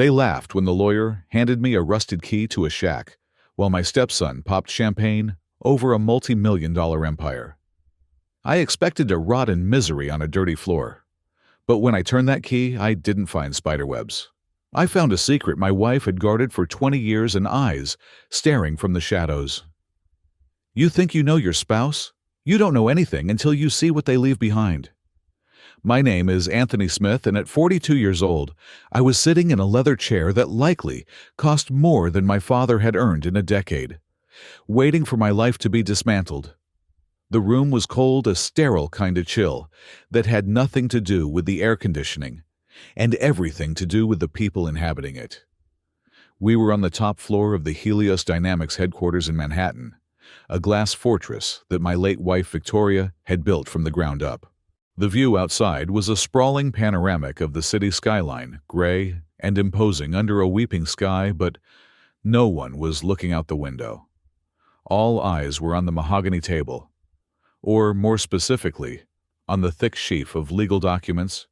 They laughed when the lawyer handed me a rusted key to a shack, while my stepson popped champagne over a multi-million-dollar empire. I expected to rot in misery on a dirty floor. But when I turned that key, I didn't find spiderwebs. I found a secret my wife had guarded for 20 years and eyes staring from the shadows. You think you know your spouse? You don't know anything until you see what they leave behind. My name is Anthony Smith, and at 42 years old, I was sitting in a leather chair that likely cost more than my father had earned in a decade, waiting for my life to be dismantled. The room was cold, a sterile kind of chill that had nothing to do with the air conditioning and everything to do with the people inhabiting it. We were on the top floor of the Helios Dynamics headquarters in Manhattan, a glass fortress that my late wife Victoria had built from the ground up. The view outside was a sprawling panoramic of the city skyline, gray and imposing under a weeping sky, but no one was looking out the window. All eyes were on the mahogany table, or more specifically, on the thick sheaf of legal documents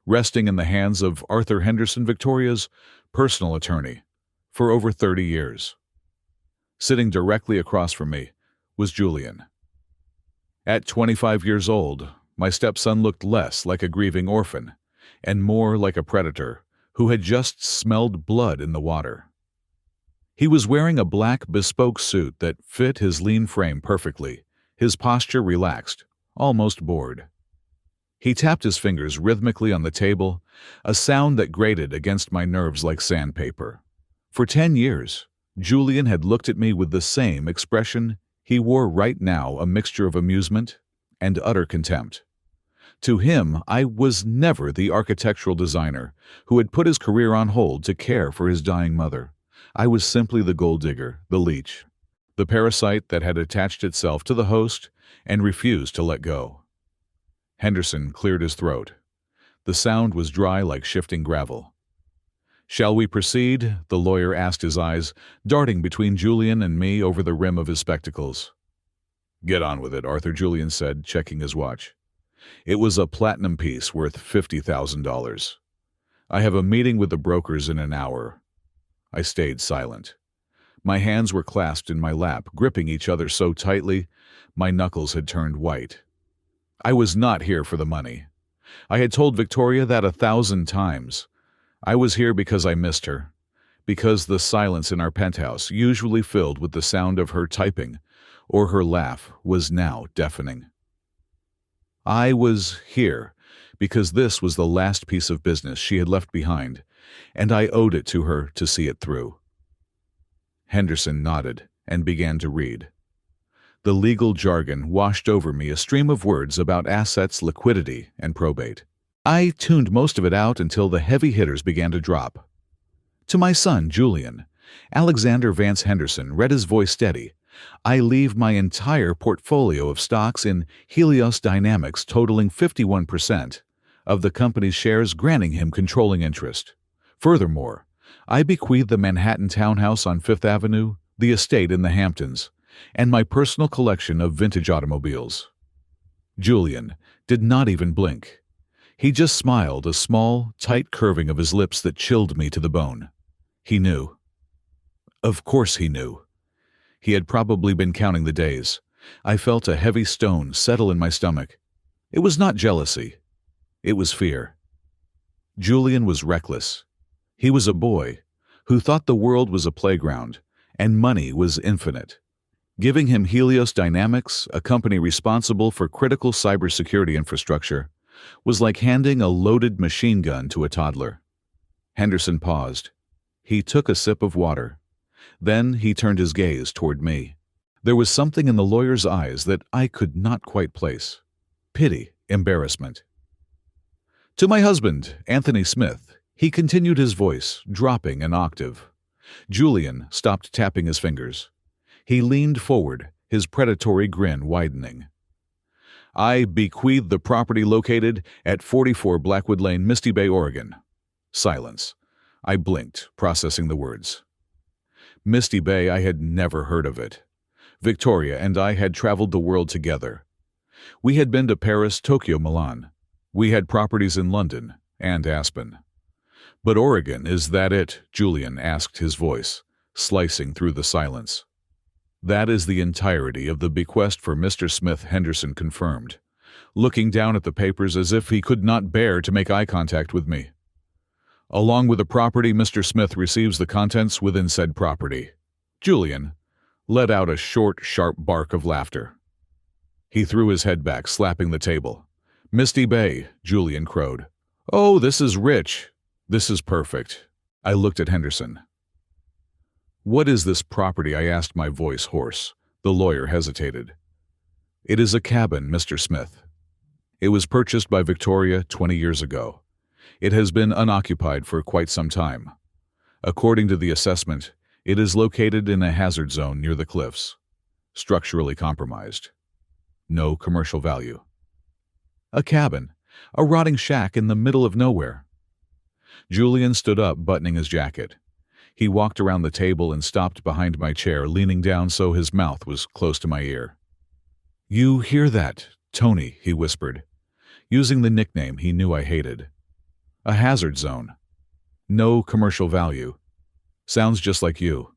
resting in the hands of Arthur Henderson, Victoria's personal attorney, for over 30 years. Sitting directly across from me was Julian. At 25 years old, my stepson looked less like a grieving orphan and more like a predator who had just smelled blood in the water. He was wearing a black bespoke suit that fit his lean frame perfectly, his posture relaxed, almost bored. He tapped his fingers rhythmically on the table, a sound that grated against my nerves like sandpaper. For 10 years, Julian had looked at me with the same expression he wore right now, a mixture of amusement and utter contempt. To him, I was never the architectural designer who had put his career on hold to care for his dying mother. I was simply the gold digger, the leech, the parasite that had attached itself to the host and refused to let go. Henderson cleared his throat. The sound was dry like shifting gravel. "Shall we proceed?" the lawyer asked, his eyes darting between Julian and me over the rim of his spectacles. "Get on with it," Arthur, Julian said, checking his watch. It was a platinum piece worth $50,000. "I have a meeting with the brokers in an hour." I stayed silent. My hands were clasped in my lap, gripping each other so tightly my knuckles had turned white. I was not here for the money. I had told Victoria that 1,000 times. I was here because I missed her, because the silence in our penthouse, usually filled with the sound of her typing or her laugh, was now deafening. I was here because this was the last piece of business she had left behind, and I owed it to her to see it through. Henderson nodded and began to read. The legal jargon washed over me, a stream of words about assets, liquidity, and probate. I tuned most of it out until the heavy hitters began to drop. "To my son, Julian," Alexander Vance Henderson read, his voice steady, "I leave my entire portfolio of stocks in Helios Dynamics totaling 51% of the company's shares, granting him controlling interest. Furthermore, I bequeath the Manhattan townhouse on Fifth Avenue, the estate in the Hamptons, and my personal collection of vintage automobiles." Julian did not even blink. He just smiled, a small, tight curving of his lips that chilled me to the bone. He knew. Of course he knew. He had probably been counting the days. I felt a heavy stone settle in my stomach. It was not jealousy. It was fear. Julian was reckless. He was a boy who thought the world was a playground and money was infinite. Giving him Helios Dynamics, a company responsible for critical cybersecurity infrastructure, was like handing a loaded machine gun to a toddler. Henderson paused. He took a sip of water. Then he turned his gaze toward me. There was something in the lawyer's eyes that I could not quite place. Pity, embarrassment. "To my husband, Anthony Smith," he continued, his voice dropping an octave. Julian stopped tapping his fingers. He leaned forward, his predatory grin widening. "I bequeath the property located at 44 Blackwood Lane, Misty Bay, Oregon." Silence. I blinked, processing the words. Misty Bay, I had never heard of it. Victoria and I had traveled the world together. We had been to Paris, Tokyo, Milan. We had properties in London and Aspen. But Oregon, is that it? Julian asked, his voice slicing through the silence. That is the entirety of the bequest for Mr. Smith, Henderson confirmed, looking down at the papers as if he could not bear to make eye contact with me. Along with the property, Mr. Smith receives the contents within said property. Julian let out a short, sharp bark of laughter. He threw his head back, slapping the table. Misty Bay, Julian crowed. Oh, this is rich. This is perfect. I looked at Henderson. What is this property? I asked, my voice hoarse. The lawyer hesitated. It is a cabin, Mr. Smith. It was purchased by Victoria 20 years ago. It has been unoccupied for quite some time. According to the assessment, it is located in a hazard zone near the cliffs. Structurally compromised. No commercial value. A cabin, a rotting shack in the middle of nowhere. Julian stood up, buttoning his jacket. He walked around the table and stopped behind my chair, leaning down so his mouth was close to my ear. You hear that, Tony, he whispered, using the nickname he knew I hated. A hazard zone. No commercial value. Sounds just like you.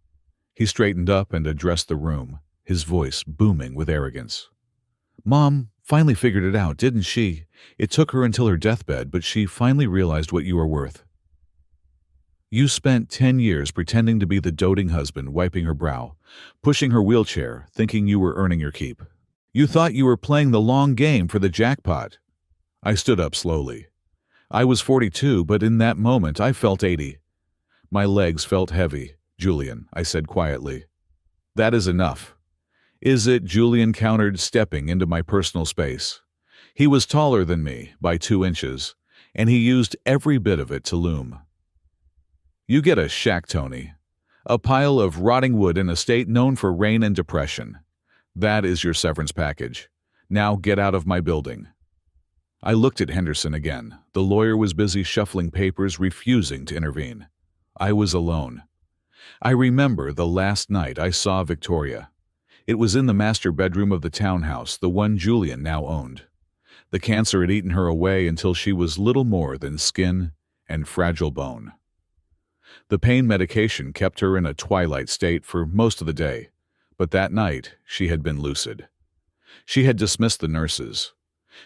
He straightened up and addressed the room, his voice booming with arrogance. Mom finally figured it out, didn't she? It took her until her deathbed, but she finally realized what you were worth. You spent 10 years pretending to be the doting husband, wiping her brow, pushing her wheelchair, thinking you were earning your keep. You thought you were playing the long game for the jackpot. I stood up slowly. I was 42, but in that moment I felt 80. My legs felt heavy. Julian, I said quietly. That is enough. Is it? Julian countered, stepping into my personal space. He was taller than me by 2 inches, and he used every bit of it to loom. You get a shack, Tony. A pile of rotting wood in a state known for rain and depression. That is your severance package. Now get out of my building. I looked at Henderson again. The lawyer was busy shuffling papers, refusing to intervene. I was alone. I remember the last night I saw Victoria. It was in the master bedroom of the townhouse, the one Julian now owned. The cancer had eaten her away until she was little more than skin and fragile bone. The pain medication kept her in a twilight state for most of the day, but that night she had been lucid. She had dismissed the nurses.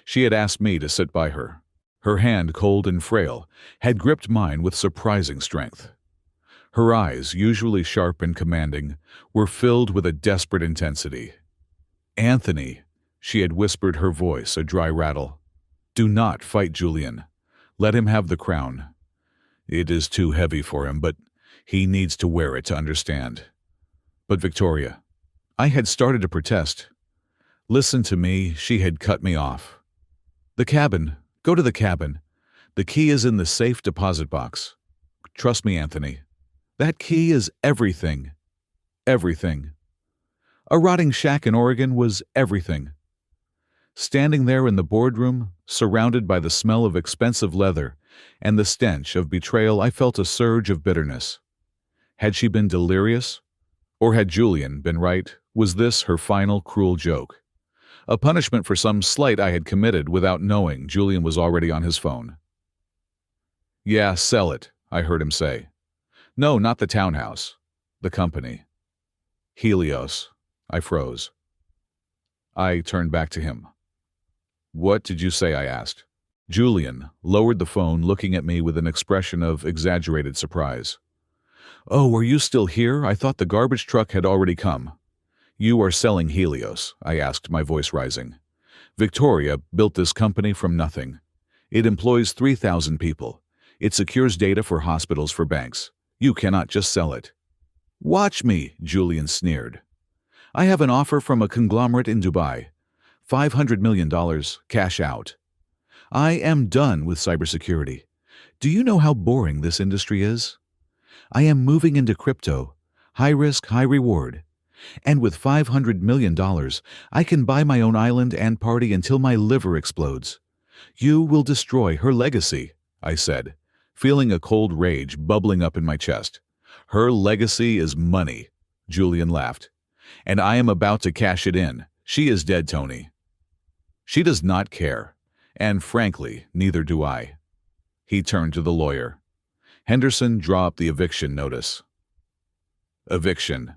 She had asked me to sit by her. Her hand, cold and frail, had gripped mine with surprising strength. Her eyes, usually sharp and commanding, were filled with a desperate intensity. Anthony, she had whispered, her voice a dry rattle. Do not fight Julian. Let him have the crown. It is too heavy for him, but he needs to wear it to understand. But Victoria, I had started to protest. Listen to me, she had cut me off. The cabin. Go to the cabin. The key is in the safe deposit box. Trust me, Anthony. That key is everything. Everything. A rotting shack in Oregon was everything. Standing there in the boardroom, surrounded by the smell of expensive leather and the stench of betrayal, I felt a surge of bitterness. Had she been delirious? Or had Julian been right? Was this her final cruel joke? A punishment for some slight I had committed without knowing Julian was already on his phone. Yeah, sell it, I heard him say. No, not the townhouse. The company. Helios. I froze. I turned back to him. What did you say? I asked. Julian lowered the phone, looking at me with an expression of exaggerated surprise. Oh, are you still here? I thought the garbage truck had already come. You are selling Helios, I asked, my voice rising. Victoria built this company from nothing. It employs 3,000 people. It secures data for hospitals, for banks. You cannot just sell it. Watch me, Julian sneered. I have an offer from a conglomerate in Dubai. $500 million, cash out. I am done with cybersecurity. Do you know how boring this industry is? I am moving into crypto, high risk, high reward. And with $500 million, I can buy my own island and party until my liver explodes. You will destroy her legacy, I said, feeling a cold rage bubbling up in my chest. Her legacy is money, Julian laughed. And I am about to cash it in. She is dead, Tony. She does not care, and frankly, neither do I. He turned to the lawyer. Henderson dropped the eviction notice. "Eviction?"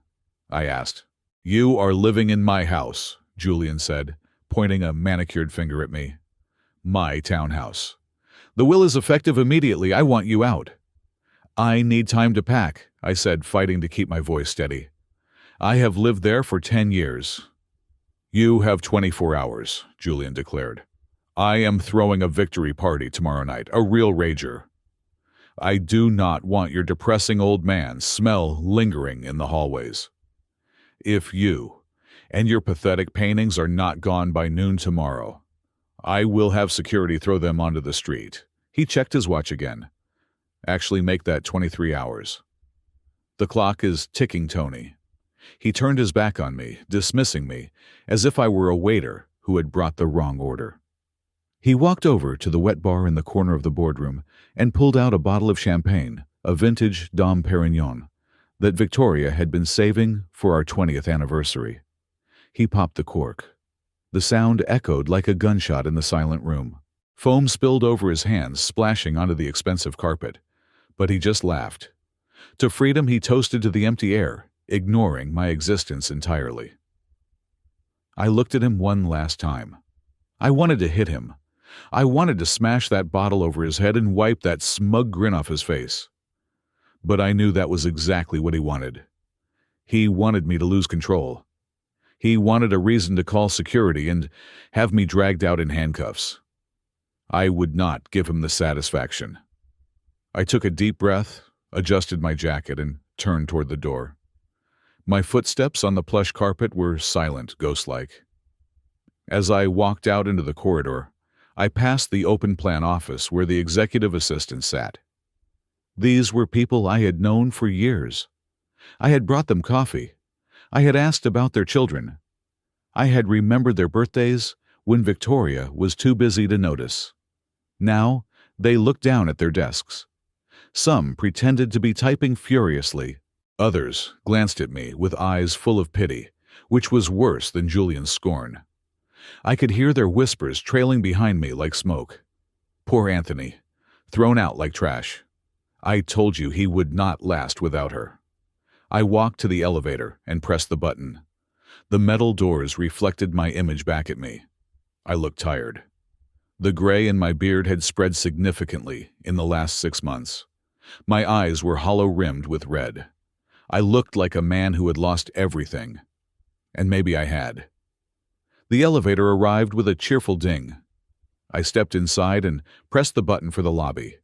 I asked. "You are living in my house," Julian said, pointing a manicured finger at me. "My townhouse. The will is effective immediately. I want you out." "I need time to pack," I said, fighting to keep my voice steady. "I have lived there for 10 years. "You have 24 hours, Julian declared. "I am throwing a victory party tomorrow night, a real rager. I do not want your depressing old man smell lingering in the hallways. If you and your pathetic paintings are not gone by noon tomorrow, I will have security throw them onto the street." He checked his watch again. "Actually, make that 23 hours. The clock is ticking, Tony." He turned his back on me, dismissing me, as if I were a waiter who had brought the wrong order. He walked over to the wet bar in the corner of the boardroom and pulled out a bottle of champagne, a vintage Dom Perignon, that Victoria had been saving for our 20th anniversary. He popped the cork. The sound echoed like a gunshot in the silent room. Foam spilled over his hands, splashing onto the expensive carpet. But he just laughed. To freedom he toasted to the empty air, ignoring my existence entirely. I looked at him one last time. I wanted to hit him. I wanted to smash that bottle over his head and wipe that smug grin off his face. But I knew that was exactly what he wanted. He wanted me to lose control. He wanted a reason to call security and have me dragged out in handcuffs. I would not give him the satisfaction. I took a deep breath, adjusted my jacket, and turned toward the door. My footsteps on the plush carpet were silent, ghost-like. As I walked out into the corridor, I passed the open-plan office where the executive assistant sat. These were people I had known for years. I had brought them coffee. I had asked about their children. I had remembered their birthdays when Victoria was too busy to notice. Now, they looked down at their desks. Some pretended to be typing furiously. Others glanced at me with eyes full of pity, which was worse than Julian's scorn. I could hear their whispers trailing behind me like smoke. Poor Anthony, thrown out like trash. I told you he would not last without her. I walked to the elevator and pressed the button. The metal doors reflected my image back at me. I looked tired. The gray in my beard had spread significantly in the last 6 months. My eyes were hollow-rimmed with red. I looked like a man who had lost everything. And maybe I had. The elevator arrived with a cheerful ding. I stepped inside and pressed the button for the lobby.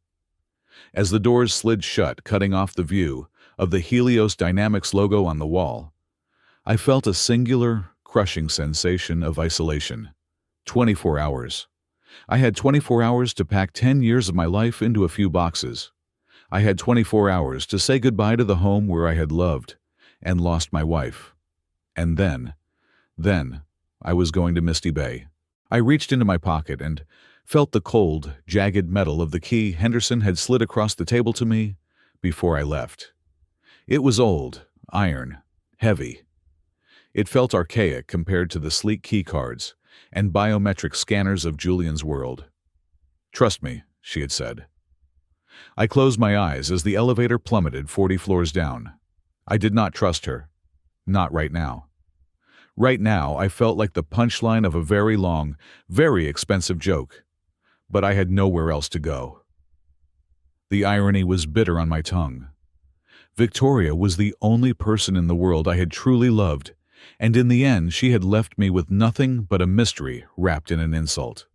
As the doors slid shut, cutting off the view of the Helios Dynamics logo on the wall, I felt a singular, crushing sensation of isolation. 24 hours. I had 24 hours to pack 10 years of my life into a few boxes. I had 24 hours to say goodbye to the home where I had loved and lost my wife. And then I was going to Misty Bay. I reached into my pocket and felt the cold, jagged metal of the key Henderson had slid across the table to me before I left. It was old, iron, heavy. It felt archaic compared to the sleek key cards and biometric scanners of Julian's world. "Trust me," she had said. I closed my eyes as the elevator plummeted 40 floors down. I did not trust her. Not right now. Right now, I felt like the punchline of a very long, very expensive joke. But I had nowhere else to go. The irony was bitter on my tongue. Victoria was the only person in the world I had truly loved, and in the end she had left me with nothing but a mystery wrapped in an insult.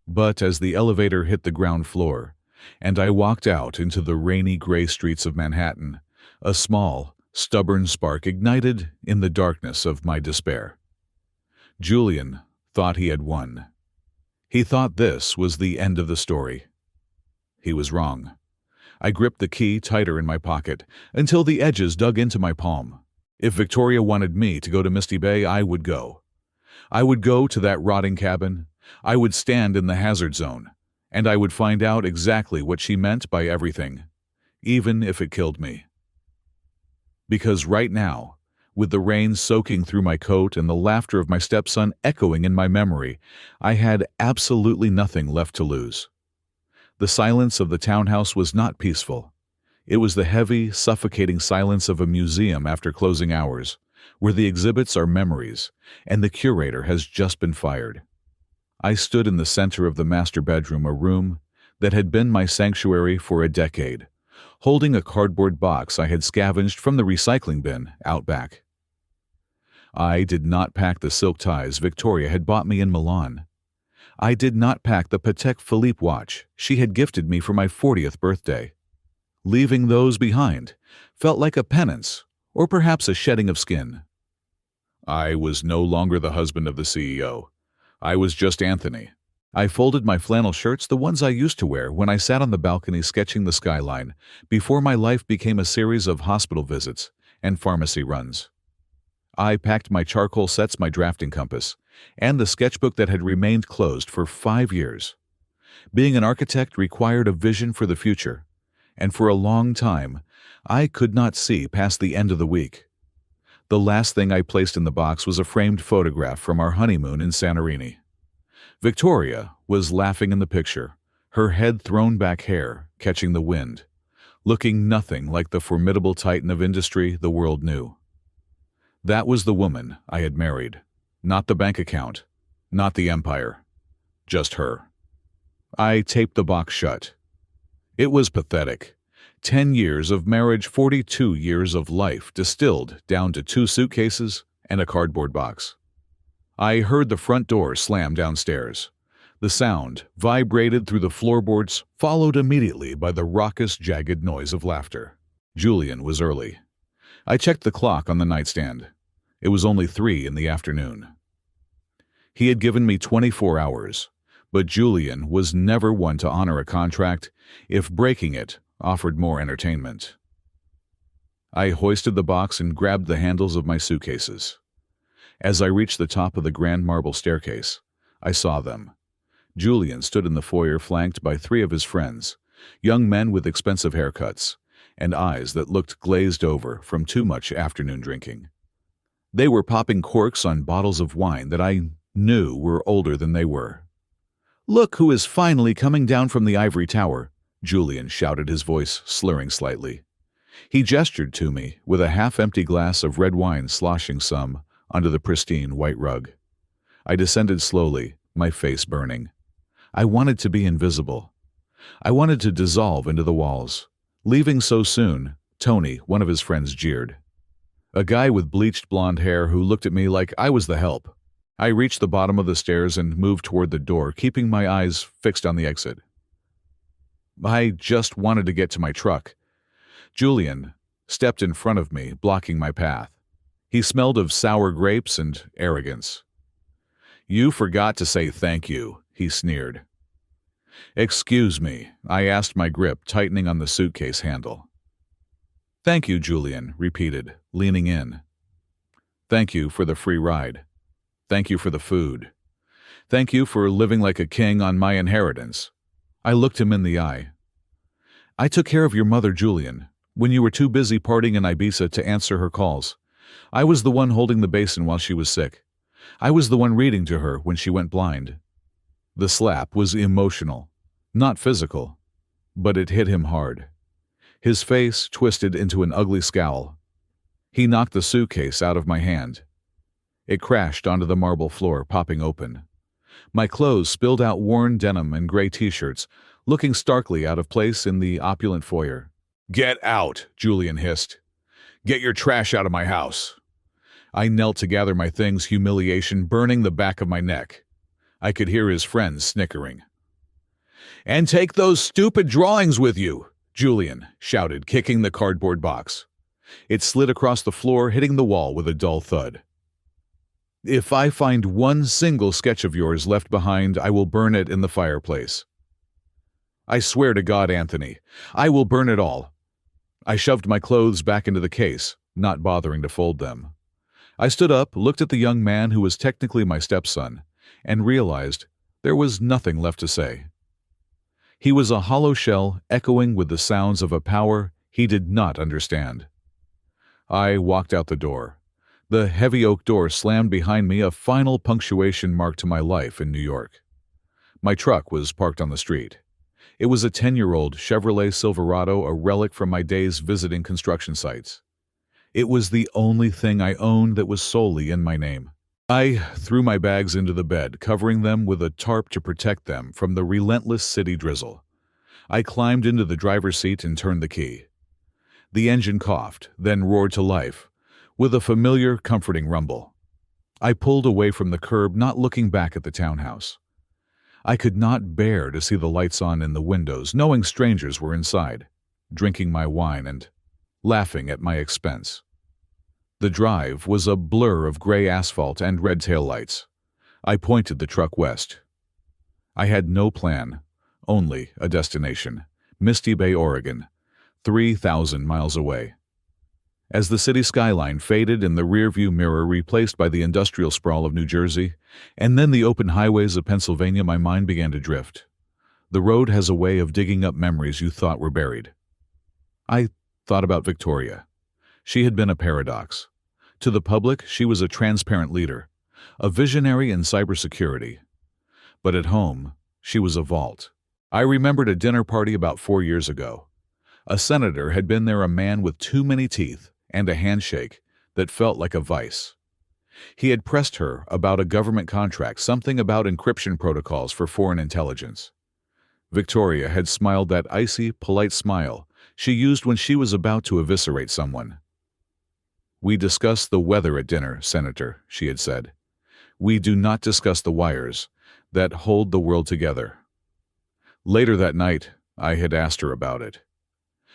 But as the elevator hit the ground floor, and I walked out into the rainy gray streets of Manhattan, a small, stubborn spark ignited in the darkness of my despair. Julian thought he had won. He thought this was the end of the story. He was wrong. I gripped the key tighter in my pocket until the edges dug into my palm. If Victoria wanted me to go to Misty Bay, I would go. I would go to that rotting cabin. I would stand in the hazard zone, and I would find out exactly what she meant by everything, even if it killed me. Because right now, with the rain soaking through my coat and the laughter of my stepson echoing in my memory, I had absolutely nothing left to lose. The silence of the townhouse was not peaceful. It was the heavy, suffocating silence of a museum after closing hours, where the exhibits are memories, and the curator has just been fired. I stood in the center of the master bedroom, a room that had been my sanctuary for a decade, holding a cardboard box I had scavenged from the recycling bin out back. I did not pack the silk ties Victoria had bought me in Milan. I did not pack the Patek Philippe watch she had gifted me for my 40th birthday. Leaving those behind felt like a penance, or perhaps a shedding of skin. I was no longer the husband of the CEO. I was just Anthony. I folded my flannel shirts, the ones I used to wear when I sat on the balcony sketching the skyline, before my life became a series of hospital visits and pharmacy runs. I packed my charcoal sets, my drafting compass, and the sketchbook that had remained closed for 5 years. Being an architect required a vision for the future, and for a long time, I could not see past the end of the week. The last thing I placed in the box was a framed photograph from our honeymoon in Santorini. Victoria was laughing in the picture, her head thrown back, hair catching the wind, looking nothing like the formidable titan of industry the world knew. That was the woman I had married, not the bank account, not the empire, just her. I taped the box shut. It was pathetic. 10 years of marriage, 42 years of life distilled down to 2 suitcases and a cardboard box. I heard the front door slam downstairs. The sound vibrated through the floorboards, followed immediately by the raucous, jagged noise of laughter. Julian was early. I checked the clock on the nightstand. It was only 3 in the afternoon. He had given me 24 hours, but Julian was never one to honor a contract if breaking it offered more entertainment. I hoisted the box and grabbed the handles of my suitcases. As I reached the top of the grand marble staircase, I saw them. Julian stood in the foyer, flanked by 3 of his friends, young men with expensive haircuts and eyes that looked glazed over from too much afternoon drinking. They were popping corks on bottles of wine that I knew were older than they were. "Look who is finally coming down from the ivory tower," Julian shouted, his voice slurring slightly. He gestured to me with a half-empty glass of red wine sloshing some onto the pristine white rug. I descended slowly, my face burning. I wanted to be invisible. I wanted to dissolve into the walls. Leaving so soon, Tony, one of his friends, jeered. A guy with bleached blonde hair who looked at me like I was the help. I reached the bottom of the stairs and moved toward the door, keeping my eyes fixed on the exit. I just wanted to get to my truck. Julian stepped in front of me, blocking my path. He smelled of sour grapes and arrogance. "You forgot to say thank you," he sneered. "Excuse me," I asked, my grip tightening on the suitcase handle. "Thank you," Julian repeated, leaning in. "Thank you for the free ride. Thank you for the food. Thank you for living like a king on my inheritance." I looked him in the eye. "I took care of your mother, Julian, when you were too busy partying in Ibiza to answer her calls. I was the one holding the basin while she was sick. I was the one reading to her when she went blind." The slap was emotional, not physical, but it hit him hard. His face twisted into an ugly scowl. He knocked the suitcase out of my hand. It crashed onto the marble floor, popping open. My clothes spilled out, worn denim and gray t-shirts, looking starkly out of place in the opulent foyer. "Get out," Julian hissed. "Get your trash out of my house." I knelt to gather my things, humiliation burning the back of my neck. I could hear his friends snickering. "And take those stupid drawings with you," Julian shouted, kicking the cardboard box. It slid across the floor, hitting the wall with a dull thud. "If I find one single sketch of yours left behind, I will burn it in the fireplace." "I swear to God, Anthony, I will burn it all." I shoved my clothes back into the case, not bothering to fold them. I stood up, looked at the young man who was technically my stepson, and realized there was nothing left to say. He was a hollow shell echoing with the sounds of a power he did not understand. I walked out the door. The heavy oak door slammed behind me, a final punctuation mark to my life in New York. My truck was parked on the street. It was a 10-year-old Chevrolet Silverado, a relic from my days visiting construction sites. It was the only thing I owned that was solely in my name. I threw my bags into the bed, covering them with a tarp to protect them from the relentless city drizzle. I climbed into the driver's seat and turned the key. The engine coughed, then roared to life, with a familiar, comforting rumble. I pulled away from the curb, not looking back at the townhouse. I could not bear to see the lights on in the windows, knowing strangers were inside, drinking my wine and laughing at my expense. The drive was a blur of gray asphalt and red taillights. I pointed the truck west. I had no plan, only a destination: Misty Bay, Oregon, 3,000 miles away. As the city skyline faded in the rearview mirror, replaced by the industrial sprawl of New Jersey, and then the open highways of Pennsylvania, my mind began to drift. The road has a way of digging up memories you thought were buried. I thought about Victoria. She had been a paradox. To the public, she was a transparent leader, a visionary in cybersecurity. But at home, she was a vault. I remembered a dinner party about 4 years ago. A senator had been there, a man with too many teeth and a handshake that felt like a vice. He had pressed her about a government contract, something about encryption protocols for foreign intelligence. Victoria had smiled that icy, polite smile she used when she was about to eviscerate someone. "We discuss the weather at dinner, Senator," she had said. "We do not discuss the wires that hold the world together." Later that night, I had asked her about it.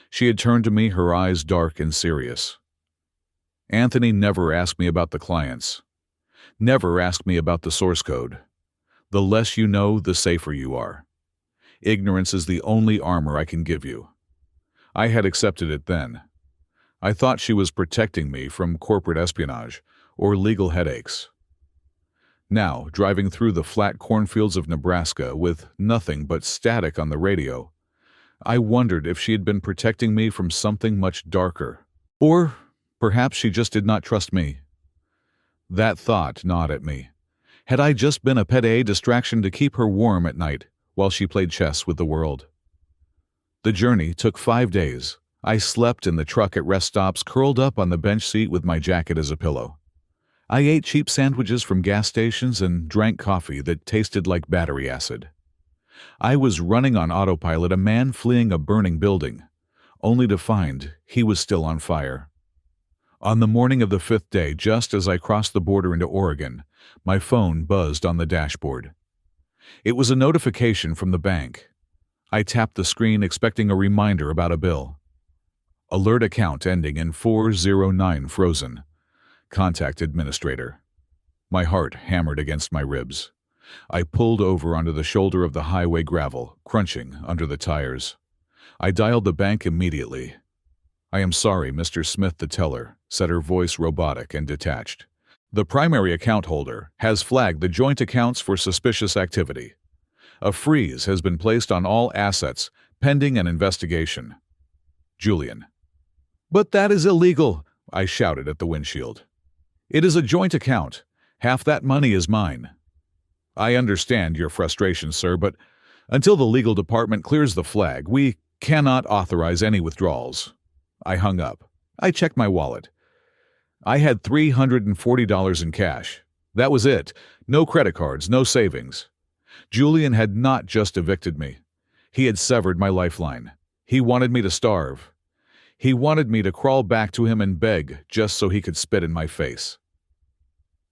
She had turned to me, her eyes dark and serious. "Anthony never asked me about the clients. Never asked me about the source code. The less you know, the safer you are. Ignorance is the only armor I can give you." I had accepted it then. I thought she was protecting me from corporate espionage or legal headaches. Now, driving through the flat cornfields of Nebraska with nothing but static on the radio, I wondered if she had been protecting me from something much darker. Or perhaps she just did not trust me. That thought gnawed at me. Had I just been a pet distraction to keep her warm at night while she played chess with the world? The journey took 5 days. I slept in the truck at rest stops, curled up on the bench seat with my jacket as a pillow. I ate cheap sandwiches from gas stations and drank coffee that tasted like battery acid. I was running on autopilot, a man fleeing a burning building, only to find he was still on fire. On the morning of the 5th day, just as I crossed the border into Oregon, my phone buzzed on the dashboard. It was a notification from the bank. I tapped the screen, expecting a reminder about a bill. Alert account ending in 409 frozen. Contact administrator. My heart hammered against my ribs. I pulled over onto the shoulder of the highway, gravel crunching under the tires. I dialed the bank immediately. "I am sorry, Mr. Smith," the teller said, her voice robotic and detached. "The primary account holder has flagged the joint accounts for suspicious activity. A freeze has been placed on all assets pending an investigation. Julian." "But that is illegal," I shouted at the windshield. "It is a joint account. Half that money is mine." "I understand your frustration, sir, but until the legal department clears the flag, we cannot authorize any withdrawals." I hung up. I checked my wallet. I had $340 in cash. That was it. No credit cards, no savings. Julian had not just evicted me. He had severed my lifeline. He wanted me to starve. He wanted me to crawl back to him and beg just so he could spit in my face.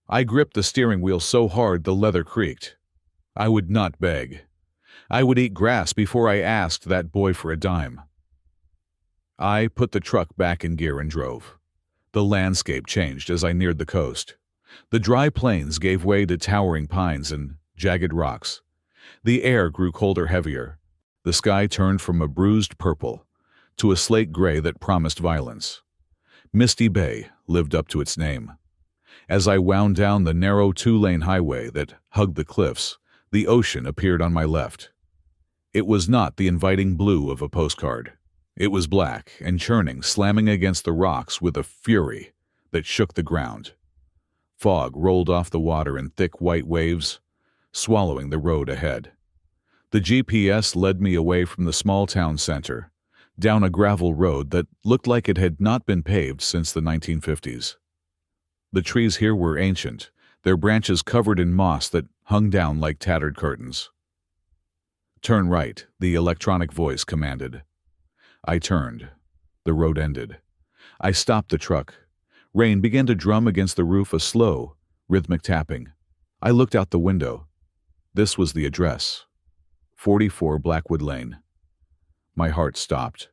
I gripped the steering wheel so hard the leather creaked. I would not beg. I would eat grass before I asked that boy for a dime. I put the truck back in gear and drove. The landscape changed as I neared the coast. The dry plains gave way to towering pines and jagged rocks. The air grew colder, heavier. The sky turned from a bruised purple to a slate gray that promised violence. Misty Bay lived up to its name. As I wound down the narrow 2-lane highway that hugged the cliffs, the ocean appeared on my left. It was not the inviting blue of a postcard. It was black and churning, slamming against the rocks with a fury that shook the ground. Fog rolled off the water in thick white waves, swallowing the road ahead. The GPS led me away from the small town center, down a gravel road that looked like it had not been paved since the 1950s. The trees here were ancient, their branches covered in moss that hung down like tattered curtains. "Turn right," the electronic voice commanded. I turned. The road ended. I stopped the truck. Rain began to drum against the roof, a slow, rhythmic tapping. I looked out the window. This was the address. 44 Blackwood Lane. My heart stopped.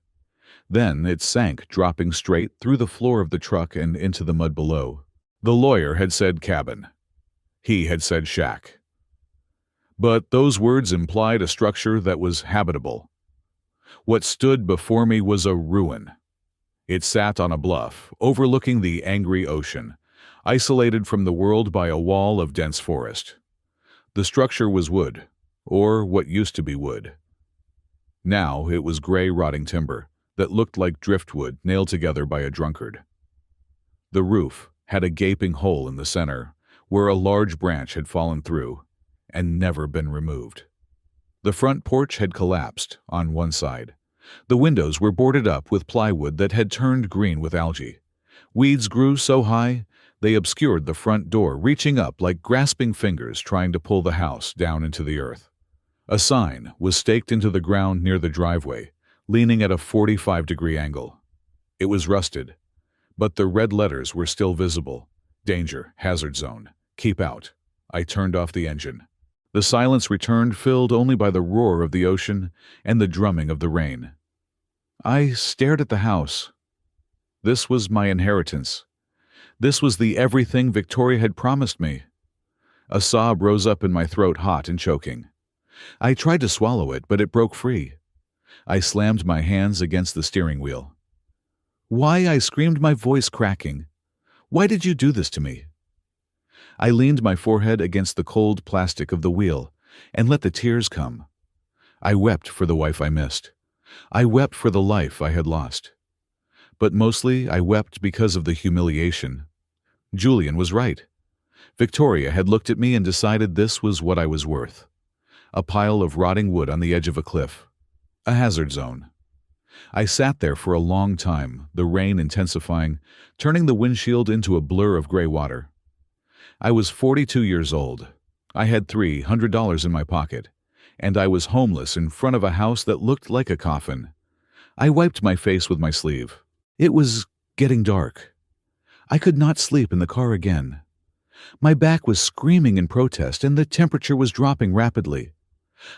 Then it sank, dropping straight through the floor of the truck and into the mud below. The lawyer had said cabin. He had said shack. But those words implied a structure that was habitable. What stood before me was a ruin. It sat on a bluff, overlooking the angry ocean, isolated from the world by a wall of dense forest. The structure was wood, or what used to be wood. Now it was gray, rotting timber that looked like driftwood nailed together by a drunkard. The roof had a gaping hole in the center, where a large branch had fallen through and never been removed. The front porch had collapsed on one side. The windows were boarded up with plywood that had turned green with algae. Weeds grew so high they obscured the front door, reaching up like grasping fingers trying to pull the house down into the earth. A sign was staked into the ground near the driveway, leaning at a 45-degree angle. It was rusted, but the red letters were still visible. Danger, hazard zone, keep out. I turned off the engine. The silence returned, filled only by the roar of the ocean and the drumming of the rain. I stared at the house. This was my inheritance. This was the everything Victoria had promised me. A sob rose up in my throat, hot and choking. I tried to swallow it, but it broke free. I slammed my hands against the steering wheel. "Why?" I screamed, my voice cracking. "Why did you do this to me?" I leaned my forehead against the cold plastic of the wheel and let the tears come. I wept for the wife I missed. I wept for the life I had lost. But mostly I wept because of the humiliation. Julian was right. Victoria had looked at me and decided this was what I was worth. A pile of rotting wood on the edge of a cliff. A hazard zone. I sat there for a long time, the rain intensifying, turning the windshield into a blur of gray water. I was 42 years old. I had $300 in my pocket, and I was homeless in front of a house that looked like a coffin. I wiped my face with my sleeve. It was getting dark. I could not sleep in the car again. My back was screaming in protest, and the temperature was dropping rapidly.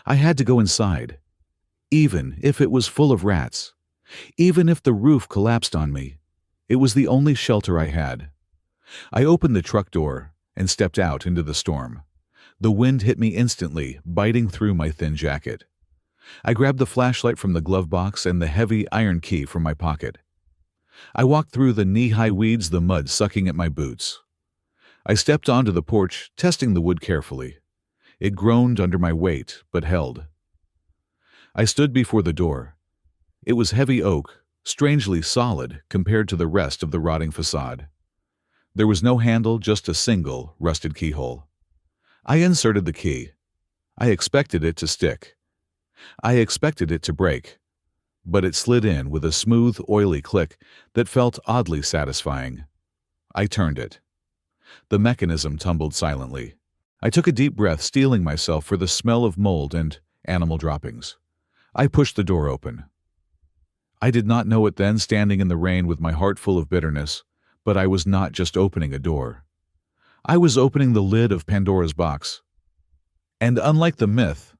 I had to go inside, even if it was full of rats. Even if the roof collapsed on me, it was the only shelter I had. I opened the truck door and stepped out into the storm. The wind hit me instantly, biting through my thin jacket. I grabbed the flashlight from the glove box and the heavy iron key from my pocket. I walked through the knee-high weeds, the mud sucking at my boots. I stepped onto the porch, testing the wood carefully. It groaned under my weight, but held. I stood before the door. It was heavy oak, strangely solid compared to the rest of the rotting facade. There was no handle, just a single, rusted keyhole. I inserted the key. I expected it to stick. I expected it to break. But it slid in with a smooth, oily click that felt oddly satisfying. I turned it. The mechanism tumbled silently. I took a deep breath, steeling myself for the smell of mold and animal droppings. I pushed the door open. I did not know it then, standing in the rain with my heart full of bitterness, but I was not just opening a door. I was opening the lid of Pandora's box. And unlike the myth,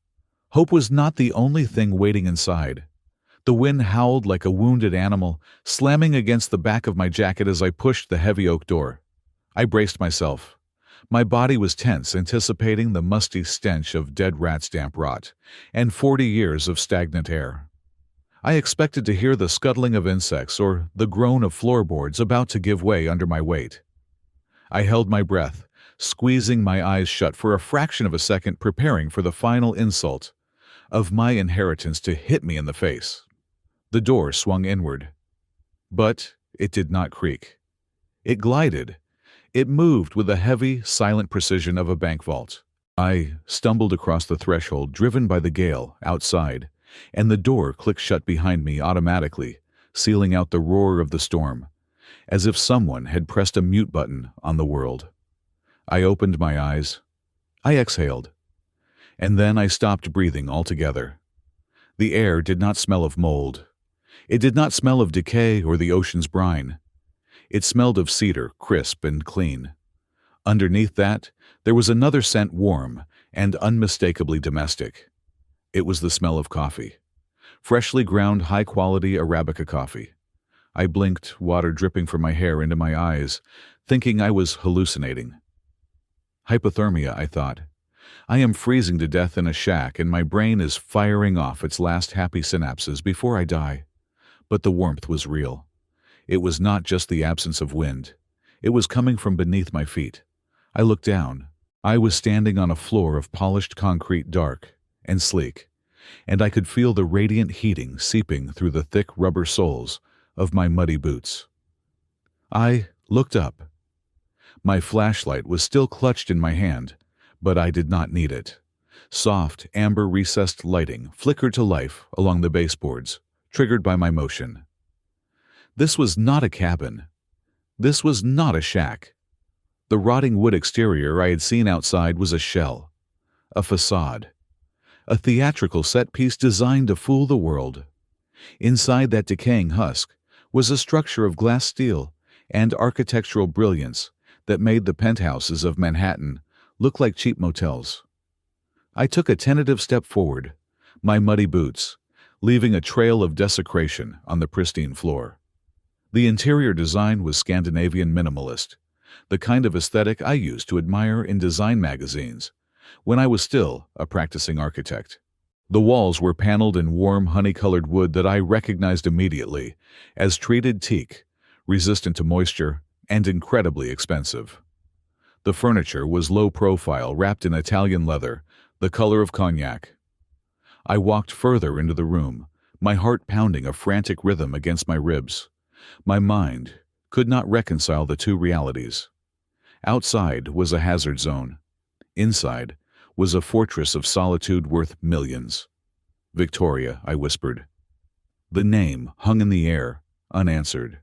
hope was not the only thing waiting inside. The wind howled like a wounded animal, slamming against the back of my jacket as I pushed the heavy oak door. I braced myself. My body was tense, anticipating the musty stench of dead rats' damp rot and 40 years of stagnant air. I expected to hear the scuttling of insects or the groan of floorboards about to give way under my weight. I held my breath, squeezing my eyes shut for a fraction of a second, preparing for the final insult of my inheritance to hit me in the face. The door swung inward. But it did not creak. It glided. It moved with the heavy, silent precision of a bank vault. I stumbled across the threshold, driven by the gale outside, and the door clicked shut behind me automatically, sealing out the roar of the storm, as if someone had pressed a mute button on the world. I opened my eyes. I exhaled. And then I stopped breathing altogether. The air did not smell of mold. It did not smell of decay or the ocean's brine. It smelled of cedar, crisp and clean. Underneath that, there was another scent, warm and unmistakably domestic. It was the smell of coffee. Freshly ground, high-quality Arabica coffee. I blinked, water dripping from my hair into my eyes, thinking I was hallucinating. Hypothermia, I thought. I am freezing to death in a shack and my brain is firing off its last happy synapses before I die. But the warmth was real. It was not just the absence of wind. It was coming from beneath my feet. I looked down. I was standing on a floor of polished concrete, dark and sleek, and I could feel the radiant heating seeping through the thick rubber soles of my muddy boots. I looked up. My flashlight was still clutched in my hand, but I did not need it. Soft, amber recessed lighting flickered to life along the baseboards, triggered by my motion. This was not a cabin. This was not a shack. The rotting wood exterior I had seen outside was a shell, a facade, a theatrical set piece designed to fool the world. Inside that decaying husk was a structure of glass steel and architectural brilliance that made the penthouses of Manhattan look like cheap motels. I took a tentative step forward, my muddy boots, leaving a trail of desecration on the pristine floor. The interior design was Scandinavian minimalist, the kind of aesthetic I used to admire in design magazines when I was still a practicing architect. The walls were paneled in warm, honey-colored wood that I recognized immediately as treated teak, resistant to moisture and incredibly expensive. The furniture was low profile, wrapped in Italian leather, the color of cognac. I walked further into the room, my heart pounding a frantic rhythm against my ribs. My mind could not reconcile the two realities. Outside was a hazard zone. Inside was a fortress of solitude worth millions. Victoria, I whispered. The name hung in the air, unanswered.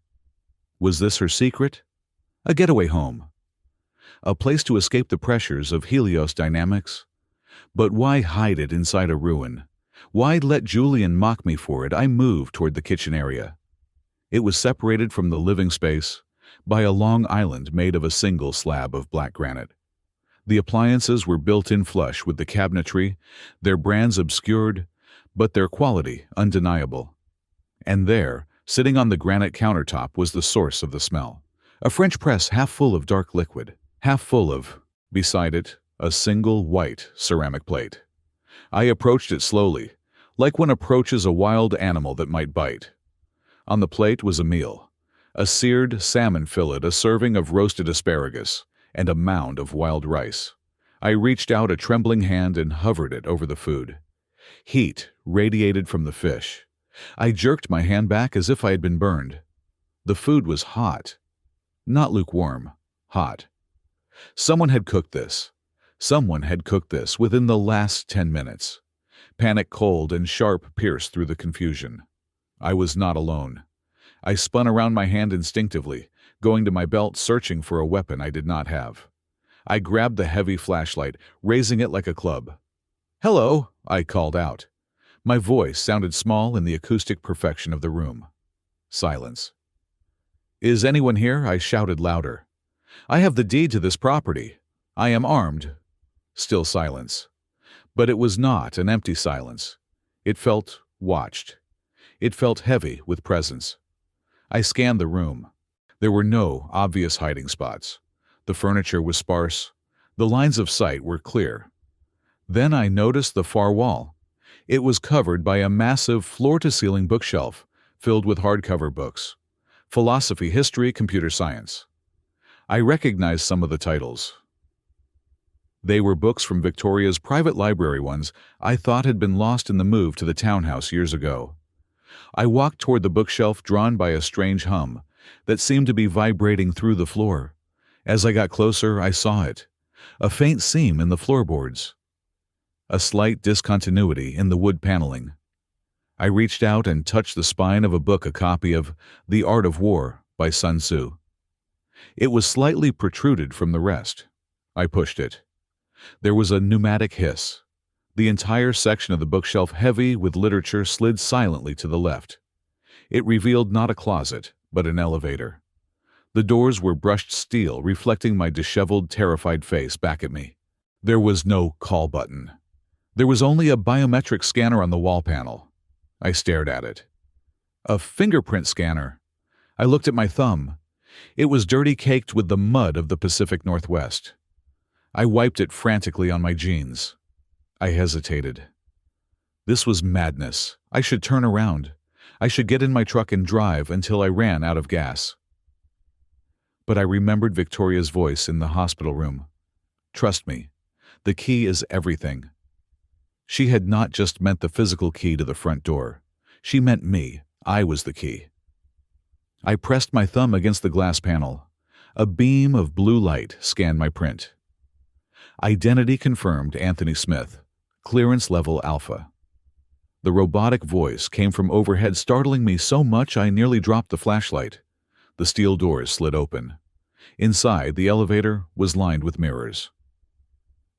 Was this her secret? A getaway home. A place to escape the pressures of Helios dynamics? But why hide it inside a ruin? Why let Julian mock me for it? I moved toward the kitchen area. It was separated from the living space by a long island made of a single slab of black granite. The appliances were built in flush with the cabinetry, their brands obscured, but their quality undeniable. And there, sitting on the granite countertop, was the source of the smell. A French press half full of dark liquid, half full of, beside it, a single white ceramic plate. I approached it slowly, like one approaches a wild animal that might bite. On the plate was a meal, a seared salmon fillet, a serving of roasted asparagus, and a mound of wild rice. I reached out a trembling hand and hovered it over the food. Heat radiated from the fish. I jerked my hand back as if I had been burned. The food was hot. Not lukewarm, hot. Someone had cooked this. Someone had cooked this within the last 10 minutes. Panic, cold and sharp, pierced through the confusion. I was not alone. I spun around my hand instinctively, going to my belt, searching for a weapon I did not have. I grabbed the heavy flashlight, raising it like a club. "Hello," I called out. My voice sounded small in the acoustic perfection of the room. Silence. "Is anyone here?" I shouted louder. "I have the deed to this property. I am armed." Still silence. But it was not an empty silence. It felt watched. It felt heavy with presence. I scanned the room. There were no obvious hiding spots. The furniture was sparse. The lines of sight were clear. Then I noticed the far wall. It was covered by a massive floor-to-ceiling bookshelf filled with hardcover books. Philosophy, history, computer science. I recognized some of the titles. They were books from Victoria's private library, ones I thought had been lost in the move to the townhouse years ago. I walked toward the bookshelf, drawn by a strange hum that seemed to be vibrating through the floor. As I got closer, I saw it. A faint seam in the floorboards. A slight discontinuity in the wood paneling. I reached out and touched the spine of a book, a copy of The Art of War by Sun Tzu. It was slightly protruded from the rest. I pushed it. There was a pneumatic hiss. The entire section of the bookshelf, heavy with literature, slid silently to the left. It revealed not a closet, but an elevator. The doors were brushed steel, reflecting my disheveled, terrified face back at me. There was no call button. There was only a biometric scanner on the wall panel. I stared at it. A fingerprint scanner. I looked at my thumb. It was dirty, caked with the mud of the Pacific Northwest. I wiped it frantically on my jeans. I hesitated. This was madness. I should turn around. I should get in my truck and drive until I ran out of gas. But I remembered Victoria's voice in the hospital room. Trust me, the key is everything. She had not just meant the physical key to the front door. She meant me. I was the key. I pressed my thumb against the glass panel. A beam of blue light scanned my print. Identity confirmed, Anthony Smith. Clearance level Alpha. The robotic voice came from overhead, startling me so much I nearly dropped the flashlight. The steel doors slid open. Inside, the elevator was lined with mirrors.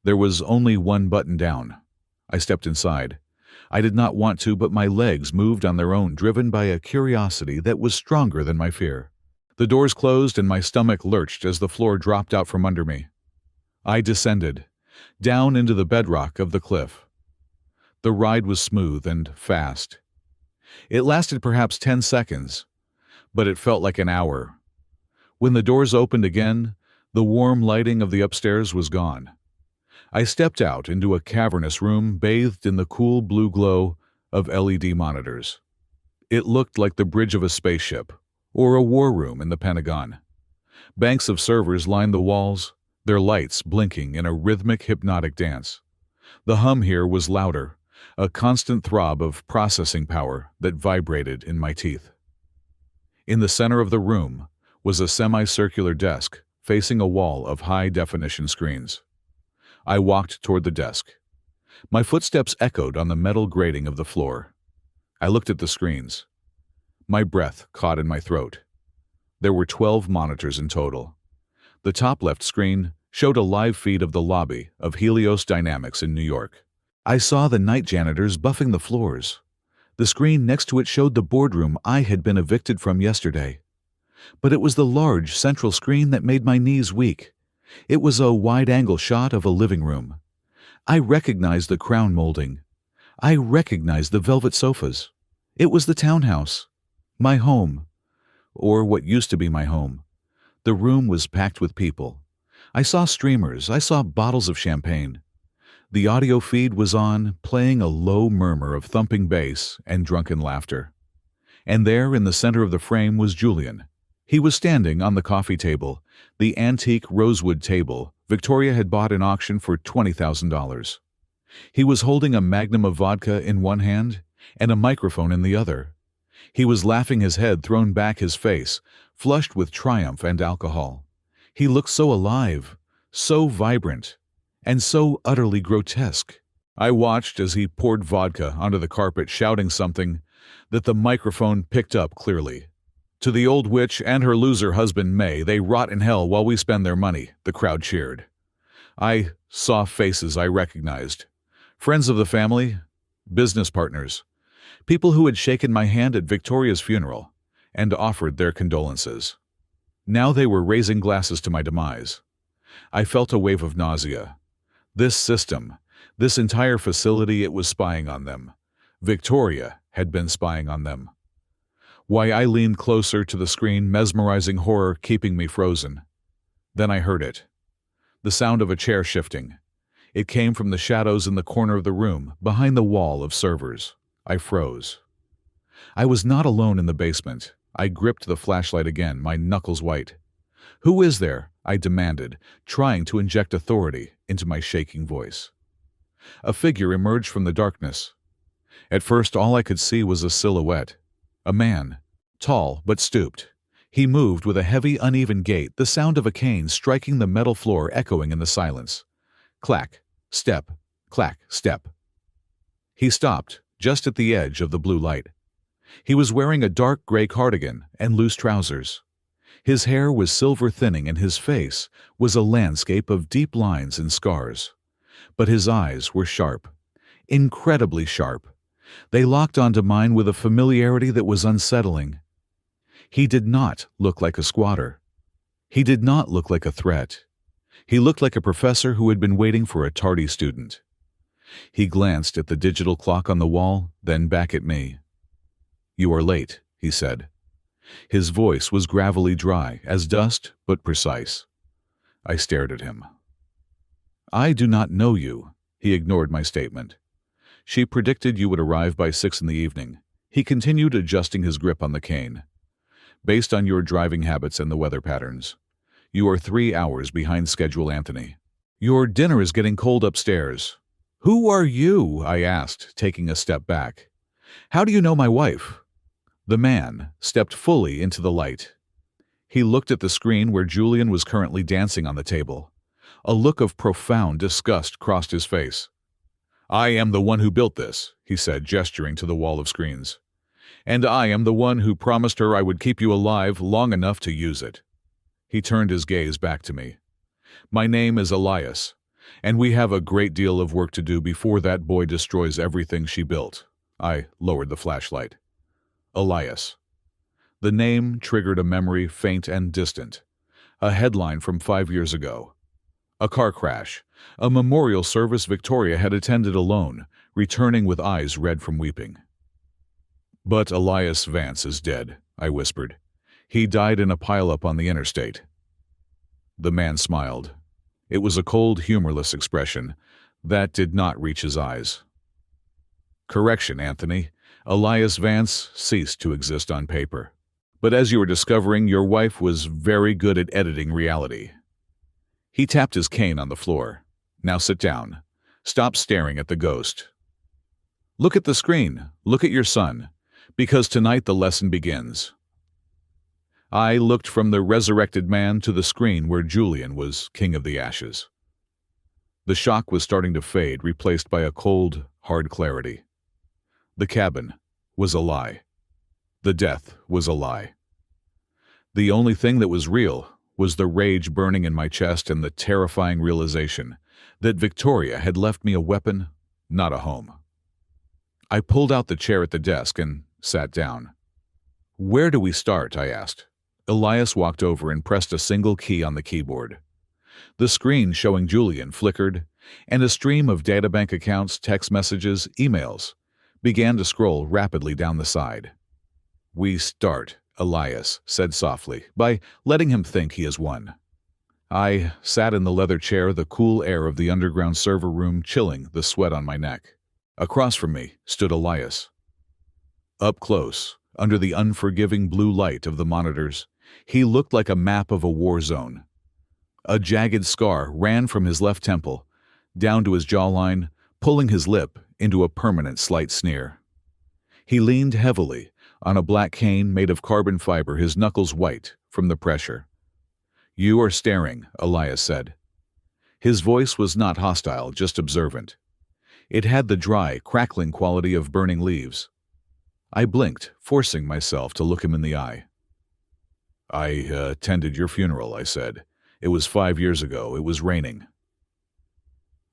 There was only one button down. I stepped inside. I did not want to, but my legs moved on their own, driven by a curiosity that was stronger than my fear. The doors closed and my stomach lurched as the floor dropped out from under me. I descended, down into the bedrock of the cliff. The ride was smooth and fast. It lasted perhaps 10 seconds, but it felt like an hour. When the doors opened again, the warm lighting of the upstairs was gone. I stepped out into a cavernous room bathed in the cool blue glow of LED monitors. It looked like the bridge of a spaceship, or a war room in the Pentagon. Banks of servers lined the walls, their lights blinking in a rhythmic, hypnotic dance. The hum here was louder, a constant throb of processing power that vibrated in my teeth. In the center of the room was a semicircular desk facing a wall of high-definition screens. I walked toward the desk. My footsteps echoed on the metal grating of the floor. I looked at the screens. My breath caught in my throat. There were 12 monitors in total. The top left screen showed a live feed of the lobby of Helios Dynamics in New York. I saw the night janitors buffing the floors. The screen next to it showed the boardroom I had been evicted from yesterday. But it was the large central screen that made my knees weak. It was a wide-angle shot of a living room. I recognized the crown molding. I recognized the velvet sofas. It was the townhouse. My home. Or what used to be my home. The room was packed with people. I saw streamers. I saw bottles of champagne. The audio feed was on, playing a low murmur of thumping bass and drunken laughter. And there, in the center of the frame, was Julian. He was standing on the coffee table, the antique rosewood table Victoria had bought in auction for $20,000. He was holding a magnum of vodka in one hand and a microphone in the other. He was laughing, his head thrown back, his face flushed with triumph and alcohol. He looked so alive, so vibrant, and so utterly grotesque. I watched as he poured vodka onto the carpet, shouting something that the microphone picked up clearly. "To the old witch and her loser husband May, they rot in hell while we spend their money," the crowd cheered. I saw faces I recognized. Friends of the family, business partners, people who had shaken my hand at Victoria's funeral and offered their condolences. Now they were raising glasses to my demise. I felt a wave of nausea. This system, this entire facility, it was spying on them. Victoria had been spying on them. Why, I leaned closer to the screen, mesmerizing horror keeping me frozen. Then I heard it. The sound of a chair shifting. It came from the shadows in the corner of the room, behind the wall of servers. I froze. I was not alone in the basement. I gripped the flashlight again, my knuckles white. "Who is there?" I demanded, trying to inject authority into my shaking voice. A figure emerged from the darkness. At first, all I could see was a silhouette. A man, tall but stooped, He moved with a heavy, uneven gait, the sound of a cane striking the metal floor echoing in the silence. Clack, step, clack, step. He stopped, just at the edge of the blue light. He was wearing a dark gray cardigan and loose trousers. His hair was silver thinning and his face was a landscape of deep lines and scars. But his eyes were sharp, incredibly sharp. They locked onto mine with a familiarity that was unsettling. He did not look like a squatter. He did not look like a threat. He looked like a professor who had been waiting for a tardy student. He glanced at the digital clock on the wall, then back at me. "You are late," he said. His voice was gravelly dry, as dust, but precise. I stared at him. "I do not know you." He ignored my statement. "She predicted you would arrive by 6 in the evening." He continued, adjusting his grip on the cane. "Based on your driving habits and the weather patterns, you are 3 hours behind schedule, Anthony. Your dinner is getting cold upstairs." "Who are you?" I asked, taking a step back. "How do you know my wife?" The man stepped fully into the light. He looked at the screen where Julian was currently dancing on the table. A look of profound disgust crossed his face. "I am the one who built this," he said, gesturing to the wall of screens. "And I am the one who promised her I would keep you alive long enough to use it." He turned his gaze back to me. "My name is Elias, and we have a great deal of work to do before that boy destroys everything she built." I lowered the flashlight. Elias. The name triggered a memory faint and distant. A headline from 5 years ago. A car crash. A memorial service Victoria had attended alone, returning with eyes red from weeping. "But Elias Vance is dead," I whispered. "He died in a pileup on the interstate." The man smiled. It was a cold, humorless expression that did not reach his eyes. "Correction, Anthony. Elias Vance ceased to exist on paper. But as you were discovering, your wife was very good at editing reality." He tapped his cane on the floor. "Now sit down. Stop staring at the ghost. Look at the screen. Look at your son. Because tonight the lesson begins." I looked from the resurrected man to the screen where Julian was king of the ashes. The shock was starting to fade, replaced by a cold, hard clarity. The cabin was a lie. The death was a lie. The only thing that was real was the rage burning in my chest and the terrifying realization that Victoria had left me a weapon, not a home. I pulled out the chair at the desk and sat down. "Where do we start?" I asked. Elias walked over and pressed a single key on the keyboard. The screen showing Julian flickered, and a stream of databank accounts, text messages, emails began to scroll rapidly down the side. "We start," Elias said softly, "by letting him think he has won." I sat in the leather chair, the cool air of the underground server room chilling the sweat on my neck. Across from me stood Elias. Up close, under the unforgiving blue light of the monitors, he looked like a map of a war zone. A jagged scar ran from his left temple, down to his jawline, pulling his lip into a permanent slight sneer. He leaned heavily on a black cane made of carbon fiber, his knuckles white from the pressure. "You are staring," Elias said. His voice was not hostile, just observant. It had the dry, crackling quality of burning leaves. I blinked, forcing myself to look him in the eye. "I attended your funeral," I said. "It was 5 years ago. It was raining."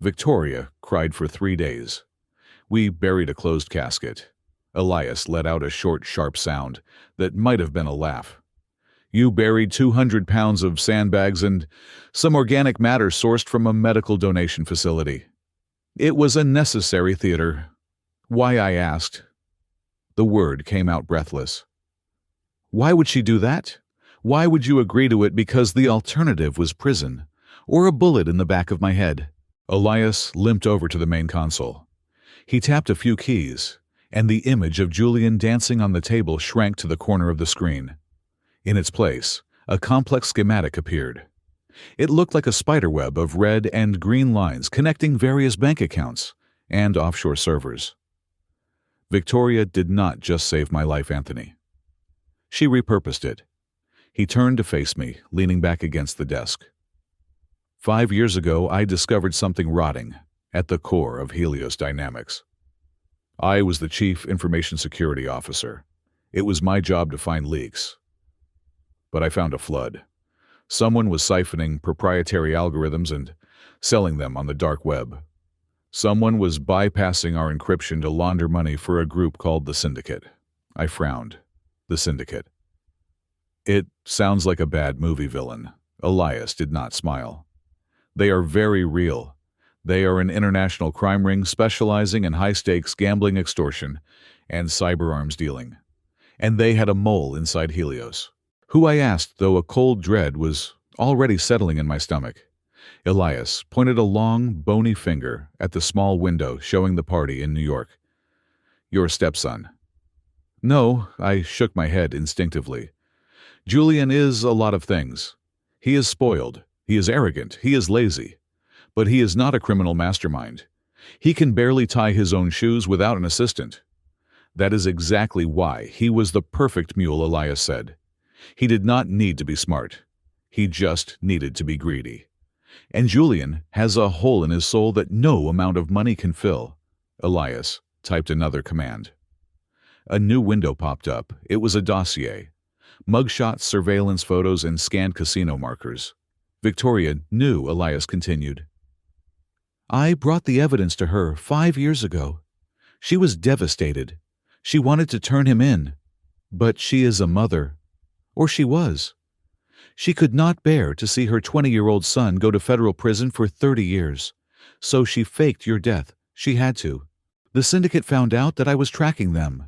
Victoria cried for 3 days. We buried a closed casket. Elias let out a short, sharp sound that might have been a laugh. "You buried 200 pounds of sandbags and some organic matter sourced from a medical donation facility. It was a necessary theater." "Why?" I asked. The word came out breathless. "Why would she do that? Why would you agree to it? Because the alternative was prison, or a bullet in the back of my head." Elias limped over to the main console. He tapped a few keys, and the image of Julian dancing on the table shrank to the corner of the screen. In its place, a complex schematic appeared. It looked like a spiderweb of red and green lines connecting various bank accounts and offshore servers. Victoria did not just save my life, Anthony. She repurposed it. He turned to face me, leaning back against the desk. 5 years ago, I discovered something rotting at the core of Helios Dynamics. I was the chief information security officer. It was my job to find leaks. But I found a flood. Someone was siphoning proprietary algorithms and selling them on the dark web. Someone was bypassing our encryption to launder money for a group called the Syndicate. I frowned. The Syndicate. It sounds like a bad movie villain. Elias did not smile. They are very real. They are an international crime ring specializing in high-stakes gambling, extortion, and cyber arms dealing. And they had a mole inside Helios, who I asked, though a cold dread was already settling in my stomach. Elias pointed a long, bony finger at the small window showing the party in New York. Your stepson. No, I shook my head instinctively. Julian is a lot of things. He is spoiled, he is arrogant, he is lazy. But he is not a criminal mastermind. He can barely tie his own shoes without an assistant. That is exactly why he was the perfect mule, Elias said. He did not need to be smart. He just needed to be greedy. And Julian has a hole in his soul that no amount of money can fill. Elias typed another command. A new window popped up. It was a dossier. Mugshots, surveillance photos, and scanned casino markers. Victoria knew, Elias continued. I brought the evidence to her 5 years ago. She was devastated. She wanted to turn him in. But she is a mother. Or she was. She could not bear to see her 20-year-old son go to federal prison for 30 years. So she faked your death. She had to. The syndicate found out that I was tracking them.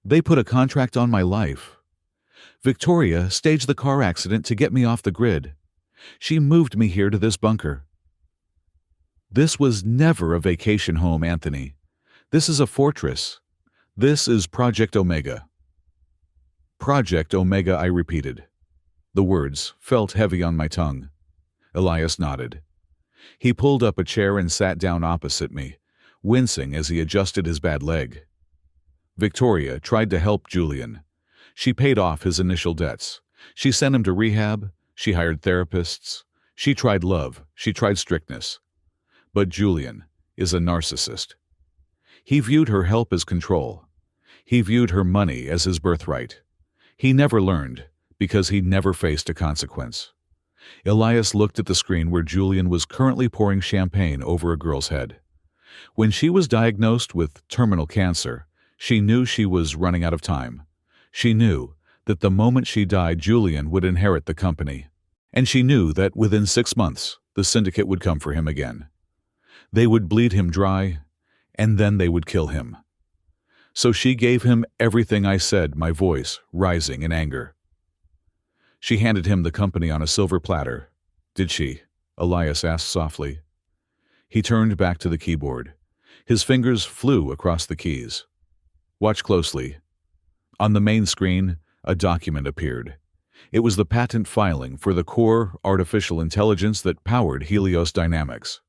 They put a contract on my life. Victoria staged the car accident to get me off the grid. She moved me here to this bunker. This was never a vacation home, Anthony. This is a fortress. This is Project Omega. Project Omega, I repeated. The words felt heavy on my tongue. Elias nodded. He pulled up a chair and sat down opposite me, wincing as he adjusted his bad leg. Victoria tried to help Julian. She paid off his initial debts. She sent him to rehab. She hired therapists. She tried love. She tried strictness. But Julian is a narcissist. He viewed her help as control. He viewed her money as his birthright. He never learned because he never faced a consequence. Elias looked at the screen where Julian was currently pouring champagne over a girl's head. When she was diagnosed with terminal cancer, she knew she was running out of time. She knew that the moment she died, Julian would inherit the company. And she knew that within 6 months, the syndicate would come for him again. They would bleed him dry, and then they would kill him. So she gave him everything I said, my voice rising in anger. She handed him the company on a silver platter. Did she? Elias asked softly. He turned back to the keyboard. His fingers flew across the keys. Watch closely. On the main screen, a document appeared. It was the patent filing for the core artificial intelligence that powered Helios Dynamics.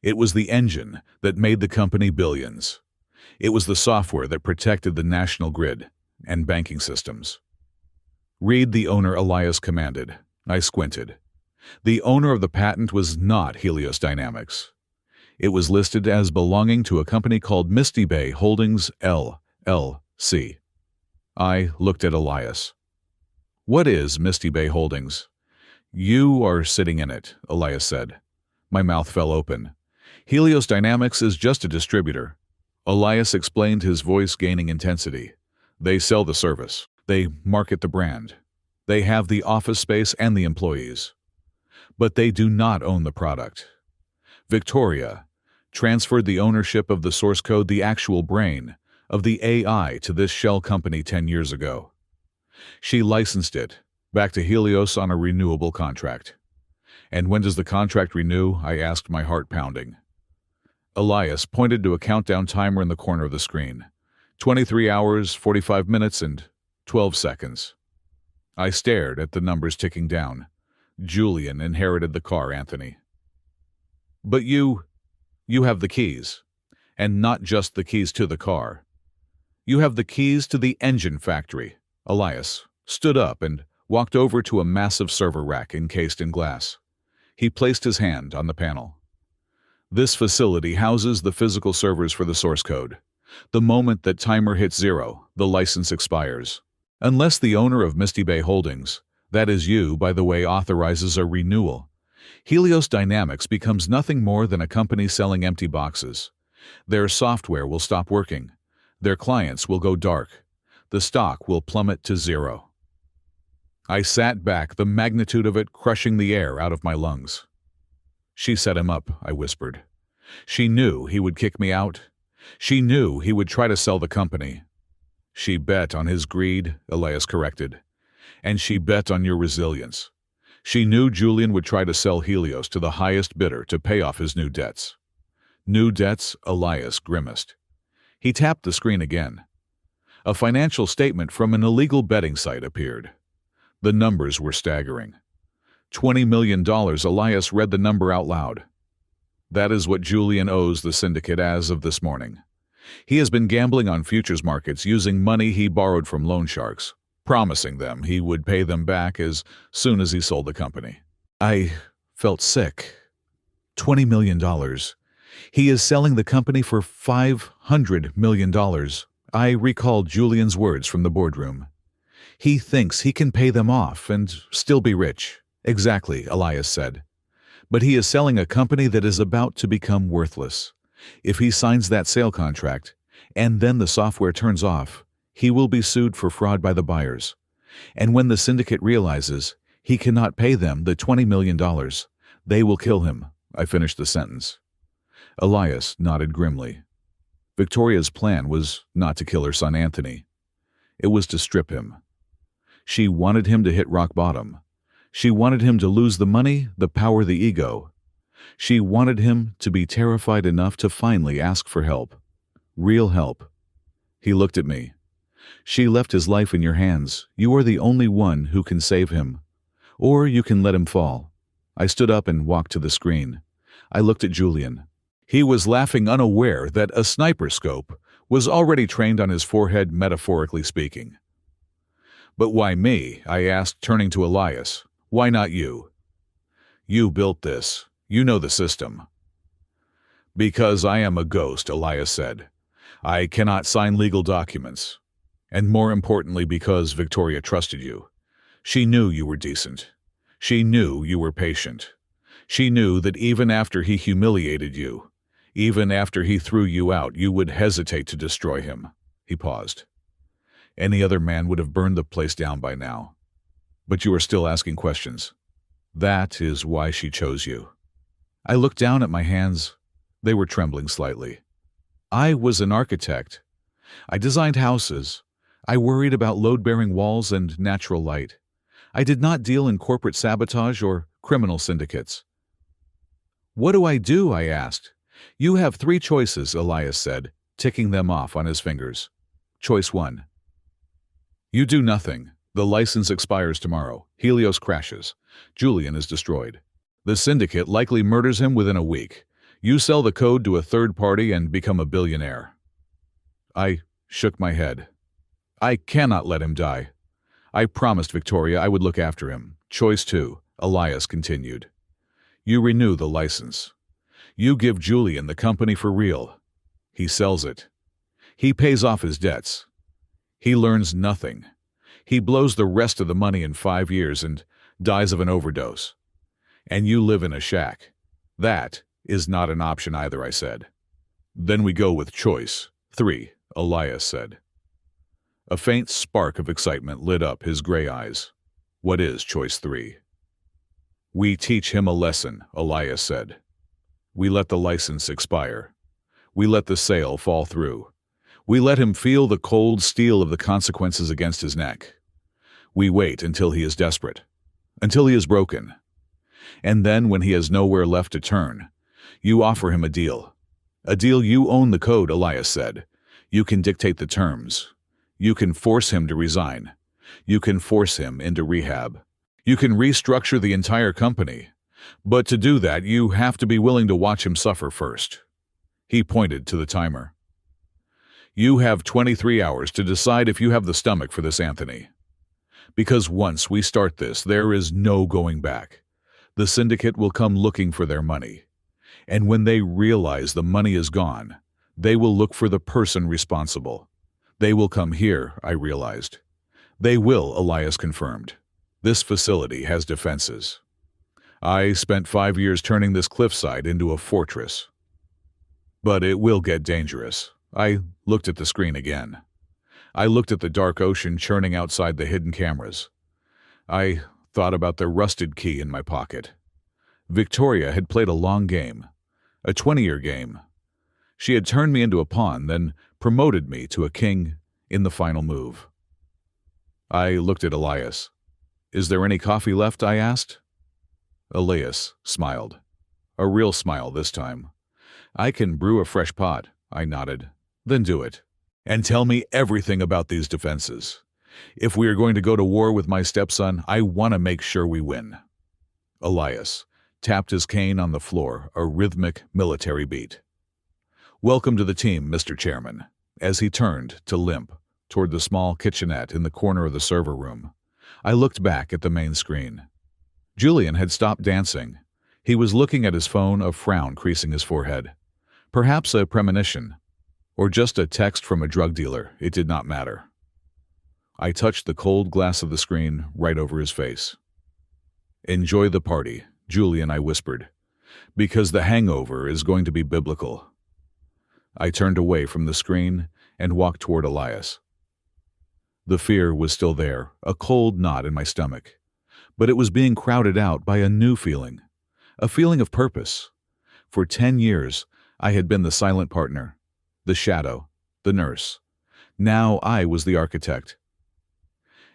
It was the engine that made the company billions. It was the software that protected the national grid and banking systems. Read, the owner, Elias commanded. I squinted. The owner of the patent was not Helios Dynamics. It was listed as belonging to a company called Misty Bay Holdings, LLC. I looked at Elias. What is Misty Bay Holdings? You are sitting in it, Elias said. My mouth fell open. Helios Dynamics is just a distributor. Elias explained, his voice gaining intensity. They sell the service. They market the brand. They have the office space and the employees. But they do not own the product. Victoria transferred the ownership of the source code, the actual brain, of the AI to this shell company 10 years ago. She licensed it back to Helios on a renewable contract. And when does the contract renew? I asked, my heart pounding. Elias pointed to a countdown timer in the corner of the screen. 23 hours, 45 minutes, and 12 seconds. I stared at the numbers ticking down. Julian inherited the car, Anthony. But you have the keys. And not just the keys to the car. You have the keys to the engine factory. Elias stood up and walked over to a massive server rack encased in glass. He placed his hand on the panel. This facility houses the physical servers for the source code. The moment that timer hits 0, the license expires. Unless the owner of Misty Bay Holdings, that is you, by the way, authorizes a renewal, Helios Dynamics becomes nothing more than a company selling empty boxes. Their software will stop working. Their clients will go dark. The stock will plummet to 0. I sat back, the magnitude of it crushing the air out of my lungs. She set him up, I whispered. She knew he would kick me out. She knew he would try to sell the company. She bet on his greed, Elias corrected. And she bet on your resilience. She knew Julian would try to sell Helios to the highest bidder to pay off his new debts. New debts, Elias grimaced. He tapped the screen again. A financial statement from an illegal betting site appeared. The numbers were staggering. $20 million, Elias read the number out loud. That is what Julian owes the syndicate as of this morning. He has been gambling on futures markets using money he borrowed from loan sharks, promising them he would pay them back as soon as he sold the company. I felt sick. $20 million. He is selling the company for $500 million. I recalled Julian's words from the boardroom. He thinks he can pay them off and still be rich. Exactly, Elias said. But he is selling a company that is about to become worthless. If he signs that sale contract, and then the software turns off, he will be sued for fraud by the buyers. And when the syndicate realizes he cannot pay them the $20 million, they will kill him. I finished the sentence. Elias nodded grimly. Victoria's plan was not to kill her son Anthony. It was to strip him. She wanted him to hit rock bottom. She wanted him to lose the money, the power, the ego. She wanted him to be terrified enough to finally ask for help. Real help. He looked at me. She left his life in your hands. You are the only one who can save him. Or you can let him fall. I stood up and walked to the screen. I looked at Julian. He was laughing, unaware that a sniper scope was already trained on his forehead, metaphorically speaking. But why me? I asked, turning to Elias. Why not you? You built this. You know the system. Because I am a ghost, Elias said. I cannot sign legal documents. And more importantly, because Victoria trusted you. She knew you were decent. She knew you were patient. She knew that even after he humiliated you, even after he threw you out, you would hesitate to destroy him. He paused. Any other man would have burned the place down by now. But you are still asking questions. That is why she chose you. I looked down at my hands. They were trembling slightly. I was an architect. I designed houses. I worried about load-bearing walls and natural light. I did not deal in corporate sabotage or criminal syndicates. What do I do? I asked. You have 3 choices, Elias said, ticking them off on his fingers. Choice 1. You do nothing. The license expires tomorrow. Helios crashes. Julian is destroyed. The syndicate likely murders him within a week. You sell the code to a third party and become a billionaire. I shook my head. I cannot let him die. I promised Victoria I would look after him. Choice 2, Elias continued. You renew the license. You give Julian the company for real. He sells it. He pays off his debts. He learns nothing. He blows the rest of the money in 5 years and dies of an overdose. And you live in a shack. That is not an option either, I said. Then we go with choice 3, Elias said. A faint spark of excitement lit up his gray eyes. What is choice 3? We teach him a lesson, Elias said. We let the license expire. We let the sale fall through. We let him feel the cold steel of the consequences against his neck. We wait until he is desperate, until he is broken. And then when he has nowhere left to turn, you offer him a deal. A deal you own the code, Elias said. You can dictate the terms. You can force him to resign. You can force him into rehab. You can restructure the entire company. But to do that, you have to be willing to watch him suffer first. He pointed to the timer. You have 23 hours to decide if you have the stomach for this, Anthony. Because once we start this, there is no going back. The syndicate will come looking for their money. And when they realize the money is gone, they will look for the person responsible. They will come here, I realized. They will, Elias confirmed. This facility has defenses. I spent 5 years turning this cliffside into a fortress. But it will get dangerous. I looked at the screen again. I looked at the dark ocean churning outside the hidden cameras. I thought about the rusted key in my pocket. Victoria had played a long game, a 20-year game. She had turned me into a pawn, then promoted me to a king in the final move. I looked at Elias. "Is there any coffee left?" I asked. Elias smiled. A real smile this time. "I can brew a fresh pot," I nodded. "Then do it. And tell me everything about these defenses. If we are going to go to war with my stepson, I want to make sure we win." Elias tapped his cane on the floor, a rhythmic military beat. "Welcome to the team, Mr. Chairman," as he turned to limp toward the small kitchenette in the corner of the server room. I looked back at the main screen. Julian had stopped dancing. He was looking at his phone, a frown creasing his forehead. Perhaps a premonition, or just a text from a drug dealer. It did not matter. I touched the cold glass of the screen right over his face. "Enjoy the party, Julian," I whispered, "because the hangover is going to be biblical." I turned away from the screen and walked toward Elias. The fear was still there, a cold knot in my stomach, but it was being crowded out by a new feeling, a feeling of purpose. For 10 years, I had been the silent partner, the shadow, the nurse. Now I was the architect.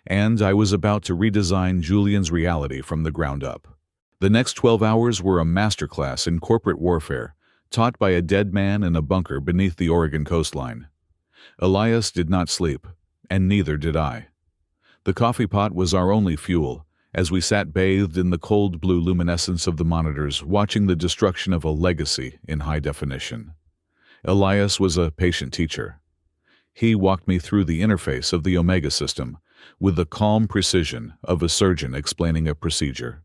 And I was about to redesign Julian's reality from the ground up. The next 12 hours were a masterclass in corporate warfare, taught by a dead man in a bunker beneath the Oregon coastline. Elias did not sleep, and neither did I. The coffee pot was our only fuel, as we sat bathed in the cold blue luminescence of the monitors, watching the destruction of a legacy in high definition. Elias was a patient teacher. He walked me through the interface of the Omega system with the calm precision of a surgeon explaining a procedure.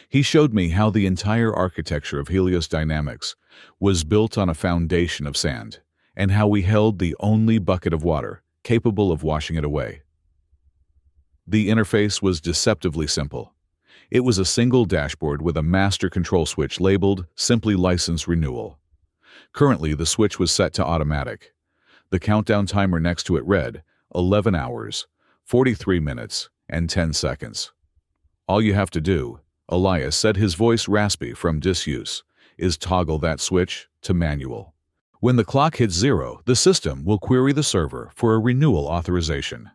He showed me how the entire architecture of Helios Dynamics was built on a foundation of sand, and how we held the only bucket of water capable of washing it away. The interface was deceptively simple. It was a single dashboard with a master control switch labeled Simply License Renewal. Currently, the switch was set to automatic. The countdown timer next to it read 11 hours, 43 minutes, and 10 seconds. "All you have to do," Elias said, his voice raspy from disuse, "is toggle that switch to manual. When the clock hits 0, the system will query the server for a renewal authorization.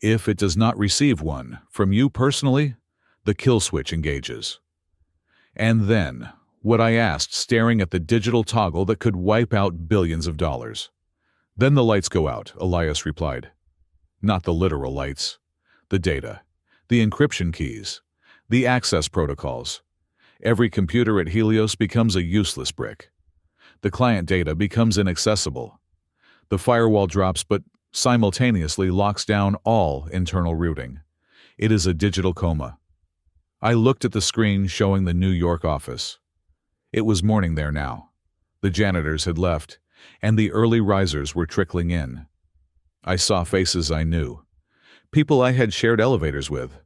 If it does not receive one from you personally, the kill switch engages." And then, what I asked, staring at the digital toggle that could wipe out billions of dollars. "Then the lights go out," Elias replied. "Not the literal lights. The data, the encryption keys, the access protocols. Every computer at Helios becomes a useless brick. The client data becomes inaccessible. The firewall drops but simultaneously locks down all internal routing. It is a digital coma." I looked at the screen showing the New York office. It was morning there now. The janitors had left, and the early risers were trickling in. I saw faces I knew, people I had shared elevators with.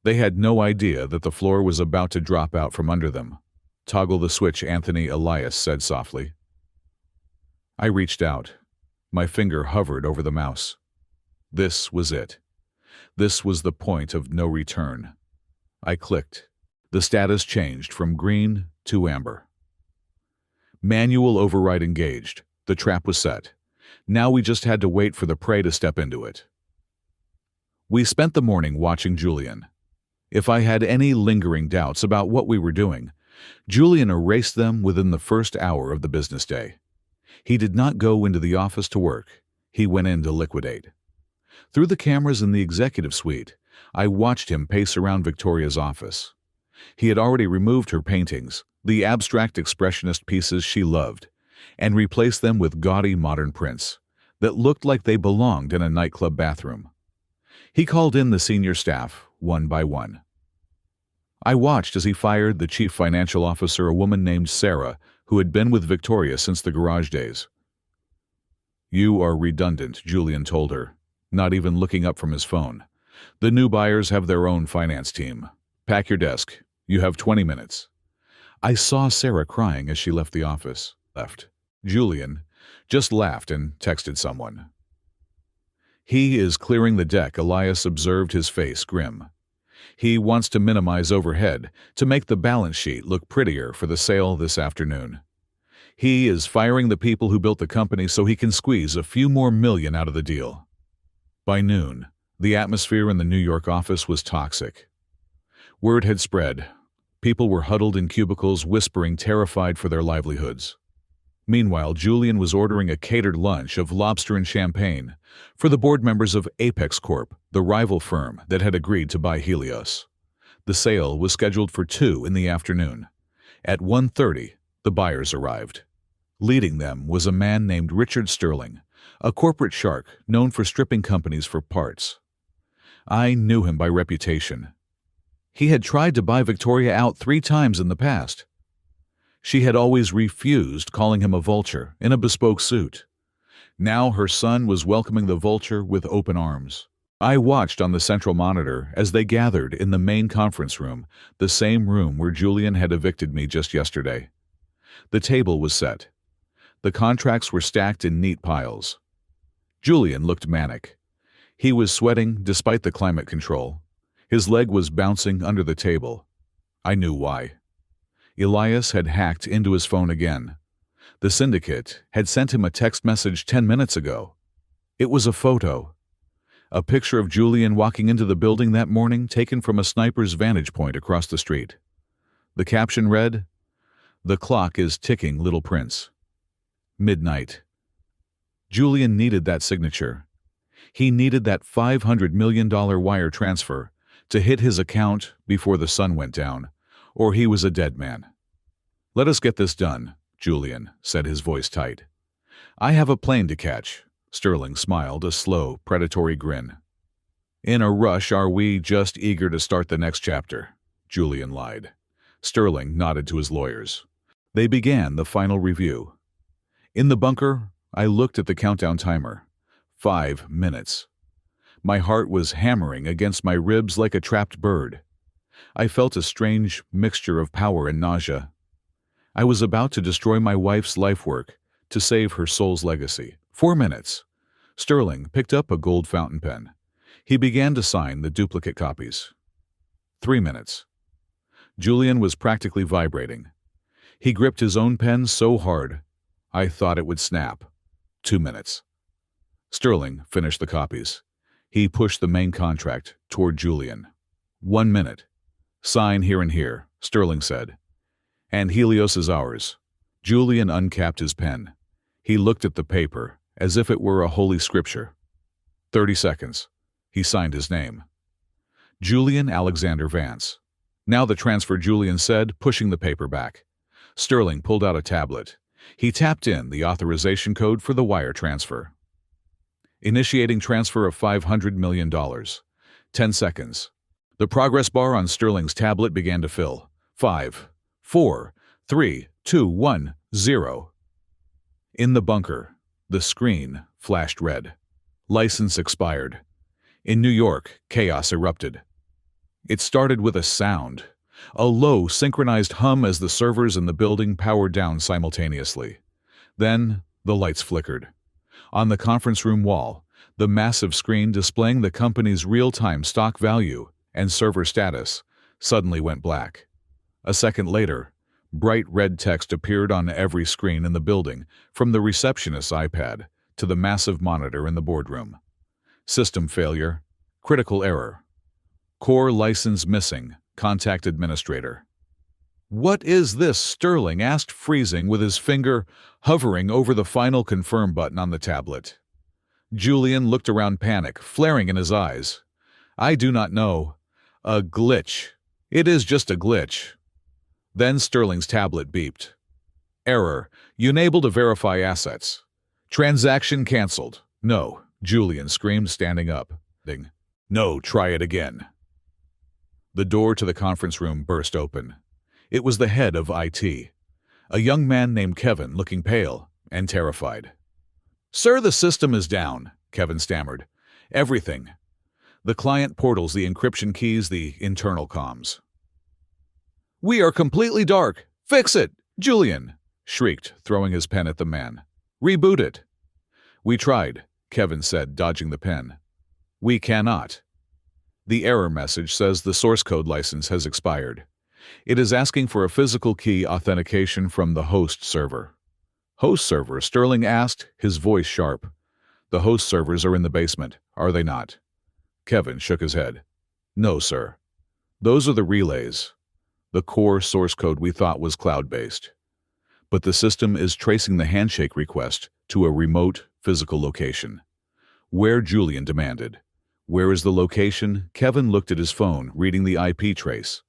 They had no idea that the floor was about to drop out from under them. "Toggle the switch, Anthony," Elias said softly. I reached out. My finger hovered over the mouse. This was it. This was the point of no return. I clicked. The status changed from green to amber. Manual override engaged. The trap was set. Now we just had to wait for the prey to step into it. We spent the morning watching Julian. If I had any lingering doubts about what we were doing, Julian erased them within the first hour of the business day. He did not go into the office to work. He went in to liquidate. Through the cameras in the executive suite, I watched him pace around Victoria's office. He had already removed her paintings, the abstract expressionist pieces she loved, and replaced them with gaudy modern prints that looked like they belonged in a nightclub bathroom. He called in the senior staff, one by one. I watched as he fired the chief financial officer, a woman named Sarah, who had been with Victoria since the garage days. "You are redundant," Julian told her, not even looking up from his phone. "The new buyers have their own finance team. Pack your desk. You have 20 minutes. I saw Sarah crying as she left the office. Julian just laughed and texted someone. "He is clearing the deck," Elias observed, his face grim. "He wants to minimize overhead to make the balance sheet look prettier for the sale this afternoon. He is firing the people who built the company so he can squeeze a few more million out of the deal." By noon, the atmosphere in the New York office was toxic. Word had spread. People were huddled in cubicles, whispering, terrified for their livelihoods. Meanwhile, Julian was ordering a catered lunch of lobster and champagne for the board members of Apex Corp, the rival firm that had agreed to buy Helios. The sale was scheduled for 2 in the afternoon. At 1:30, the buyers arrived. Leading them was a man named Richard Sterling, a corporate shark known for stripping companies for parts. I knew him by reputation. He had tried to buy Victoria out 3 times in the past. She had always refused, calling him a vulture in a bespoke suit. Now her son was welcoming the vulture with open arms. I watched on the central monitor as they gathered in the main conference room, the same room where Julian had evicted me just yesterday. The table was set. The contracts were stacked in neat piles. Julian looked manic. He was sweating despite the climate control. His leg was bouncing under the table. I knew why. Elias had hacked into his phone again. The syndicate had sent him a text message 10 minutes ago. It was a photo. A picture of Julian walking into the building that morning, taken from a sniper's vantage point across the street. The caption read, "The clock is ticking, little prince." Midnight. Julian needed that signature. He needed that $500 million wire transfer to hit his account before the sun went down, or he was a dead man. "Let us get this done," Julian said, his voice tight. "I have a plane to catch." Sterling smiled, a slow, predatory grin. "In a rush, are we just eager to start the next chapter?" Julian lied. Sterling nodded to his lawyers. They began the final review. In the bunker, I looked at the countdown timer. 5 minutes. My heart was hammering against my ribs like a trapped bird. I felt a strange mixture of power and nausea. I was about to destroy my wife's life work to save her soul's legacy. 4 minutes. Sterling picked up a gold fountain pen. He began to sign the duplicate copies. 3 minutes. Julian was practically vibrating. He gripped his own pen so hard, I thought it would snap. 2 minutes. Sterling finished the copies. He pushed the main contract toward Julian. 1 minute. "Sign here and here," Sterling said. "And Helios is ours." Julian uncapped his pen. He looked at the paper as if it were a holy scripture. 30 seconds. He signed his name. Julian Alexander Vance. "Now the transfer," Julian said, pushing the paper back. Sterling pulled out a tablet. He tapped in the authorization code for the wire transfer. Initiating transfer of $500 million. 10 seconds. The progress bar on Sterling's tablet began to fill. 5, 4, 3, 2, 1, 0. In the bunker, the screen flashed red. License expired. In New York, chaos erupted. It started with a sound, a low, synchronized hum as the servers in the building powered down simultaneously. Then, the lights flickered. On the conference room wall, the massive screen displaying the company's real-time stock value and server status suddenly went black. A second later, bright red text appeared on every screen in the building, from the receptionist's iPad to the massive monitor in the boardroom. System failure. Critical error. Core license missing. Contact administrator. "What is this?" Sterling asked, freezing, with his finger hovering over the final confirm button on the tablet. Julian looked around, panic flaring in his eyes. "I do not know. A glitch. It is just a glitch." Then Sterling's tablet beeped. "Error. Unable to verify assets. Transaction cancelled." "No," Julian screamed, standing up. No, try it again. The door to the conference room burst open. It was the head of IT, a young man named Kevin, looking pale and terrified. "Sir, the system is down," Kevin stammered. "Everything. The client portals, the encryption keys, the internal comms. We are completely dark. Fix it!" Julian shrieked, throwing his pen at the man. "Reboot it." "We tried," Kevin said, dodging the pen. "We cannot. The error message says the source code license has expired. It is asking for a physical key authentication from the host server." "Host server?" Sterling asked, his voice sharp. "The host servers are in the basement, are they not?" Kevin shook his head. "No, sir. Those are the relays. The core source code we thought was cloud-based. But the system is tracing the handshake request to a remote physical location." "Where?" Julian demanded. "Where is the location?" Kevin looked at his phone, reading the IP trace.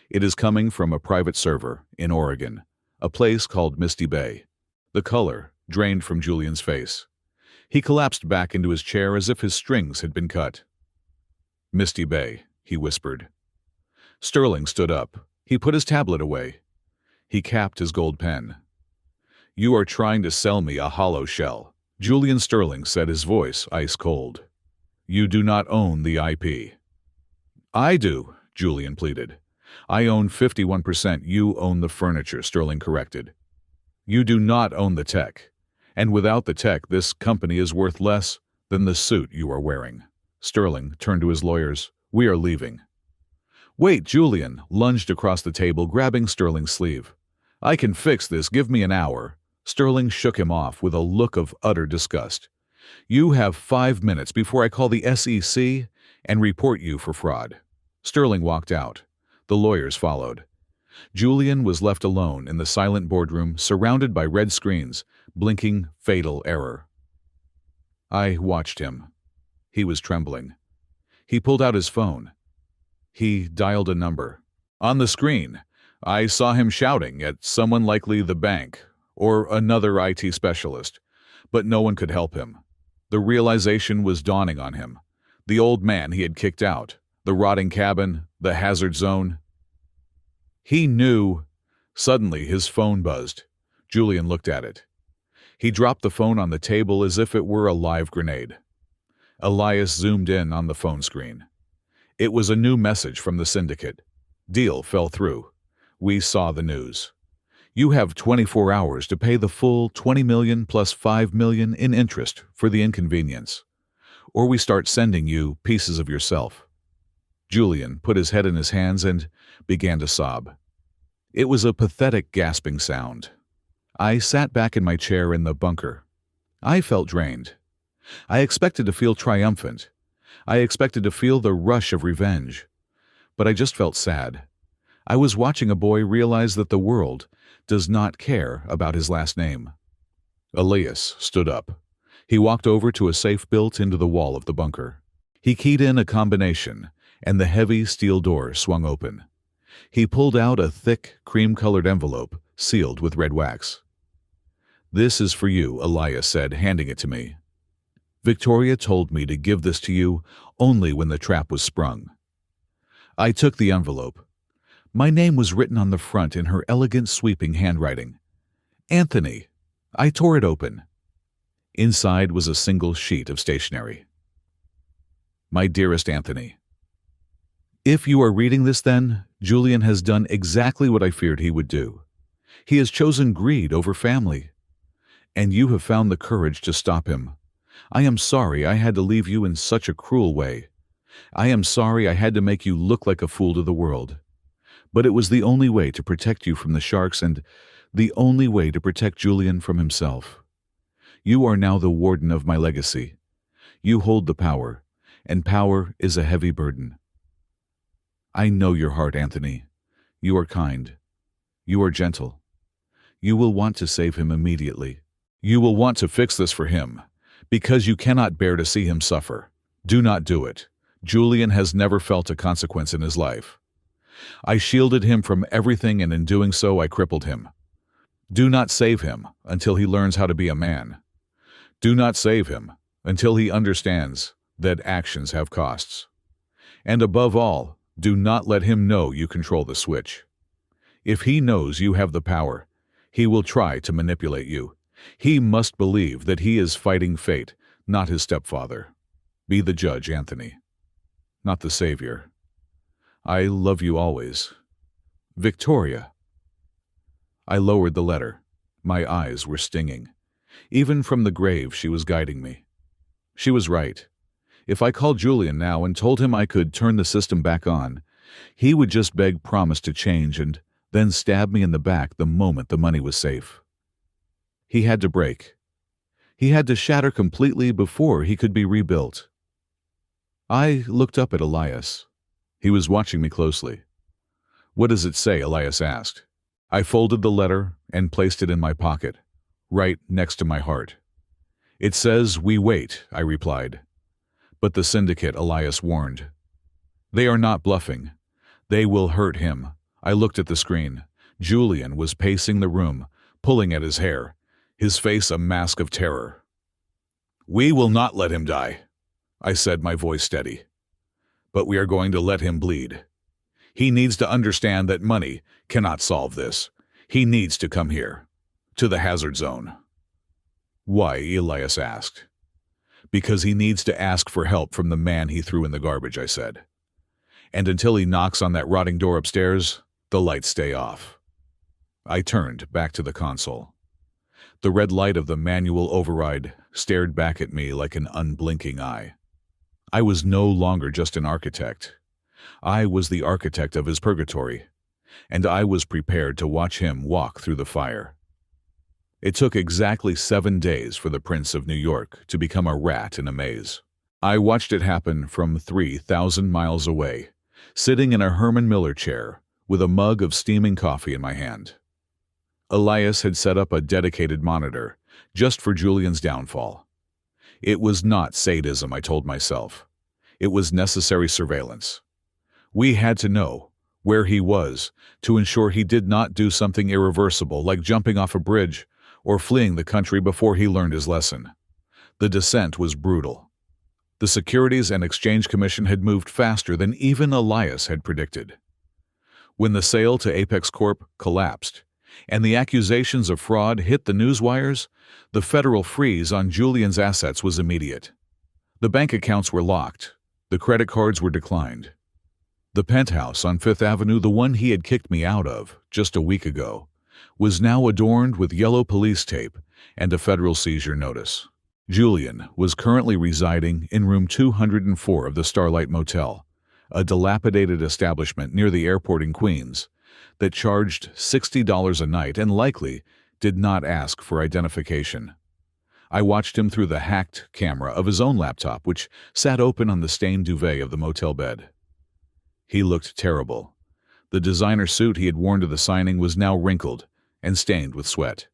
"It is coming from a private server in Oregon, a place called Misty Bay." The color drained from Julian's face. He collapsed back into his chair as if his strings had been cut. "Misty Bay," he whispered. Sterling stood up. He put his tablet away. He capped his gold pen. "You are trying to sell me a hollow shell," Julian Sterling said, his voice ice cold. "You do not own the IP." "I do," Julian pleaded. "I own 51%. You own the furniture," Sterling corrected. "You do not own the tech. And without the tech, this company is worth less than the suit you are wearing." Sterling turned to his lawyers. "We are leaving." "Wait!" Julian lunged across the table, grabbing Sterling's sleeve. "I can fix this. Give me an hour." Sterling shook him off with a look of utter disgust. "You have 5 minutes before I call the SEC and report you for fraud." Sterling walked out. The lawyers followed. Julian was left alone in the silent boardroom, surrounded by red screens, blinking fatal error. I watched him. He was trembling. He pulled out his phone. He dialed a number. On the screen, I saw him shouting at someone, likely the bank or another IT specialist, but no one could help him. The realization was dawning on him. The old man he had kicked out, the rotting cabin, the hazard zone. He knew. Suddenly, his phone buzzed. Julian looked at it. He dropped the phone on the table as if it were a live grenade. Elias zoomed in on the phone screen. It was a new message from the syndicate. "Deal fell through. We saw the news. You have 24 hours to pay the full $20 million plus $5 million in interest for the inconvenience, or we start sending you pieces of yourself." Julian put his head in his hands and began to sob. It was a pathetic, gasping sound. I sat back in my chair in the bunker. I felt drained. I expected to feel triumphant. I expected to feel the rush of revenge. But I just felt sad. I was watching a boy realize that the world does not care about his last name. Elias stood up. He walked over to a safe built into the wall of the bunker. He keyed in a combination, and the heavy steel door swung open. He pulled out a thick, cream-colored envelope sealed with red wax. "This is for you," Elias said, handing it to me. "Victoria told me to give this to you only when the trap was sprung." I took the envelope. My name was written on the front in her elegant, sweeping handwriting. "Anthony." I tore it open. Inside was a single sheet of stationery. "My dearest Anthony, if you are reading this, then Julian has done exactly what I feared he would do. He has chosen greed over family. And you have found the courage to stop him. I am sorry I had to leave you in such a cruel way. I am sorry I had to make you look like a fool to the world. But it was the only way to protect you from the sharks and the only way to protect Julian from himself. You are now the warden of my legacy. You hold the power, and power is a heavy burden. I know your heart, Anthony. You are kind. You are gentle. You will want to save him immediately. You will want to fix this for him, because you cannot bear to see him suffer. Do not do it. Julian has never felt a consequence in his life. I shielded him from everything, and in doing so I crippled him. Do not save him until he learns how to be a man. Do not save him until he understands that actions have costs. And above all, do not let him know you control the switch. If he knows you have the power, he will try to manipulate you. He must believe that he is fighting fate, not his stepfather. Be the judge, Anthony, not the savior. I love you always. Victoria. I lowered the letter. My eyes were stinging. Even from the grave, she was guiding me. She was right. If I called Julian now and told him I could turn the system back on, he would just beg promise to change and then stab me in the back the moment the money was safe. He had to break. He had to shatter completely before he could be rebuilt. I looked up at Elias. He was watching me closely. "What does it say?" Elias asked. I folded the letter and placed it in my pocket, right next to my heart. "It says we wait," I replied. "But the syndicate," Elias warned. "They are not bluffing. They will hurt him." I looked at the screen. Julian was pacing the room, pulling at his hair, his face a mask of terror. "We will not let him die," I said, my voice steady. "But we are going to let him bleed. He needs to understand that money cannot solve this. He needs to come here, to the hazard zone." "Why?" Elias asked. "Because he needs to ask for help from the man he threw in the garbage," I said. "And until he knocks on that rotting door upstairs, the lights stay off." I turned back to the console. The red light of the manual override stared back at me like an unblinking eye. I was no longer just an architect. I was the architect of his purgatory, and I was prepared to watch him walk through the fire. It took exactly 7 days for the Prince of New York to become a rat in a maze. I watched it happen from 3,000 miles away, sitting in a Herman Miller chair with a mug of steaming coffee in my hand. Elias had set up a dedicated monitor just for Julian's downfall. It was not sadism, I told myself. It was necessary surveillance. We had to know where he was to ensure he did not do something irreversible like jumping off a bridge or fleeing the country before he learned his lesson. The descent was brutal. The Securities and Exchange Commission had moved faster than even Elias had predicted. When the sale to Apex Corp collapsed and the accusations of fraud hit the newswires, the federal freeze on Julian's assets was immediate. The bank accounts were locked. The credit cards were declined. The penthouse on Fifth Avenue, the one he had kicked me out of just a week ago, was now adorned with yellow police tape and a federal seizure notice. Julian was currently residing in room 204 of the Starlight Motel, a dilapidated establishment near the airport in Queens that charged $60 a night and likely did not ask for identification. I watched him through the hacked camera of his own laptop, which sat open on the stained duvet of the motel bed. He looked terrible. The designer suit he had worn to the signing was now wrinkled and stained with sweat.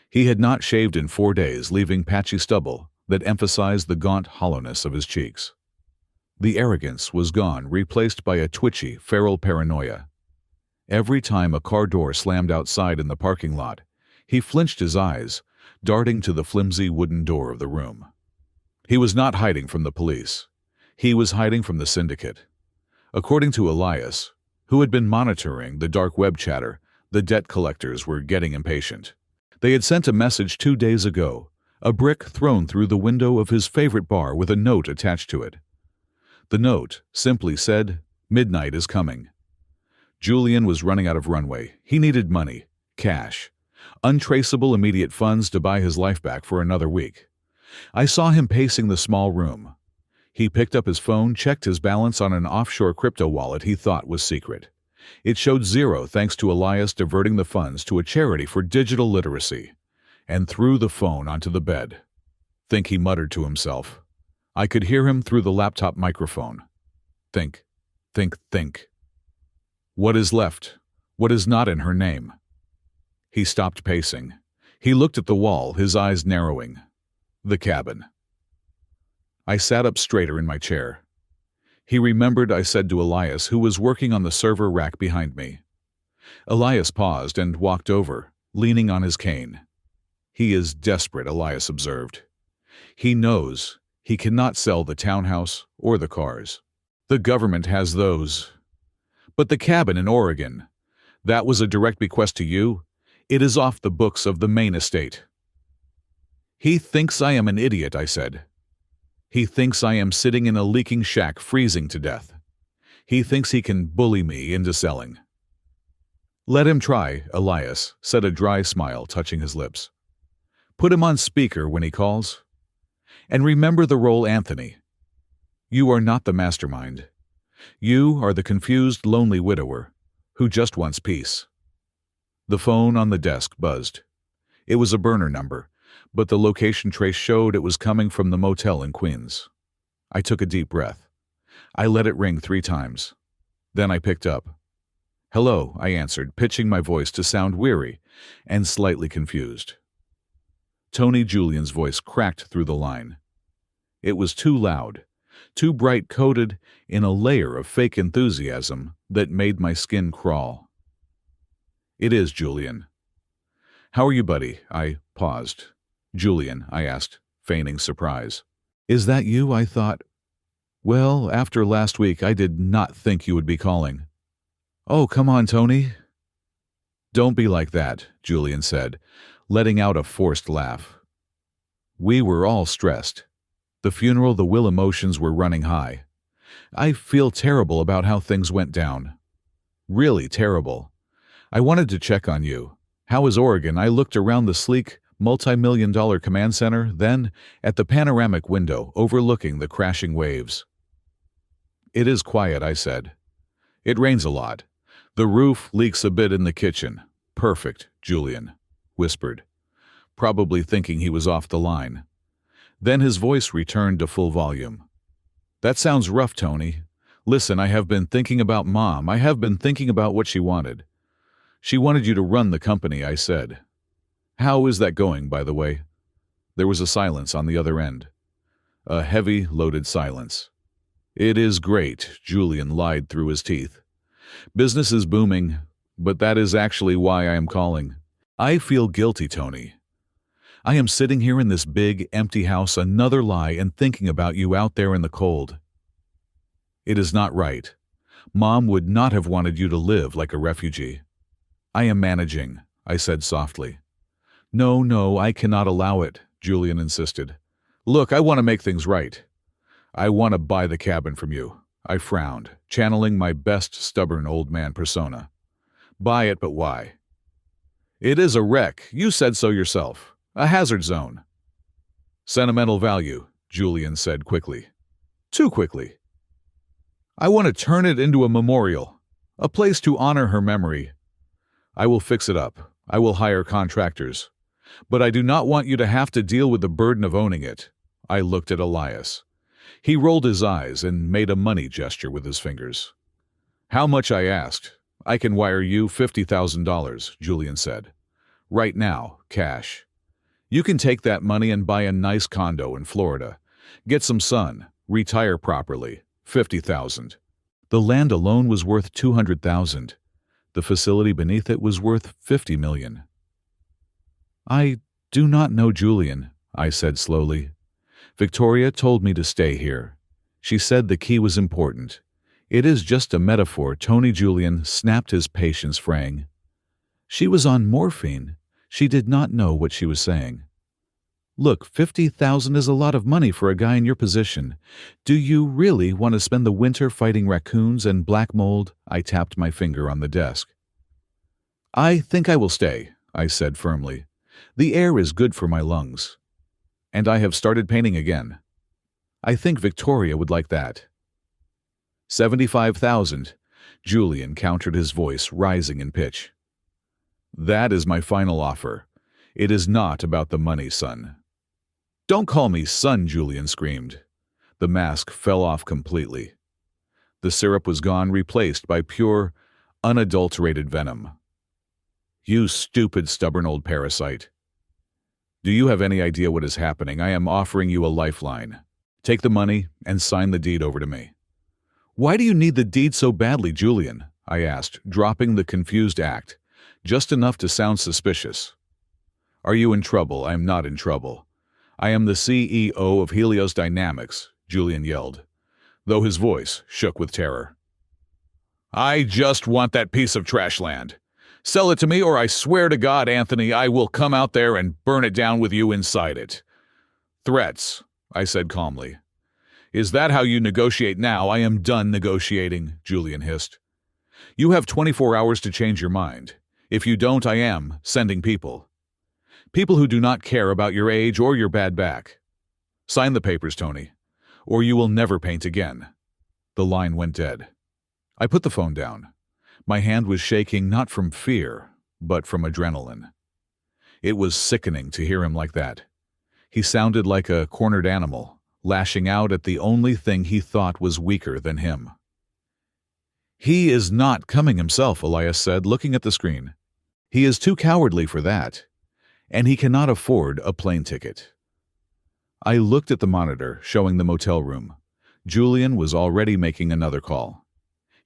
He had not shaved in 4 days, leaving patchy stubble that emphasized the gaunt hollowness of his cheeks. The arrogance was gone, replaced by a twitchy, feral paranoia. Every time a car door slammed outside in the parking lot, he flinched his eyes, darting to the flimsy wooden door of the room. He was not hiding from the police. He was hiding from the syndicate. According to Elias, who had been monitoring the dark web chatter, the debt collectors were getting impatient. They had sent a message 2 days ago, a brick thrown through the window of his favorite bar with a note attached to it. The note simply said, "Midnight is coming." Julian was running out of runway. He needed money, cash, untraceable immediate funds to buy his life back for another week. I saw him pacing the small room. He picked up his phone, checked his balance on an offshore crypto wallet he thought was secret. It showed 0 thanks to Elias diverting the funds to a charity for digital literacy, and threw the phone onto the bed. "Think," he muttered to himself. I could hear him through the laptop microphone. "Think, think, think. What is left? What is not in her name?" He stopped pacing. He looked at the wall, his eyes narrowing. The cabin. I sat up straighter in my chair. He remembered I said to Elias, who was working on the server rack behind me. Elias paused and walked over, leaning on his cane. "He is desperate," Elias observed. "He knows he cannot sell the townhouse or the cars. The government has those. But the cabin in Oregon, that was a direct bequest to you? It is off the books of the main estate. He thinks I am an idiot, I said. He thinks I am sitting in a leaking shack freezing to death. He thinks he can bully me into selling. Let him try, Elias said, a dry smile touching his lips. Put him on speaker when he calls. And remember the role, Anthony. You are not the mastermind. You are the confused, lonely widower who just wants peace. The phone on the desk buzzed. It was a burner number, but the location trace showed it was coming from the motel in Queens. I took a deep breath. I let it ring 3 times. Then I picked up. Hello, I answered, pitching my voice to sound weary and slightly confused. Tony Julian's voice cracked through the line. It was too loud, too bright, coated in a layer of fake enthusiasm that made my skin crawl. It is Julian. How are you, buddy? I paused. Julian, I asked, feigning surprise. Is that you? I thought. Well, after last week, I did not think you would be calling. Oh, come on, Tony. Don't be like that, Julian said, letting out a forced laugh. We were all stressed. The funeral, the will emotions were running high. I feel terrible about how things went down. Really terrible. I wanted to check on you. How is Oregon? I looked around the sleek, multi-million-dollar command center, then at the panoramic window overlooking the crashing waves. It is quiet, I said. It rains a lot. The roof leaks a bit in the kitchen. Perfect, Julian whispered, probably thinking he was off the line. Then his voice returned to full volume. That sounds rough, Tony. Listen, I have been thinking about Mom. I have been thinking about what she wanted. She wanted you to run the company, I said. How is that going, by the way? There was a silence on the other end. A heavy, loaded silence. It is great, Julian lied through his teeth. Business is booming, but that is actually why I am calling. I feel guilty, Tony. I am sitting here in this big, empty house, another lie, and thinking about you out there in the cold. It is not right. Mom would not have wanted you to live like a refugee. I am managing, I said softly. No, I cannot allow it, Julian insisted. Look, I want to make things right. I want to buy the cabin from you. I frowned, channeling my best stubborn old man persona. Buy it, but why? It is a wreck. You said so yourself. A hazard zone. Sentimental value, Julian said quickly. Too quickly. I want to turn it into a memorial, a place to honor her memory. I will fix it up. I will hire contractors. But I do not want you to have to deal with the burden of owning it. I looked at Elias. He rolled his eyes and made a money gesture with his fingers. How much, I asked. I can wire you $50,000, Julian said. Right now, cash. You can take that money and buy a nice condo in Florida. Get some sun. Retire properly. $50,000. The land alone was worth $200,000. The facility beneath it was worth $50 million. I do not know Julian, I said slowly. Victoria told me to stay here. She said the key was important. It is just a metaphor. Tony Julian snapped, his patience fraying. She was on morphine. She did not know what she was saying. Look, $50,000 is a lot of money for a guy in your position. Do you really want to spend the winter fighting raccoons and black mold? I tapped my finger on the desk. I think I will stay, I said firmly. The air is good for my lungs. And I have started painting again. I think Victoria would like that. $75,000, Julian countered, his voice rising in pitch. That is my final offer. It is not about the money, son. Don't call me son, Julian screamed. The mask fell off completely. The syrup was gone, replaced by pure, unadulterated venom. You stupid, stubborn old parasite. Do you have any idea what is happening? I am offering you a lifeline. Take the money and sign the deed over to me. Why do you need the deed so badly, Julian? I asked, dropping the confused act, just enough to sound suspicious. Are you in trouble? I am not in trouble. I am the CEO of Helios Dynamics, Julian yelled. though his voice shook with terror. "I just want that piece of trash land. Sell it to me, or I swear to God, Anthony, I will come out there and burn it down with you inside it." "Threats," I said calmly. "Is that how you negotiate now? I am done negotiating," Julian hissed. "You have 24 hours to change your mind. If you don't, I am sending people. People who do not care about your age or your bad back. Sign the papers, Tony, or you will never paint again." The line went dead. I put the phone down. My hand was shaking not from fear, but from adrenaline. It was sickening to hear him like that. He sounded like a cornered animal, lashing out at the only thing he thought was weaker than him. "He is not coming himself," Elias said, looking at the screen. "He is too cowardly for that, and he cannot afford a plane ticket." I looked at the monitor, showing the motel room. Julian was already making another call.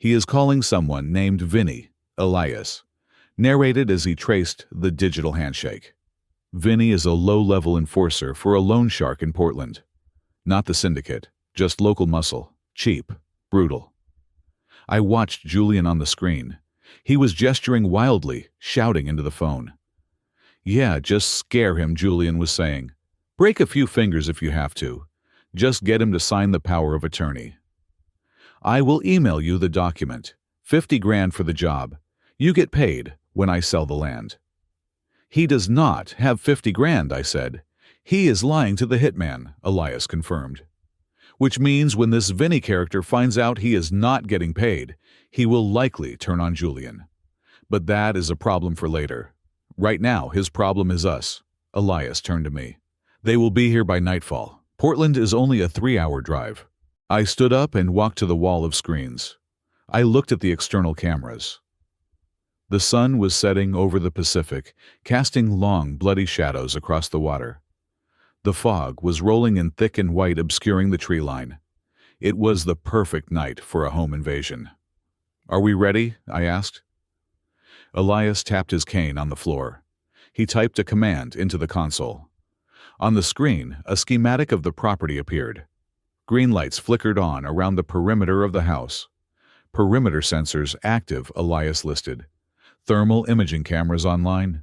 He is calling someone named Vinny, Elias, narrated as he traced the digital handshake. Vinny is a low-level enforcer for a loan shark in Portland. Not the syndicate, just local muscle, cheap, brutal. I watched Julian on the screen. He was gesturing wildly, shouting into the phone. "Yeah, just scare him," Julian was saying. "Break a few fingers if you have to. Just get him to sign the power of attorney. I will email you the document. 50 grand for the job. You get paid when I sell the land." "He does not have 50 grand, I said. "He is lying to the hitman," Elias confirmed. "Which means when this Vinny character finds out he is not getting paid, he will likely turn on Julian. But that is a problem for later. Right now, his problem is us." Elias turned to me. "They will be here by nightfall. Portland is only a 3-hour drive." I stood up and walked to the wall of screens. I looked at the external cameras. The sun was setting over the Pacific, casting long, bloody shadows across the water. The fog was rolling in thick and white, obscuring the tree line. It was the perfect night for a home invasion. "Are we ready?" I asked. Elias tapped his cane on the floor. He typed a command into the console. On the screen, a schematic of the property appeared. Green lights flickered on around the perimeter of the house. "Perimeter sensors active," Elias listed. "Thermal imaging cameras online.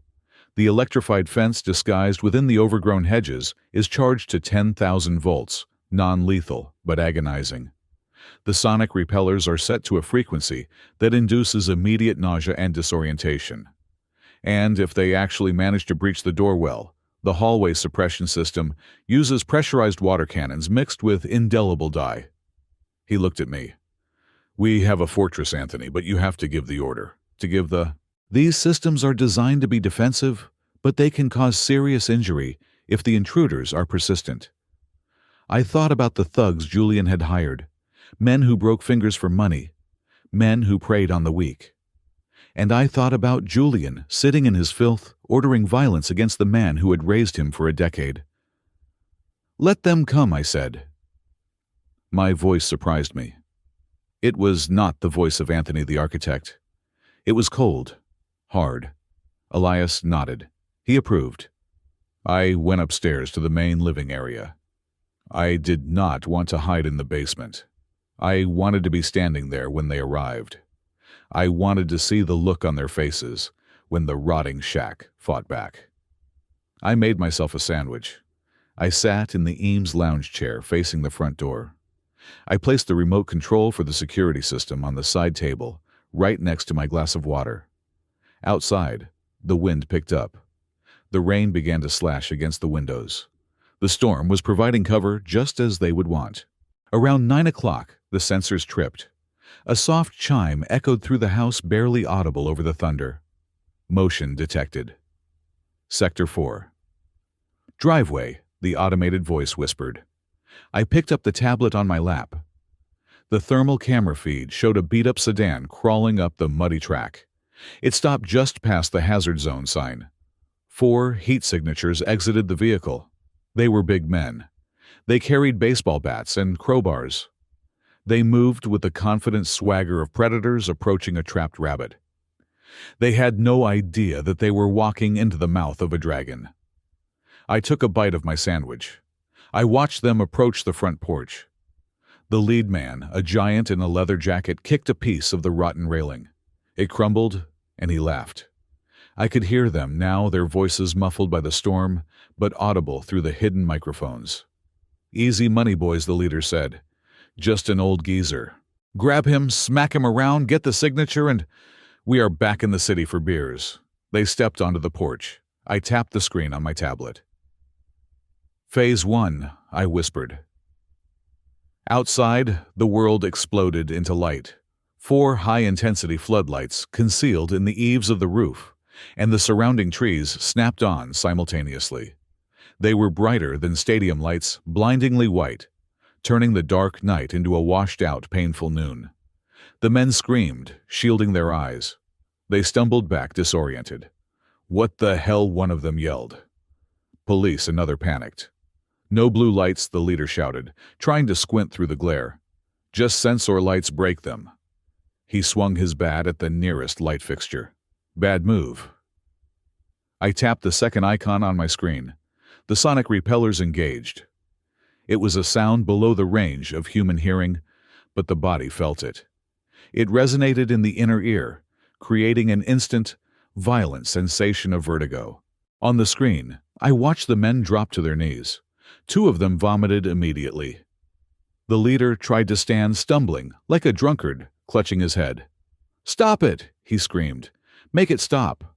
The electrified fence disguised within the overgrown hedges is charged to 10,000 volts, non-lethal but agonizing. The sonic repellers are set to a frequency that induces immediate nausea and disorientation. And if they actually manage to breach the door well, the hallway suppression system uses pressurized water cannons mixed with indelible dye." He looked at me. "We have a fortress, Anthony, but you have to give the order. These systems are designed to be defensive, but they can cause serious injury if the intruders are persistent." I thought about the thugs Julian had hired, men who broke fingers for money, men who preyed on the weak. And I thought about Julian sitting in his filth, ordering violence against the man who had raised him for a decade. "Let them come," I said. My voice surprised me. It was not the voice of Anthony the architect. It was cold, hard. Elias nodded. He approved. I went upstairs to the main living area. I did not want to hide in the basement. I wanted to be standing there when they arrived. I wanted to see the look on their faces when the rotting shack fought back. I made myself a sandwich. I sat in the Eames lounge chair facing the front door. I placed the remote control for the security system on the side table, right next to my glass of water. Outside, the wind picked up. The rain began to slash against the windows. The storm was providing cover just as they would want. Around 9 o'clock, the sensors tripped. A soft chime echoed through the house, barely audible over the thunder. Motion detected. Sector 4. "Driveway," the automated voice whispered. I picked up the tablet on my lap. The thermal camera feed showed a beat-up sedan crawling up the muddy track. It stopped just past the hazard zone sign. 4 heat signatures exited the vehicle. They were big men. They carried baseball bats and crowbars. They moved with the confident swagger of predators approaching a trapped rabbit. They had no idea that they were walking into the mouth of a dragon. I took a bite of my sandwich. I watched them approach the front porch. The lead man, a giant in a leather jacket, kicked a piece of the rotten railing. It crumbled, and he laughed. I could hear them now, their voices muffled by the storm, but audible through the hidden microphones. "Easy money, boys," the leader said. "Just an old geezer. Grab him, smack him around, get the signature, and we are back in the city for beers." They stepped onto the porch. I tapped the screen on my tablet. "Phase 1, I whispered. Outside, the world exploded into light. 4 high-intensity floodlights concealed in the eaves of the roof, and the surrounding trees snapped on simultaneously. They were brighter than stadium lights, blindingly white, turning the dark night into a washed-out, painful noon. The men screamed, shielding their eyes. They stumbled back, disoriented. "What the hell?" one of them yelled. "Police," another panicked. "No blue lights," the leader shouted, trying to squint through the glare. "Just sensor lights, break them." He swung his bat at the nearest light fixture. "Bad move." I tapped the second icon on my screen. The sonic repellers engaged. It was a sound below the range of human hearing, but the body felt it. It resonated in the inner ear, creating an instant, violent sensation of vertigo. On the screen, I watched the men drop to their knees. 2 of them vomited immediately. The leader tried to stand, stumbling, like a drunkard, clutching his head. "Stop it!" he screamed. "Make it stop!"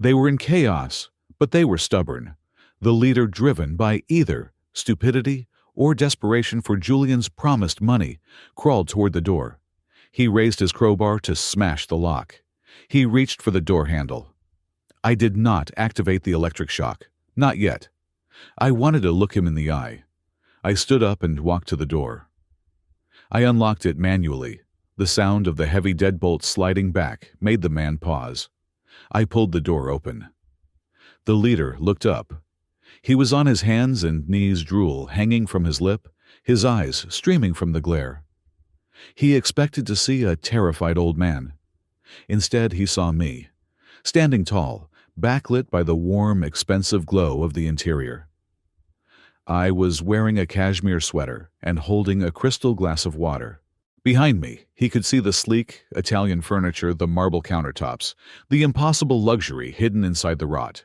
They were in chaos, but they were stubborn. The leader, driven by either stupidity or desperation for Julian's promised money, crawled toward the door. He raised his crowbar to smash the lock. He reached for the door handle. I did not activate the electric shock. Not yet. I wanted to look him in the eye. I stood up and walked to the door. I unlocked it manually. The sound of the heavy deadbolt sliding back made the man pause. I pulled the door open. The leader looked up. He was on his hands and knees, drool hanging from his lip, his eyes streaming from the glare. He expected to see a terrified old man. Instead, he saw me, standing tall, backlit by the warm, expensive glow of the interior. I was wearing a cashmere sweater and holding a crystal glass of water. Behind me, he could see the sleek, Italian furniture, the marble countertops, the impossible luxury hidden inside the rot.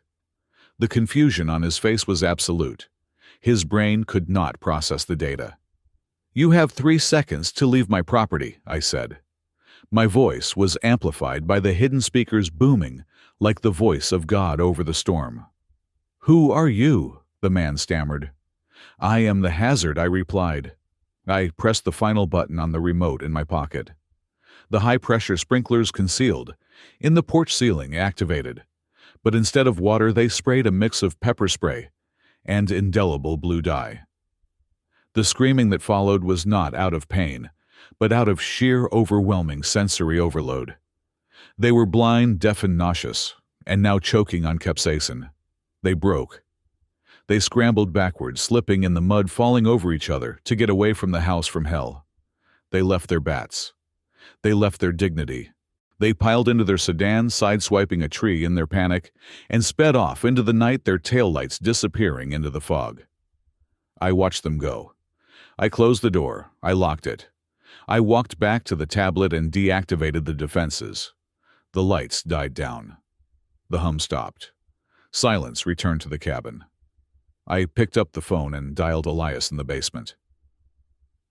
The confusion on his face was absolute. His brain could not process the data. "You have 3 seconds to leave my property," I said. My voice was amplified by the hidden speakers booming like the voice of God over the storm. "Who are you?" the man stammered. "I am the hazard," I replied. I pressed the final button on the remote in my pocket. The high-pressure sprinklers concealed, in the porch ceiling activated, but instead of water they sprayed a mix of pepper spray and indelible blue dye. The screaming that followed was not out of pain, but out of sheer overwhelming sensory overload. They were blind, deaf, and nauseous, and now choking on capsaicin. They broke. They scrambled backwards, slipping in the mud, falling over each other to get away from the house from hell. They left their bats. They left their dignity. They piled into their sedan, sideswiping a tree in their panic, and sped off into the night, their taillights disappearing into the fog. I watched them go. I closed the door. I locked it. I walked back to the tablet and deactivated the defenses. The lights died down. The hum stopped. Silence returned to the cabin. I picked up the phone and dialed Elias in the basement.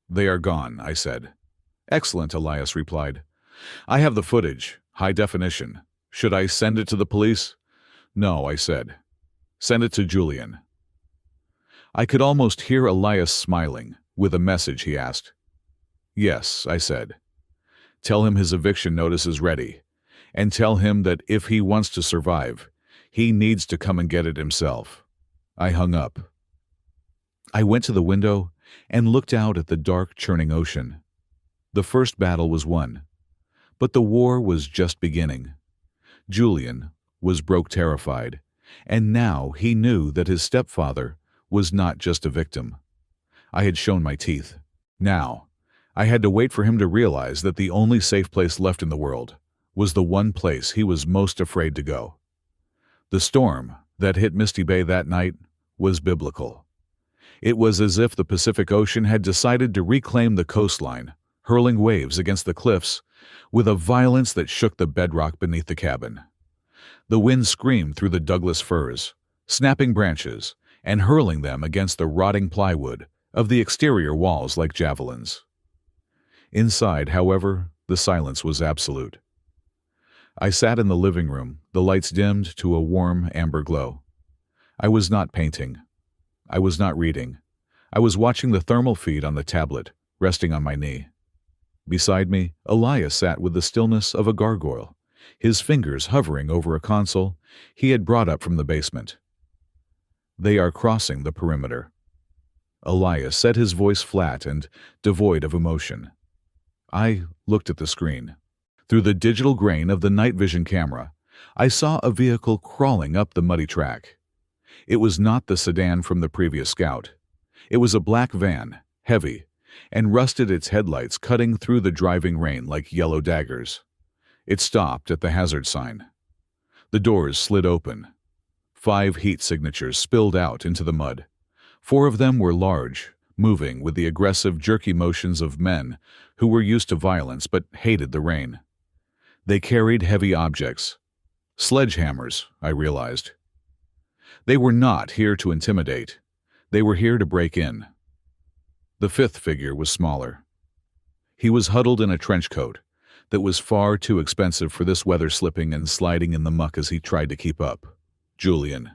"They are gone," I said. "Excellent," Elias replied. "I have the footage, high definition. Should I send it to the police?" "No," I said. "Send it to Julian." I could almost hear Elias smiling. "With a message?" he asked. "Yes," I said. "Tell him his eviction notice is ready, and tell him that if he wants to survive, he needs to come and get it himself." I hung up. I went to the window and looked out at the dark, churning ocean. The first battle was won, but the war was just beginning. Julian was broke terrified, and now he knew that his stepfather was not just a victim. I had shown my teeth. Now, I had to wait for him to realize that the only safe place left in the world was the one place he was most afraid to go. The storm that hit Misty Bay that night was biblical. It was as if the Pacific Ocean had decided to reclaim the coastline, hurling waves against the cliffs with a violence that shook the bedrock beneath the cabin. The wind screamed through the Douglas firs, snapping branches and hurling them against the rotting plywood of the exterior walls like javelins. Inside, however, the silence was absolute. I sat in the living room, the lights dimmed to a warm amber glow. I was not painting. I was not reading. I was watching the thermal feed on the tablet, resting on my knee. Beside me, Elias sat with the stillness of a gargoyle, his fingers hovering over a console he had brought up from the basement. "They are crossing the perimeter." Elias said, his voice flat and devoid of emotion. I looked at the screen. Through the digital grain of the night vision camera, I saw a vehicle crawling up the muddy track. It was not the sedan from the previous scout. It was a black van, heavy, and rusted, its headlights cutting through the driving rain like yellow daggers. It stopped at the hazard sign. The doors slid open. 5 heat signatures spilled out into the mud. 4 of them were large, moving with the aggressive, jerky motions of men who were used to violence but hated the rain. They carried heavy objects. Sledgehammers, I realized. They were not here to intimidate. They were here to break in. The 5th figure was smaller. He was huddled in a trench coat that was far too expensive for this weather, slipping and sliding in the muck as he tried to keep up. Julian.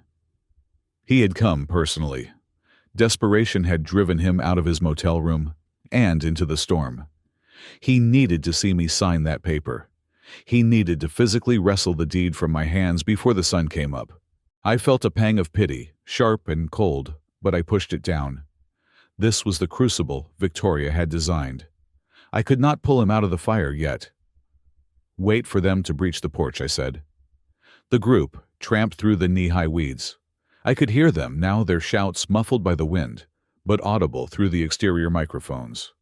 He had come personally. Desperation had driven him out of his motel room and into the storm. He needed to see me sign that paper. He needed to physically wrestle the deed from my hands before the sun came up. I felt a pang of pity, sharp and cold, but I pushed it down. This was the crucible Victoria had designed. I could not pull him out of the fire yet. "Wait for them to breach the porch," I said. The group tramped through the knee-high weeds. I could hear them now, their shouts muffled by the wind, but audible through the exterior microphones.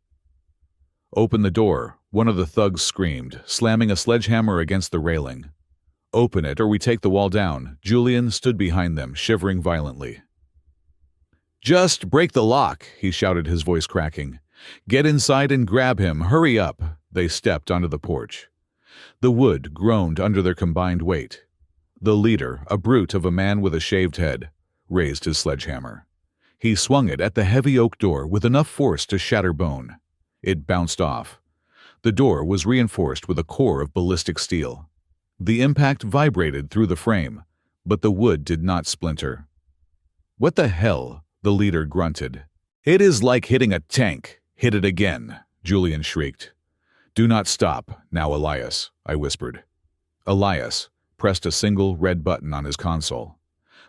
"Open the door," one of the thugs screamed, slamming a sledgehammer against the railing. "Open it or we take the wall down." Julian stood behind them, shivering violently. "Just break the lock," he shouted, his voice cracking. "Get inside and grab him. Hurry up." They stepped onto the porch. The wood groaned under their combined weight. The leader, a brute of a man with a shaved head, raised his sledgehammer. He swung it at the heavy oak door with enough force to shatter bone. It bounced off. The door was reinforced with a core of ballistic steel. The impact vibrated through the frame, but the wood did not splinter. "What the hell?" the leader grunted. "It is like hitting a tank. Hit it again," Julian shrieked. "Do not stop, now, Elias," I whispered. Elias pressed a single red button on his console.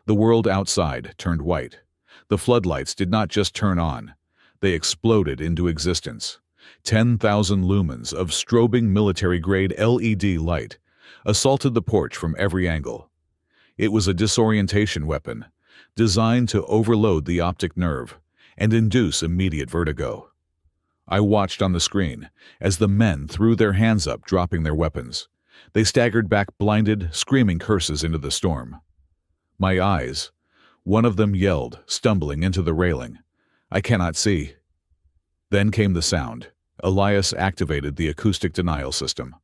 The world outside turned white. The floodlights did not just turn on. They exploded into existence. 10,000 lumens of strobing military-grade LED light assaulted the porch from every angle. It was a disorientation weapon, designed to overload the optic nerve and induce immediate vertigo. I watched on the screen as the men threw their hands up, dropping their weapons. They staggered back, blinded, screaming curses into the storm. My eyes. One of them yelled, stumbling into the railing. "I cannot see." Then came the sound. Elias activated the acoustic denial system.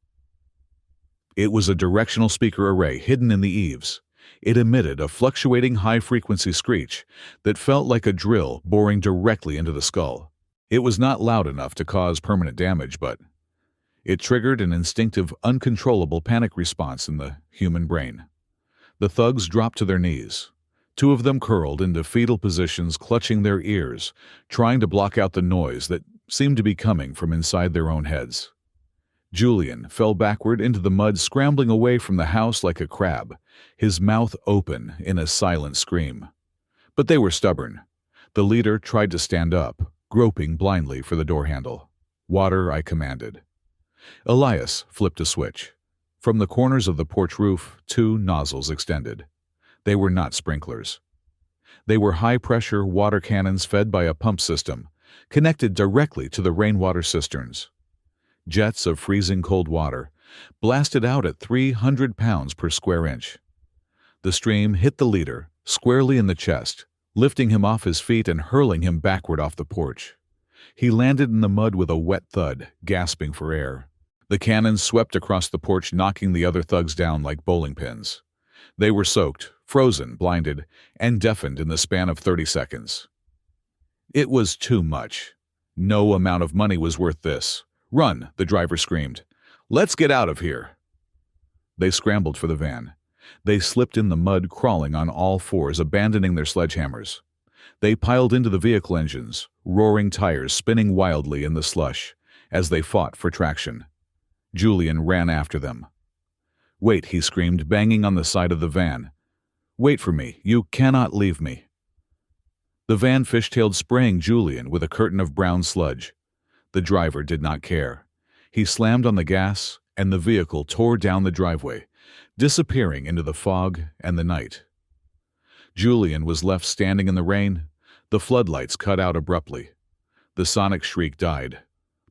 It was a directional speaker array hidden in the eaves. It emitted a fluctuating high-frequency screech that felt like a drill boring directly into the skull. It was not loud enough to cause permanent damage, but it triggered an instinctive, uncontrollable panic response in the human brain. The thugs dropped to their knees. 2 of them curled into fetal positions, clutching their ears, trying to block out the noise that seemed to be coming from inside their own heads. Julian fell backward into the mud, scrambling away from the house like a crab, his mouth open in a silent scream. But they were stubborn. The leader tried to stand up, groping blindly for the door handle. "Water," I commanded. Elias flipped a switch. From the corners of the porch roof, 2 nozzles extended. They were not sprinklers. They were high-pressure water cannons fed by a pump system, connected directly to the rainwater cisterns. Jets of freezing cold water blasted out at 300 pounds per square inch. The stream hit the leader squarely in the chest, lifting him off his feet and hurling him backward off the porch. He landed in the mud with a wet thud, gasping for air. The cannons swept across the porch, knocking the other thugs down like bowling pins. They were soaked, frozen, blinded, and deafened in the span of 30 seconds. It was too much. No amount of money was worth this. "Run!" the driver screamed. "Let's get out of here!" They scrambled for the van. They slipped in the mud, crawling on all fours, abandoning their sledgehammers. They piled into the vehicle engines, roaring tires spinning wildly in the slush as they fought for traction. Julian ran after them. "Wait," he screamed, banging on the side of the van. "Wait for me. You cannot leave me." The van fishtailed, spraying Julian with a curtain of brown sludge. The driver did not care. He slammed on the gas, and the vehicle tore down the driveway, disappearing into the fog and the night. Julian was left standing in the rain. The floodlights cut out abruptly. The sonic shriek died.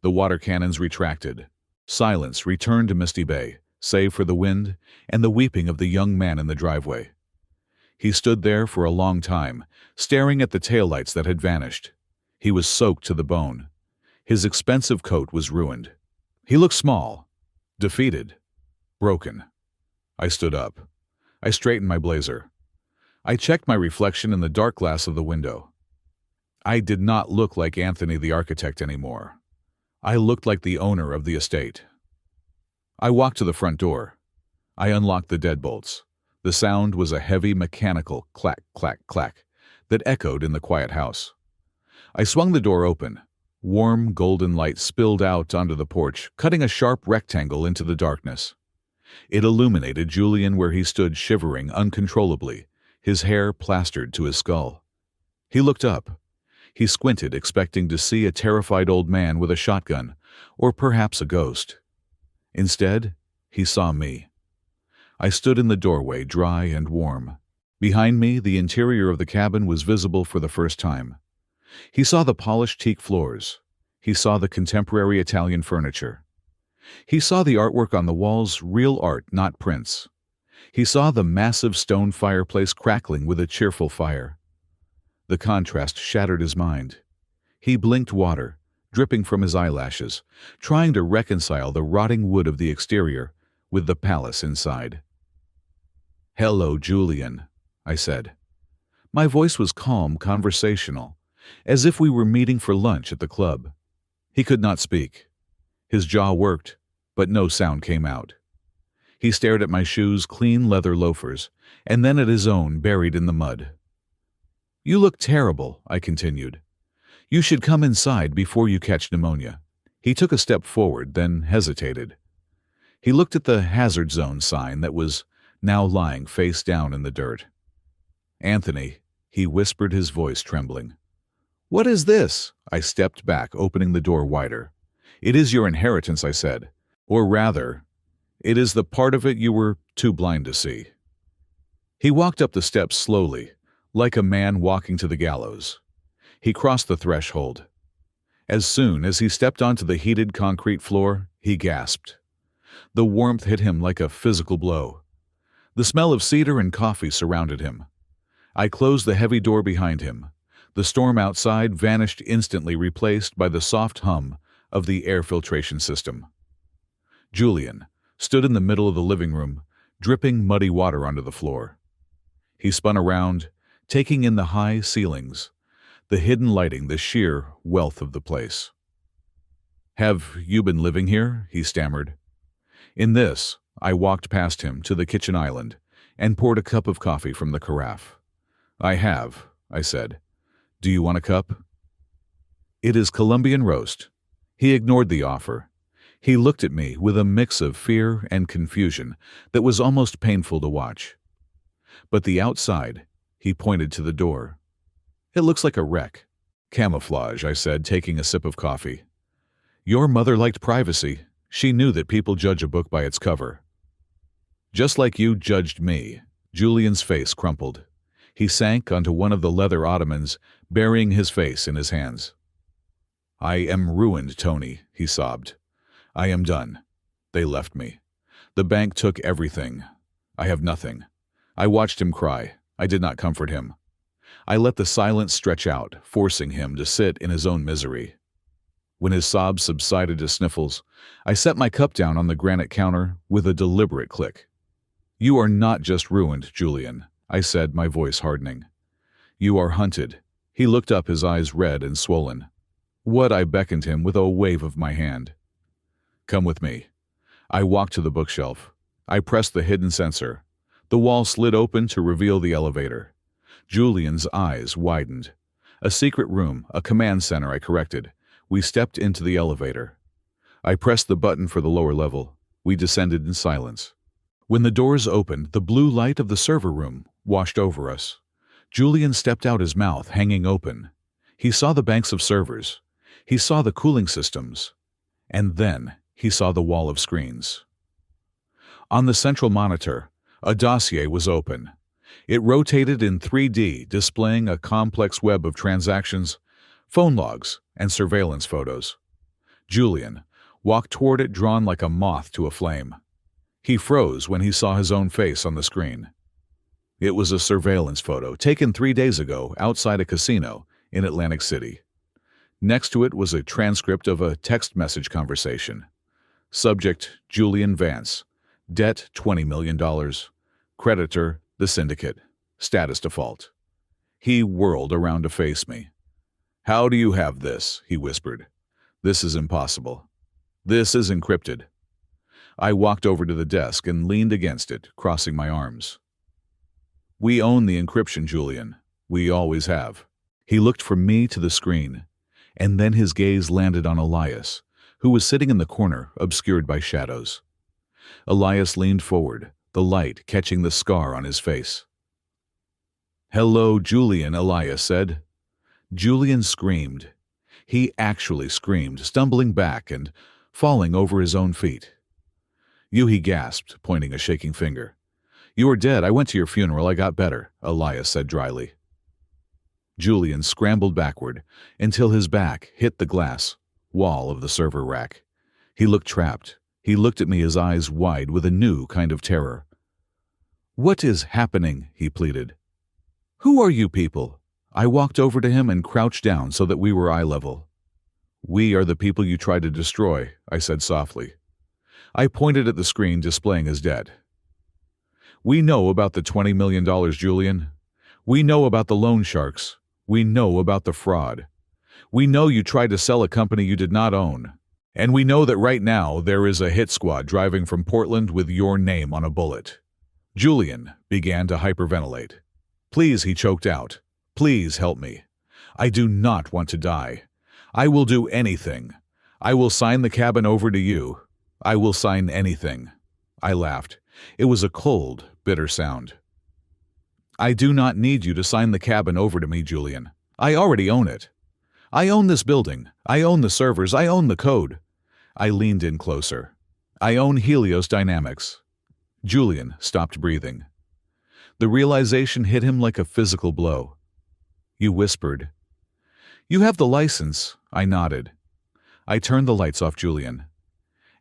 The water cannons retracted. Silence returned to Misty Bay, save for the wind and the weeping of the young man in the driveway. He stood there for a long time, staring at the taillights that had vanished. He was soaked to the bone. His expensive coat was ruined. He looked small, defeated, broken. I stood up. I straightened my blazer. I checked my reflection in the dark glass of the window. I did not look like Anthony the architect anymore. I looked like the owner of the estate. I walked to the front door. I unlocked the deadbolts. The sound was a heavy mechanical clack, clack, clack that echoed in the quiet house. I swung the door open. Warm, golden light spilled out onto the porch, cutting a sharp rectangle into the darkness. It illuminated Julian where he stood, shivering uncontrollably, his hair plastered to his skull. He looked up. He squinted, expecting to see a terrified old man with a shotgun, or perhaps a ghost. Instead, he saw me. I stood in the doorway, dry and warm. Behind me, the interior of the cabin was visible for the first time. He saw the polished teak floors. He saw the contemporary Italian furniture. He saw the artwork on the walls, real art, not prints. He saw the massive stone fireplace crackling with a cheerful fire. The contrast shattered his mind. He blinked, water dripping from his eyelashes, trying to reconcile the rotting wood of the exterior with the palace inside. "Hello, Julian," I said. My voice was calm, conversational, as if we were meeting for lunch at the club. He could not speak. His jaw worked, but no sound came out. He stared at my shoes, clean leather loafers, and then at his own buried in the mud. "You look terrible," I continued. "You should come inside before you catch pneumonia." He took a step forward, then hesitated. He looked at the hazard zone sign that was now lying face down in the dirt. "Anthony," he whispered, his voice trembling. "What is this?" I stepped back, opening the door wider. "It is your inheritance," I said. "Or rather, it is the part of it you were too blind to see." He walked up the steps slowly, like a man walking to the gallows. He crossed the threshold. As soon as he stepped onto the heated concrete floor, he gasped. The warmth hit him like a physical blow. The smell of cedar and coffee surrounded him. I closed the heavy door behind him. The storm outside vanished instantly, replaced by the soft hum of the air filtration system. Julian stood in the middle of the living room, dripping muddy water onto the floor. He spun around, taking in the high ceilings, the hidden lighting, the sheer wealth of the place. "Have you been living here?" he stammered. In this, I walked past him to the kitchen island and poured a cup of coffee from the carafe. "I have," I said. "Do you want a cup?" "It is Colombian roast." He ignored the offer. He looked at me with a mix of fear and confusion that was almost painful to watch. But the outside, he pointed to the door. "It looks like a wreck." "Camouflage," I said, taking a sip of coffee. "Your mother liked privacy. She knew that people judge a book by its cover." "Just like you judged me." Julian's face crumpled. He sank onto one of the leather ottomans, burying his face in his hands. "I am ruined, Tony," he sobbed. "I am done. They left me. The bank took everything. I have nothing." I watched him cry. I did not comfort him. I let the silence stretch out, forcing him to sit in his own misery. When his sobs subsided to sniffles, I set my cup down on the granite counter with a deliberate click. "You are not just ruined, Julian," I said, my voice hardening. "You are hunted." He looked up, his eyes red and swollen. "What?" I beckoned him with a wave of my hand. "Come with me." I walked to the bookshelf. I pressed the hidden sensor. The wall slid open to reveal the elevator. Julian's eyes widened. "A secret room, a command center," I corrected. We stepped into the elevator. I pressed the button for the lower level. We descended in silence. When the doors opened, the blue light of the server room washed over us. Julian stepped out, his mouth hanging open. He saw the banks of servers. He saw the cooling systems. And then he saw the wall of screens. On the central monitor, a dossier was open. It rotated in 3D, displaying a complex web of transactions, phone logs, and surveillance photos. Julian walked toward it, drawn like a moth to a flame. He froze when he saw his own face on the screen. It was a surveillance photo taken 3 days ago outside a casino in Atlantic City. Next to it was a transcript of a text message conversation. Subject: Julian Vance. Debt: $20 million. Creditor: the syndicate. Status: default. He whirled around to face me. "How do you have this?" he whispered. "This is impossible. This is encrypted." I walked over to the desk and leaned against it, crossing my arms. "We own the encryption, Julian. We always have." He looked from me to the screen, and then his gaze landed on Elias, who was sitting in the corner, obscured by shadows. Elias leaned forward, the light catching the scar on his face. "Hello, Julian," Elias said. Julian screamed. He actually screamed, stumbling back and falling over his own feet. "You," he gasped, pointing a shaking finger. "You are dead. I went to your funeral. I got better," Elias said dryly. Julian scrambled backward until his back hit the glass wall of the server rack. He looked trapped. He looked at me, his eyes wide with a new kind of terror. "What is happening?" he pleaded. "Who are you people?" I walked over to him and crouched down so that we were eye level. "We are the people you tried to destroy," I said softly. I pointed at the screen displaying his debt. "We know about the $20 million, Julian. We know about the loan sharks. We know about the fraud. We know you tried to sell a company you did not own. And we know that right now there is a hit squad driving from Portland with your name on a bullet." Julian began to hyperventilate. "Please," he choked out. "Please help me. I do not want to die. I will do anything. I will sign the cabin over to you. I will sign anything." I laughed. It was a cold, bitter sound. "I do not need you to sign the cabin over to me, Julian. I already own it. I own this building. I own the servers. I own the code." I leaned in closer. "I own Helios Dynamics." Julian stopped breathing. The realization hit him like a physical blow. "You whispered." "You have the license." I nodded. I turned the lights off, Julian.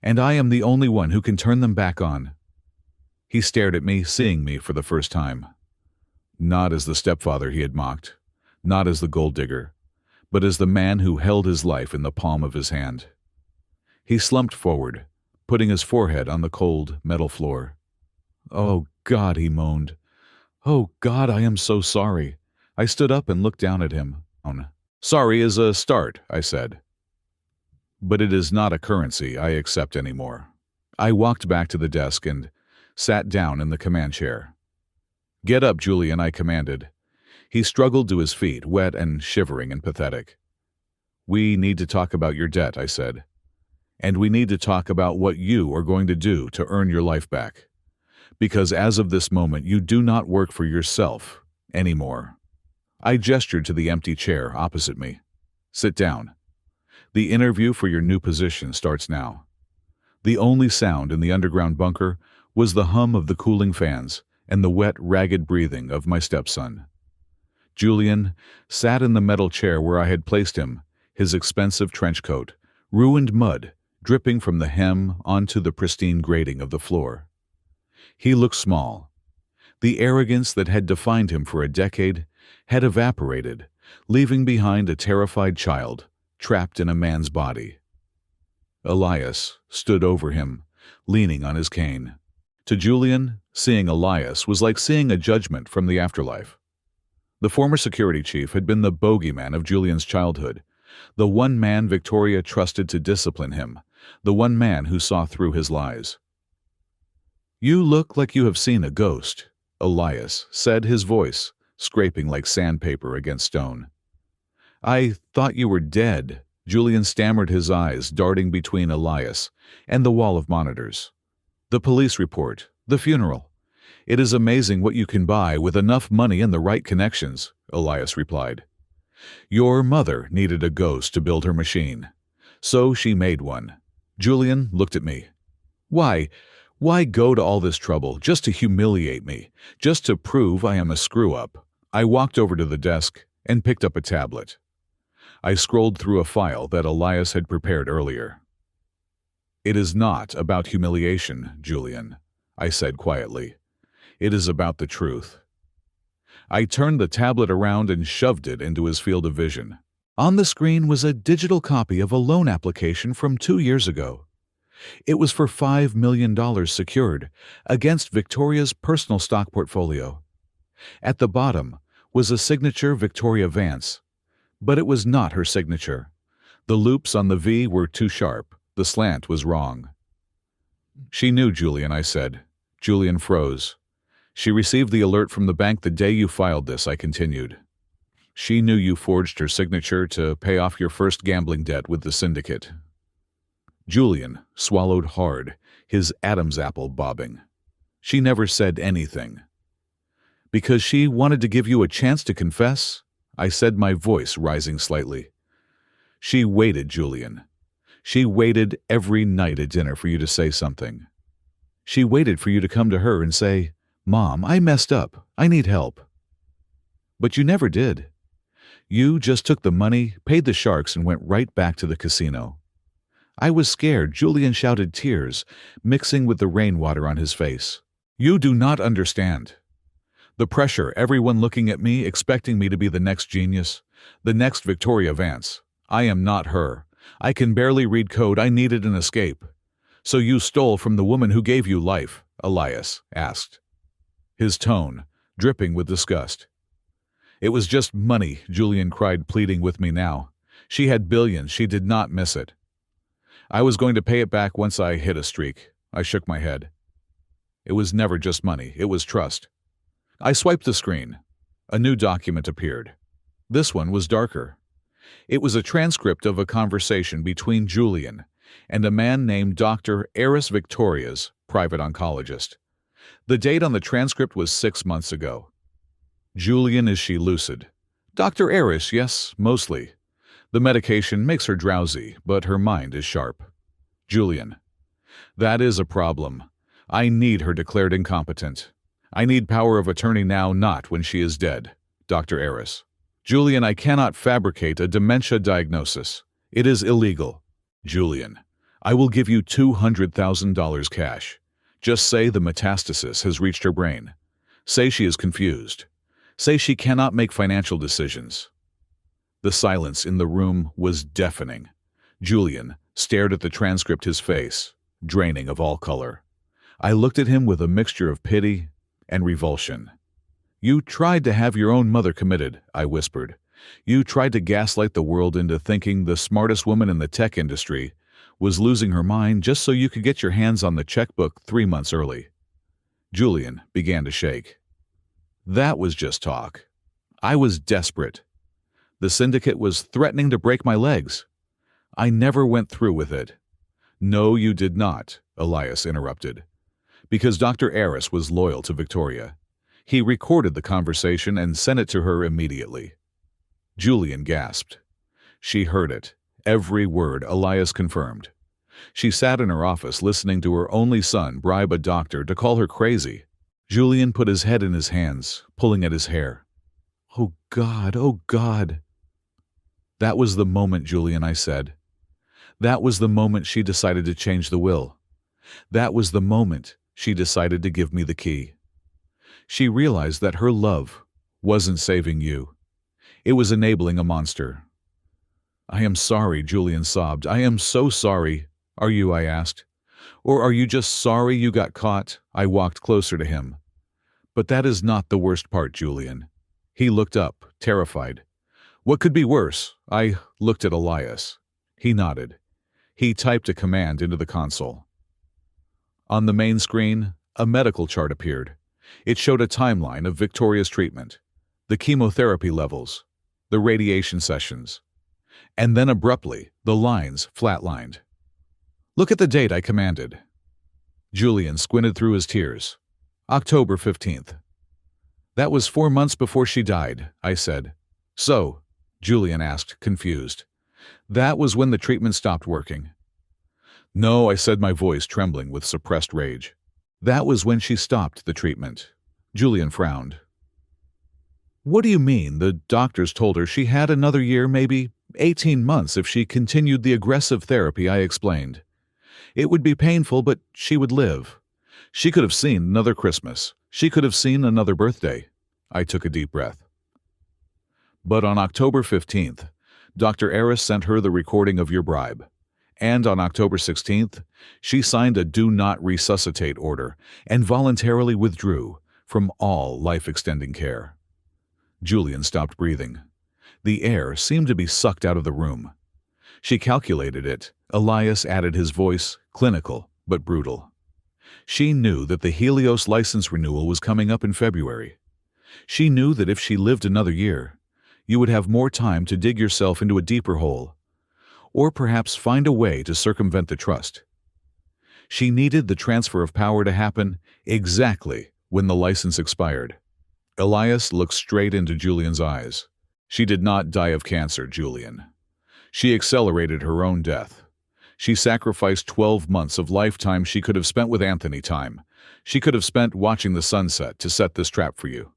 "And I am the only one who can turn them back on." He stared at me, seeing me for the first time. Not as the stepfather he had mocked, not as the gold digger, but as the man who held his life in the palm of his hand. He slumped forward, putting his forehead on the cold, metal floor. "Oh, God," he moaned. "Oh, God, I am so sorry." I stood up and looked down at him. "Sorry is a start," I said. "But it is not a currency I accept anymore." I walked back to the desk and sat down in the command chair. "Get up, Julian," I commanded. He struggled to his feet, wet and shivering and pathetic. "We need to talk about your debt," I said. "And we need to talk about what you are going to do to earn your life back. Because as of this moment, you do not work for yourself anymore." I gestured to the empty chair opposite me. "Sit down. The interview for your new position starts now." The only sound in the underground bunker was the hum of the cooling fans and the wet, ragged breathing of my stepson. Julian sat in the metal chair where I had placed him, his expensive trench coat, ruined mud dripping from the hem onto the pristine grating of the floor. He looked small. The arrogance that had defined him for a decade had evaporated, leaving behind a terrified child trapped in a man's body. Elias stood over him, leaning on his cane. To Julian, seeing Elias was like seeing a judgment from the afterlife. The former security chief had been the bogeyman of Julian's childhood, the one man Victoria trusted to discipline him, the one man who saw through his lies. "You look like you have seen a ghost," Elias said, his voice scraping like sandpaper against stone. "I thought you were dead," Julian stammered, his eyes darting between Elias and the wall of monitors. "The police report, the funeral. It is amazing what you can buy with enough money and the right connections," Elias replied. "Your mother needed a ghost to build her machine. So she made one." Julian looked at me. Why go to all this trouble just to humiliate me, just to prove I am a screw-up?" I walked over to the desk and picked up a tablet. I scrolled through a file that Elias had prepared earlier. "It is not about humiliation, Julian," I said quietly. "It is about the truth." I turned the tablet around and shoved it into his field of vision. On the screen was a digital copy of a loan application from 2 years ago. It was for $5 million secured against Victoria's personal stock portfolio. At the bottom was a signature Victoria Vance, but it was not her signature. The loops on the V were too sharp. The slant was wrong. "She knew, Julian," I said. Julian froze. "She received the alert from the bank the day you filed this," I continued. "She knew you forged her signature to pay off your first gambling debt with the syndicate." Julian swallowed hard, his Adam's apple bobbing. "She never said anything." "Because she wanted to give you a chance to confess?" I said, my voice rising slightly. "She waited, Julian. She waited every night at dinner for you to say something. She waited for you to come to her and say, 'Mom, I messed up. I need help.' But you never did. You just took the money, paid the sharks, and went right back to the casino." I was scared. Julian shouted, tears mixing with the rainwater on his face. "You do not understand. The pressure, everyone looking at me, expecting me to be the next genius, the next Victoria Vance. I am not her. I can barely read code. I needed an escape." "So you stole from the woman who gave you life?" Elias asked, his tone dripping with disgust. "It was just money," Julian cried, pleading with me now. "She had billions. She did not miss it. I was going to pay it back once I hit a streak." I shook my head. "It was never just money. It was trust." I swiped the screen. A new document appeared. This one was darker. It was a transcript of a conversation between Julian and a man named Dr. Eris Victoria's private oncologist. The date on the transcript was 6 months ago. "Julian, is she lucid?" "Dr. Eris, yes, mostly. The medication makes her drowsy, but her mind is sharp." "Julian, that is a problem. I need her declared incompetent. I need power of attorney now, not when she is dead." "Dr. Eris." "Julian, I cannot fabricate a dementia diagnosis. It is illegal." "Julian, I will give you $200,000 cash. Just say the metastasis has reached her brain. Say she is confused. Say she cannot make financial decisions." The silence in the room was deafening. Julian stared at the transcript, his face draining of all color. I looked at him with a mixture of pity and revulsion. "You tried to have your own mother committed," I whispered. "You tried to gaslight the world into thinking the smartest woman in the tech industry was losing her mind just so you could get your hands on the checkbook 3 months early." Julian began to shake. "That was just talk. I was desperate. The syndicate was threatening to break my legs. I never went through with it." "No, you did not," Elias interrupted. "Because Dr. Eris was loyal to Victoria. He recorded the conversation and sent it to her immediately." Julian gasped. "She heard it. Every word," Elias confirmed. "She sat in her office listening to her only son bribe a doctor to call her crazy." Julian put his head in his hands, pulling at his hair. "Oh God, oh God." "That was the moment, Julian," I said. "That was the moment she decided to change the will. That was the moment she decided to give me the key. She realized that her love wasn't saving you. It was enabling a monster. I am sorry, Julian sobbed. I am so sorry. Are you? I asked. Or are you just sorry you got caught? I walked closer to him. But that is not the worst part, Julian. He looked up, terrified. What could be worse? I looked at Elias. He nodded. He typed a command into the console. On the main screen, a medical chart appeared. It showed a timeline of Victoria's treatment, the chemotherapy levels, the radiation sessions. And then abruptly, the lines flatlined. Look at the date, I commanded. Julian squinted through his tears. October 15th. That was 4 months before she died, I said. So, Julian asked, confused. That was when the treatment stopped working. No, I said, my voice trembling with suppressed rage. That was when she stopped the treatment. Julian frowned. What do you mean? The doctors told her she had another year, maybe 18 months if she continued the aggressive therapy, I explained. It would be painful, but she would live. She could have seen another Christmas. She could have seen another birthday. I took a deep breath. But on October 15th, Dr. Aris sent her the recording of your bribe. And on October 16th, she signed a do not resuscitate order and voluntarily withdrew from all life-extending care. Julian stopped breathing. The air seemed to be sucked out of the room. She calculated it. Elias added his voice, clinical but brutal. She knew that the Helios license renewal was coming up in February. She knew that if she lived another year, you would have more time to dig yourself into a deeper hole, or perhaps find a way to circumvent the trust. She needed the transfer of power to happen exactly when the license expired. Elias looked straight into Julian's eyes. She did not die of cancer, Julian. She accelerated her own death. She sacrificed 12 months of lifetime she could have spent with Anthony time. She could have spent watching the sunset to set this trap for you.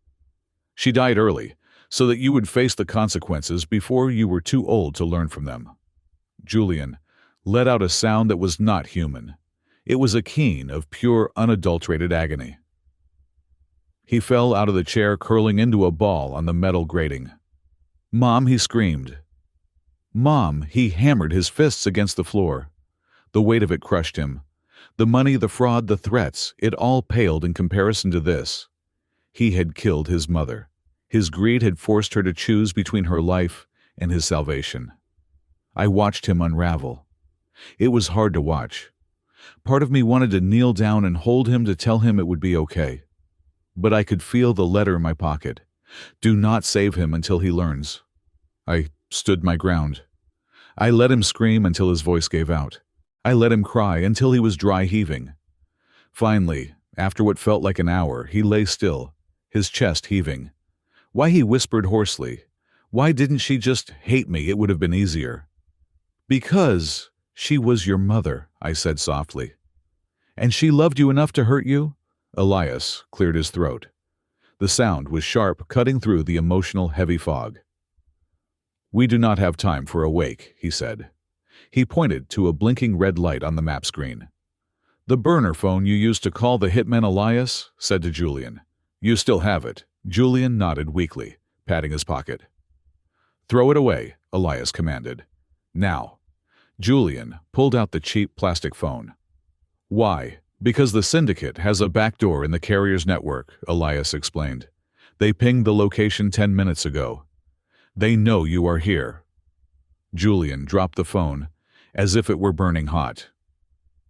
She died early, so that you would face the consequences before you were too old to learn from them. Julian let out a sound that was not human. It was a keen of pure, unadulterated agony. He fell out of the chair, curling into a ball on the metal grating. Mom, he screamed. Mom, he hammered his fists against the floor. The weight of it crushed him. The money, the fraud, the threats, it all paled in comparison to this. He had killed his mother. His greed had forced her to choose between her life and his salvation. I watched him unravel. It was hard to watch. Part of me wanted to kneel down and hold him to tell him it would be okay. But I could feel the letter in my pocket. Do not save him until he learns. I stood my ground. I let him scream until his voice gave out. I let him cry until he was dry heaving. Finally, after what felt like an hour, he lay still, his chest heaving. Why, he whispered hoarsely. Why didn't she just hate me? It would have been easier. Because she was your mother, I said softly. And she loved you enough to hurt you? Elias cleared his throat. The sound was sharp, cutting through the emotional, heavy fog. We do not have time for a wake, he said. He pointed to a blinking red light on the map screen. The burner phone you used to call the hitman Elias, said to Julian. You still have it. Julian nodded weakly, patting his pocket. Throw it away, Elias commanded. Now. Julian pulled out the cheap plastic phone. Why? Because the syndicate has a backdoor in the carrier's network, Elias explained. They pinged the location 10 minutes ago. They know you are here. Julian dropped the phone, as if it were burning hot.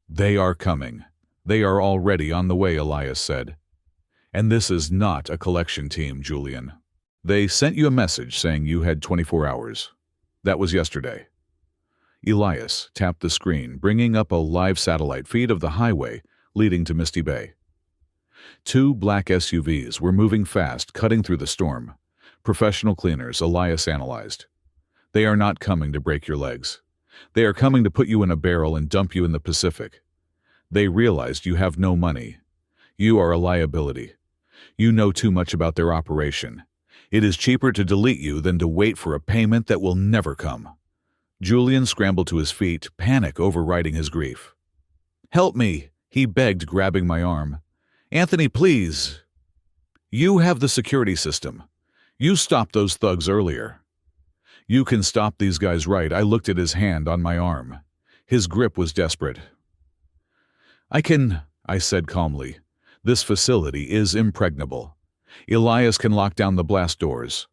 They are coming. They are already on the way, Elias said. And this is not a collection team, Julian. They sent you a message saying you had 24 hours. That was yesterday. Elias tapped the screen, bringing up a live satellite feed of the highway leading to Misty Bay. 2 black SUVs were moving fast, cutting through the storm. Professional cleaners, Elias analyzed. They are not coming to break your legs. They are coming to put you in a barrel and dump you in the Pacific. They realized you have no money. You are a liability. You know too much about their operation. It is cheaper to delete you than to wait for a payment that will never come. Julian scrambled to his feet, panic overriding his grief. Help me, he begged, grabbing my arm. Anthony, please. You have the security system. You stopped those thugs earlier. You can stop these guys, right? I looked at his hand on my arm. His grip was desperate. I can, I said calmly. This facility is impregnable. Elias can lock down the blast doors.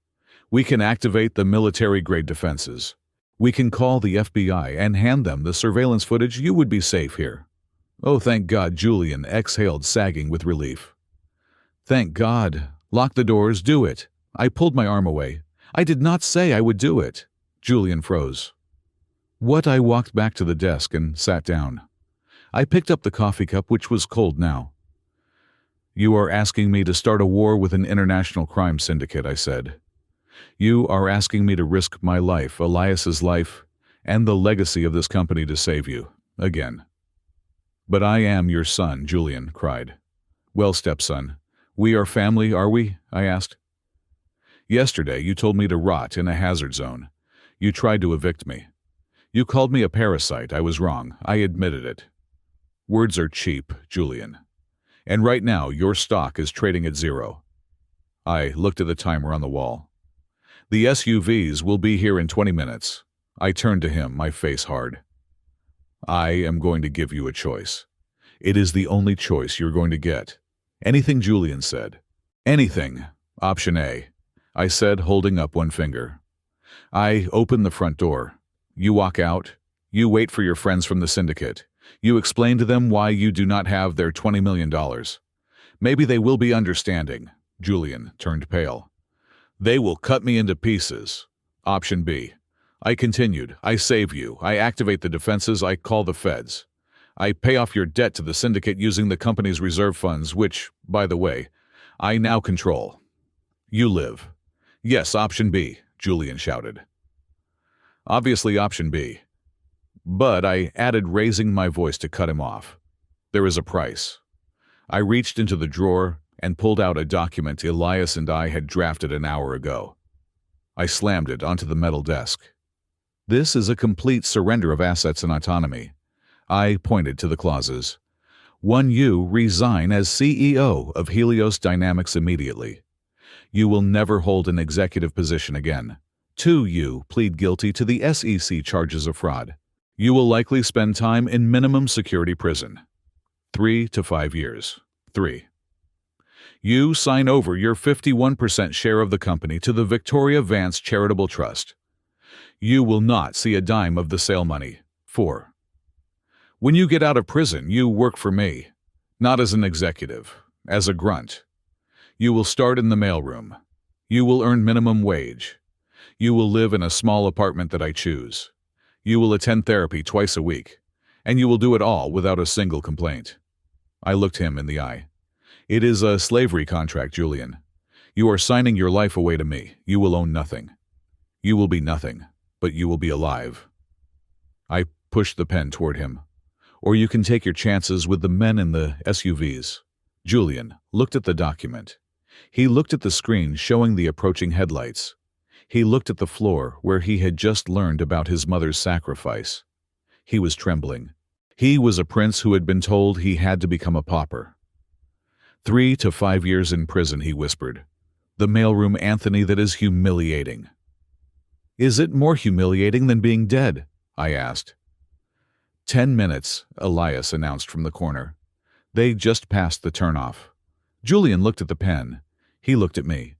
We can activate the military-grade defenses. We can call the FBI and hand them the surveillance footage. You would be safe here. Oh, thank God, Julian exhaled, sagging with relief. Thank God. Lock the doors, do it. I pulled my arm away. I did not say I would do it. Julian froze. What? I walked back to the desk and sat down. I picked up the coffee cup, which was cold now. You are asking me to start a war with an international crime syndicate, I said. You are asking me to risk my life, Elias's life, and the legacy of this company to save you, again. But I am your son, Julian cried. Well, stepson, we are family, are we? I asked. Yesterday you told me to rot in a hazard zone. You tried to evict me. You called me a parasite. I was wrong. I admitted it. Words are cheap, Julian. And right now your stock is trading at zero. I looked at the timer on the wall. The SUVs will be here in 20 minutes. I turned to him, my face hard. I am going to give you a choice. It is the only choice you're going to get. Anything, Julian said. Anything. Option A, I said, holding up one finger. I open the front door. You walk out. You wait for your friends from the syndicate. You explain to them why you do not have their $20 million. Maybe they will be understanding. Julian turned pale. They will cut me into pieces. Option B. I continued. I save you. I activate the defenses. I call the feds. I pay off your debt to the syndicate using the company's reserve funds, which, by the way, I now control. You live. Yes, option B, Julian shouted. Obviously option B. But I added, raising my voice to cut him off. There is a price. I reached into the drawer and pulled out a document Elias and I had drafted an hour ago. I slammed it onto the metal desk. This is a complete surrender of assets and autonomy. I pointed to the clauses. 1. You resign as CEO of Helios Dynamics immediately. You will never hold an executive position again. 2. You plead guilty to the SEC charges of fraud. You will likely spend time in minimum security prison. 3 to 5 years. 3. You sign over your 51% share of the company to the Victoria Vance Charitable Trust. You will not see a dime of the sale money. 4. When you get out of prison, you work for me. Not as an executive, as a grunt. You will start in the mailroom. You will earn minimum wage. You will live in a small apartment that I choose. You will attend therapy twice a week. And you will do it all without a single complaint. I looked him in the eye. It is a slavery contract, Julian. You are signing your life away to me. You will own nothing. You will be nothing, but you will be alive. I pushed the pen toward him. Or you can take your chances with the men in the SUVs. Julian looked at the document. He looked at the screen showing the approaching headlights. He looked at the floor where he had just learned about his mother's sacrifice. He was trembling. He was a prince who had been told he had to become a pauper. 3 to 5 years in prison, he whispered. The mailroom, Anthony, that is humiliating. Is it more humiliating than being dead? I asked. 10 minutes, Elias announced from the corner. They just passed the turnoff. Julian looked at the pen. He looked at me.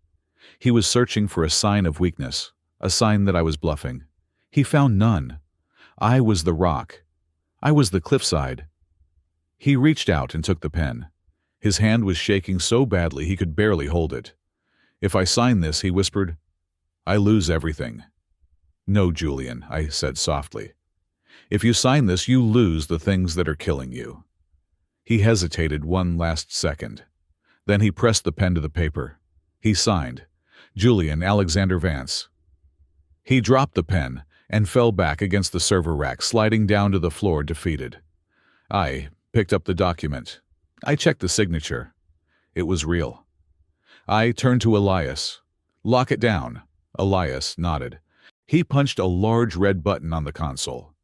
He was searching for a sign of weakness, a sign that I was bluffing. He found none. I was the rock. I was the cliffside. He reached out and took the pen. His hand was shaking so badly he could barely hold it. If I sign this, he whispered, I lose everything. No, Julian, I said softly. If you sign this, you lose the things that are killing you. He hesitated one last second. Then he pressed the pen to the paper. He signed, Julian Alexander Vance. He dropped the pen and fell back against the server rack, sliding down to the floor, defeated. I picked up the document. I checked the signature. It was real. I turned to Elias. Lock it down. Elias nodded. He punched a large red button on the console.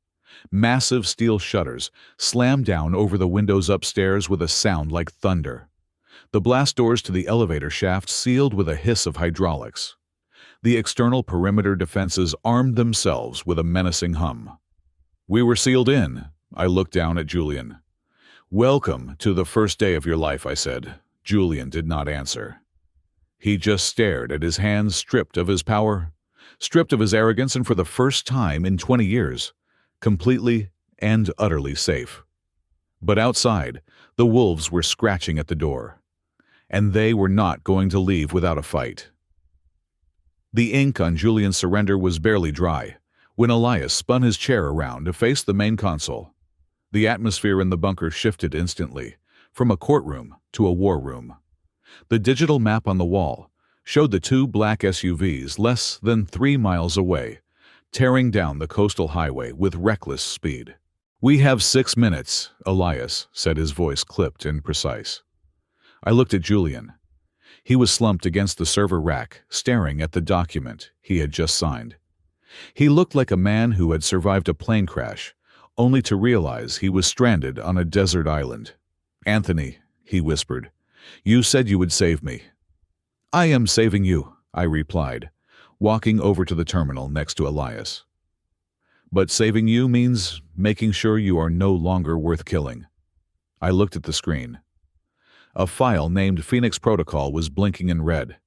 Massive steel shutters slammed down over the windows upstairs with a sound like thunder. The blast doors to the elevator shaft sealed with a hiss of hydraulics. The external perimeter defenses armed themselves with a menacing hum. We were sealed in. I looked down at Julian. "Welcome to the first day of your life," I said. Julian did not answer. He just stared at his hands stripped of his power, stripped of his arrogance, and for the first time in 20 years, completely and utterly safe. But outside, the wolves were scratching at the door, and they were not going to leave without a fight. The ink on Julian's surrender was barely dry when Elias spun his chair around to face the main console. The atmosphere in the bunker shifted instantly, from a courtroom to a war room. The digital map on the wall showed the two black SUVs less than 3 miles away, tearing down the coastal highway with reckless speed. "We have 6 minutes," Elias said, his voice clipped and precise. I looked at Julian. He was slumped against the server rack, staring at the document he had just signed. He looked like a man who had survived a plane crash, only to realize he was stranded on a desert island. "Anthony," he whispered, "you said you would save me." "I am saving you," I replied, walking over to the terminal next to Elias. "But saving you means making sure you are no longer worth killing." I looked at the screen. A file named Phoenix Protocol was blinking in red.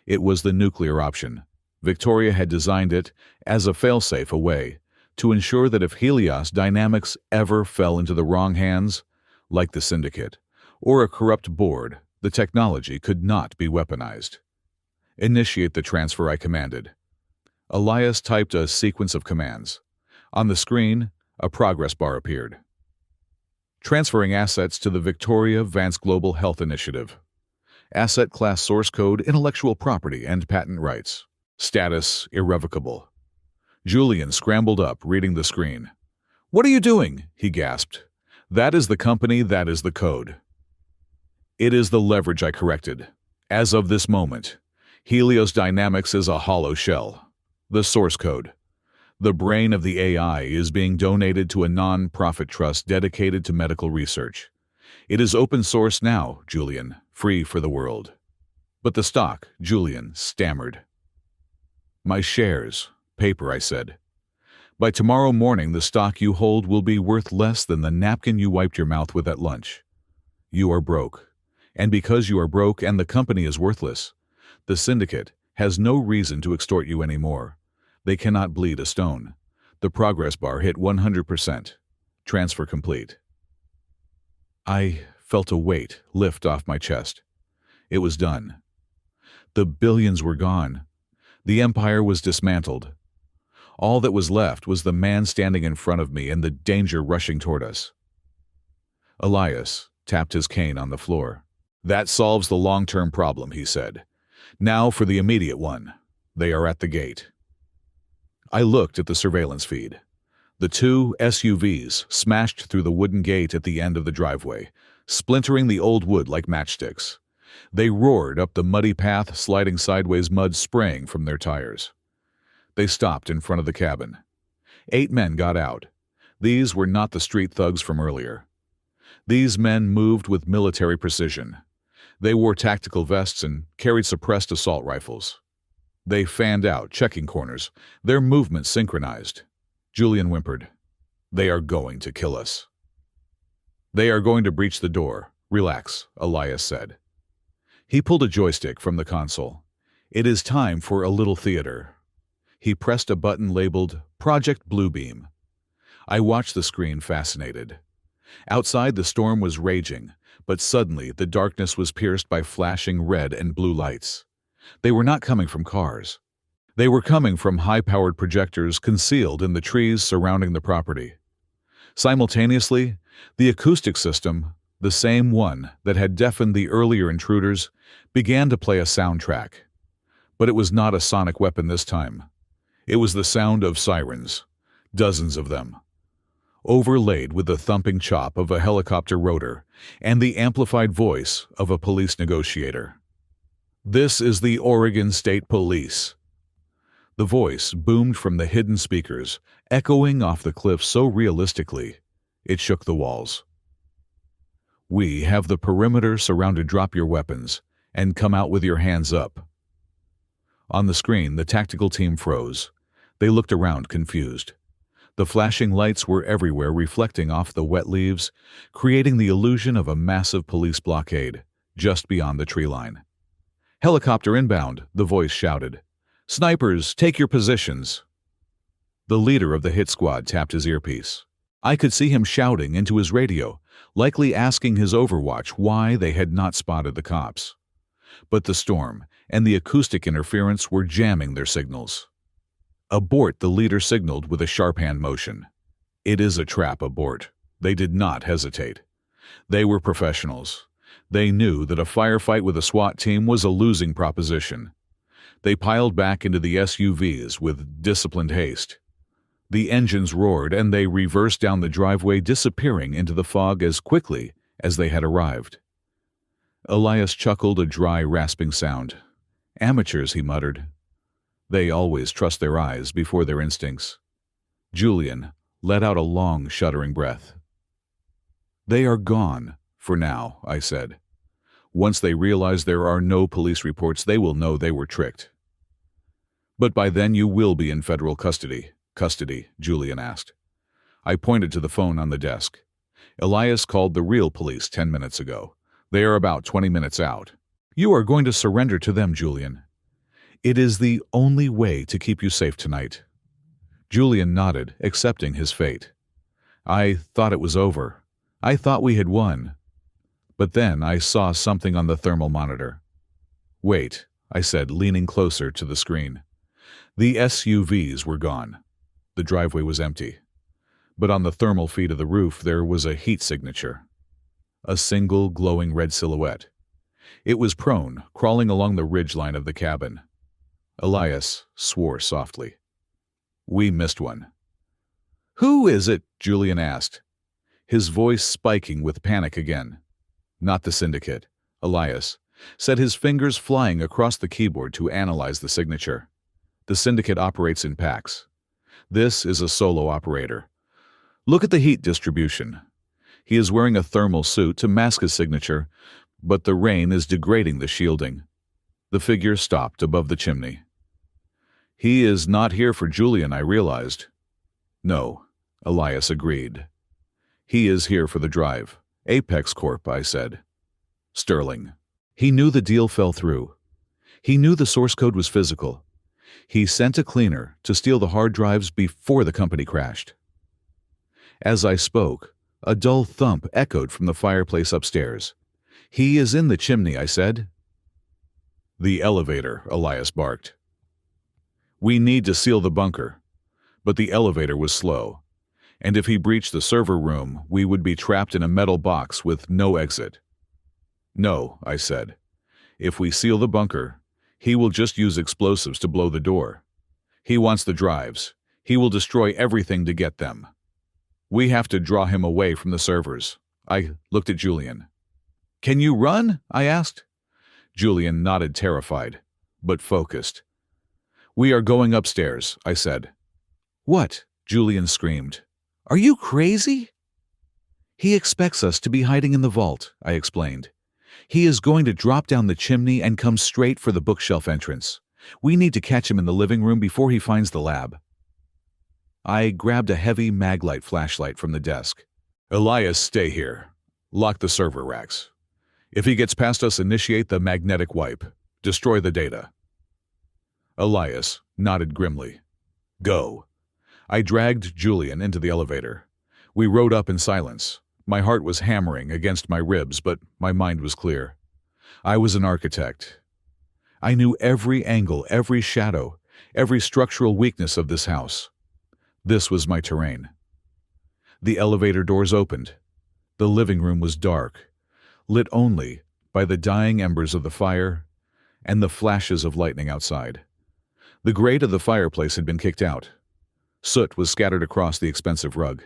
It was the nuclear option. Victoria had designed it as a failsafe away to ensure that if Helios Dynamics ever fell into the wrong hands, like the Syndicate, or a corrupt board, the technology could not be weaponized. "Initiate the transfer," I commanded. Elias typed a sequence of commands. On the screen, a progress bar appeared. "Transferring assets to the Victoria Vance Global Health Initiative. Asset class source code intellectual property and patent rights. Status irrevocable." Julian scrambled up, reading the screen. "What are you doing?" he gasped. "That is the company, that is the code." "It is the leverage," I corrected. "As of this moment, Helios Dynamics is a hollow shell. The source code. The brain of the AI is being donated to a non-profit trust dedicated to medical research. It is open source now, Julian, free for the world." "But the stock," Julian stammered. "My shares, paper," I said. "By tomorrow morning, the stock you hold will be worth less than the napkin you wiped your mouth with at lunch. You are broke. And because you are broke and the company is worthless, the Syndicate has no reason to extort you anymore. They cannot bleed a stone." The progress bar hit 100%. Transfer complete. I felt a weight lift off my chest. It was done. The billions were gone. The empire was dismantled. All that was left was the man standing in front of me and the danger rushing toward us. Elias tapped his cane on the floor. "That solves the long-term problem," he said. "Now for the immediate one. They are at the gate." I looked at the surveillance feed. The two SUVs smashed through the wooden gate at the end of the driveway, splintering the old wood like matchsticks. They roared up the muddy path, sliding sideways, mud spraying from their tires. They stopped in front of the cabin. 8 men got out. These were not the street thugs from earlier. These men moved with military precision. They wore tactical vests and carried suppressed assault rifles. They fanned out, checking corners, their movements synchronized. Julian whimpered, "They are going to kill us." "They are going to breach the door. Relax," Elias said. He pulled a joystick from the console. "It is time for a little theater." He pressed a button labeled Project Bluebeam. I watched the screen, fascinated. Outside, the storm was raging, but suddenly the darkness was pierced by flashing red and blue lights. They were not coming from cars. They were coming from high-powered projectors concealed in the trees surrounding the property. Simultaneously, the acoustic system, the same one that had deafened the earlier intruders, began to play a soundtrack. But it was not a sonic weapon this time. It was the sound of sirens, dozens of them, overlaid with the thumping chop of a helicopter rotor and the amplified voice of a police negotiator. "This is the Oregon State Police." The voice boomed from the hidden speakers, echoing off the cliff so realistically, it shook the walls. "We have the perimeter surrounded. Drop your weapons and come out with your hands up." On the screen, the tactical team froze. They looked around, confused. The flashing lights were everywhere, reflecting off the wet leaves, creating the illusion of a massive police blockade just beyond the tree line. "Helicopter inbound," the voice shouted. "Snipers, take your positions." The leader of the hit squad tapped his earpiece. I could see him shouting into his radio, likely asking his overwatch why they had not spotted the cops. But the storm and the acoustic interference were jamming their signals. "Abort," the leader signaled with a sharp hand motion. "It is a trap, abort." They did not hesitate. They were professionals. They knew that a firefight with a SWAT team was a losing proposition. They piled back into the SUVs with disciplined haste. The engines roared and they reversed down the driveway, disappearing into the fog as quickly as they had arrived. Elias chuckled, a dry, rasping sound. "Amateurs," he muttered. "They always trust their eyes before their instincts." Julian let out a long, shuddering breath. "They are gone, for now," I said. "Once they realize there are no police reports, they will know they were tricked." "But by then you will be in federal custody." "Custody?" Julian asked. I pointed to the phone on the desk. "Elias called the real police 10 minutes ago. They are about 20 minutes out." "You are going to surrender to them, Julian." "It is the only way to keep you safe tonight." Julian nodded, accepting his fate. "I thought it was over. I thought we had won." But then I saw something on the thermal monitor. "Wait," I said, leaning closer to the screen. The SUVs were gone. The driveway was empty. But on the thermal feed of the roof there was a heat signature. A single glowing red silhouette. It was prone, crawling along the ridgeline of the cabin. Elias swore softly. "We missed one." "Who is it?" Julian asked, his voice spiking with panic again. "Not the syndicate." Elias said, his fingers flying across the keyboard to analyze the signature. "The syndicate operates in packs. This is a solo operator. Look at the heat distribution. He is wearing a thermal suit to mask his signature, but the rain is degrading the shielding." The figure stopped above the chimney. "He is not here for Julian," I realized. "No," Elias agreed. "He is here for the drive. Apex Corp," I said. "Sterling." He knew the deal fell through. He knew the source code was physical. He sent a cleaner to steal the hard drives before the company crashed. As I spoke, a dull thump echoed from the fireplace upstairs. "He is in the chimney," I said. "The elevator," Elias barked. "We need to seal the bunker." But the elevator was slow, and if he breached the server room, we would be trapped in a metal box with no exit. "No," I said. "If we seal the bunker, he will just use explosives to blow the door. He wants the drives. He will destroy everything to get them. We have to draw him away from the servers." I looked at Julian. "Can you run?" I asked. Julian nodded, terrified, but focused. "We are going upstairs," I said. "What?" Julian screamed. "Are you crazy?" "He expects us to be hiding in the vault," I explained. "He is going to drop down the chimney and come straight for the bookshelf entrance. We need to catch him in the living room before he finds the lab." I grabbed a heavy Maglite flashlight from the desk. "Elias, stay here. Lock the server racks. If he gets past us, initiate the magnetic wipe. Destroy the data." Elias nodded grimly. "Go." I dragged Julian into the elevator. We rode up in silence. My heart was hammering against my ribs, but my mind was clear. I was an architect. I knew every angle, every shadow, every structural weakness of this house. This was my terrain. The elevator doors opened. The living room was dark, lit only by the dying embers of the fire and the flashes of lightning outside. The grate of the fireplace had been kicked out. Soot was scattered across the expensive rug.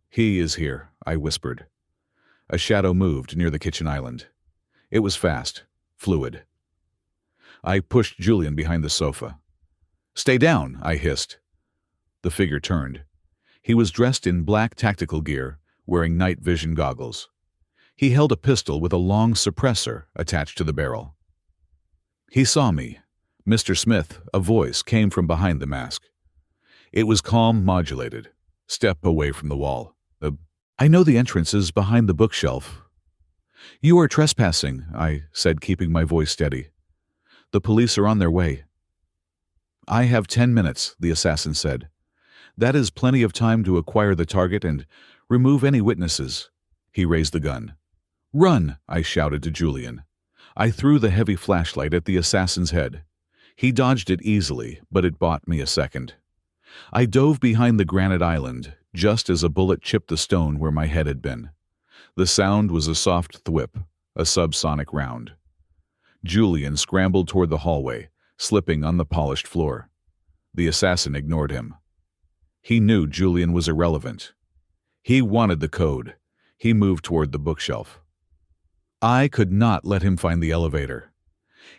"He is here," I whispered. A shadow moved near the kitchen island. It was fast, fluid. I pushed Julian behind the sofa. "Stay down," I hissed. The figure turned. He was dressed in black tactical gear, wearing night vision goggles. He held a pistol with a long suppressor attached to the barrel. He saw me. "Mr. Smith," a voice came from behind the mask. It was calm, modulated. "Step away from the wall. I know the entrance is behind the bookshelf." "You are trespassing," I said, keeping my voice steady. "The police are on their way." "I have 10 minutes," the assassin said. "That is plenty of time to acquire the target and remove any witnesses." He raised the gun. "Run!" I shouted to Julian. I threw the heavy flashlight at the assassin's head. He dodged it easily, but it bought me a second. I dove behind the granite island, just as a bullet chipped the stone where my head had been. The sound was a soft thwip, a subsonic round. Julian scrambled toward the hallway, slipping on the polished floor. The assassin ignored him. He knew Julian was irrelevant. He wanted the code. He moved toward the bookshelf. I could not let him find the elevator.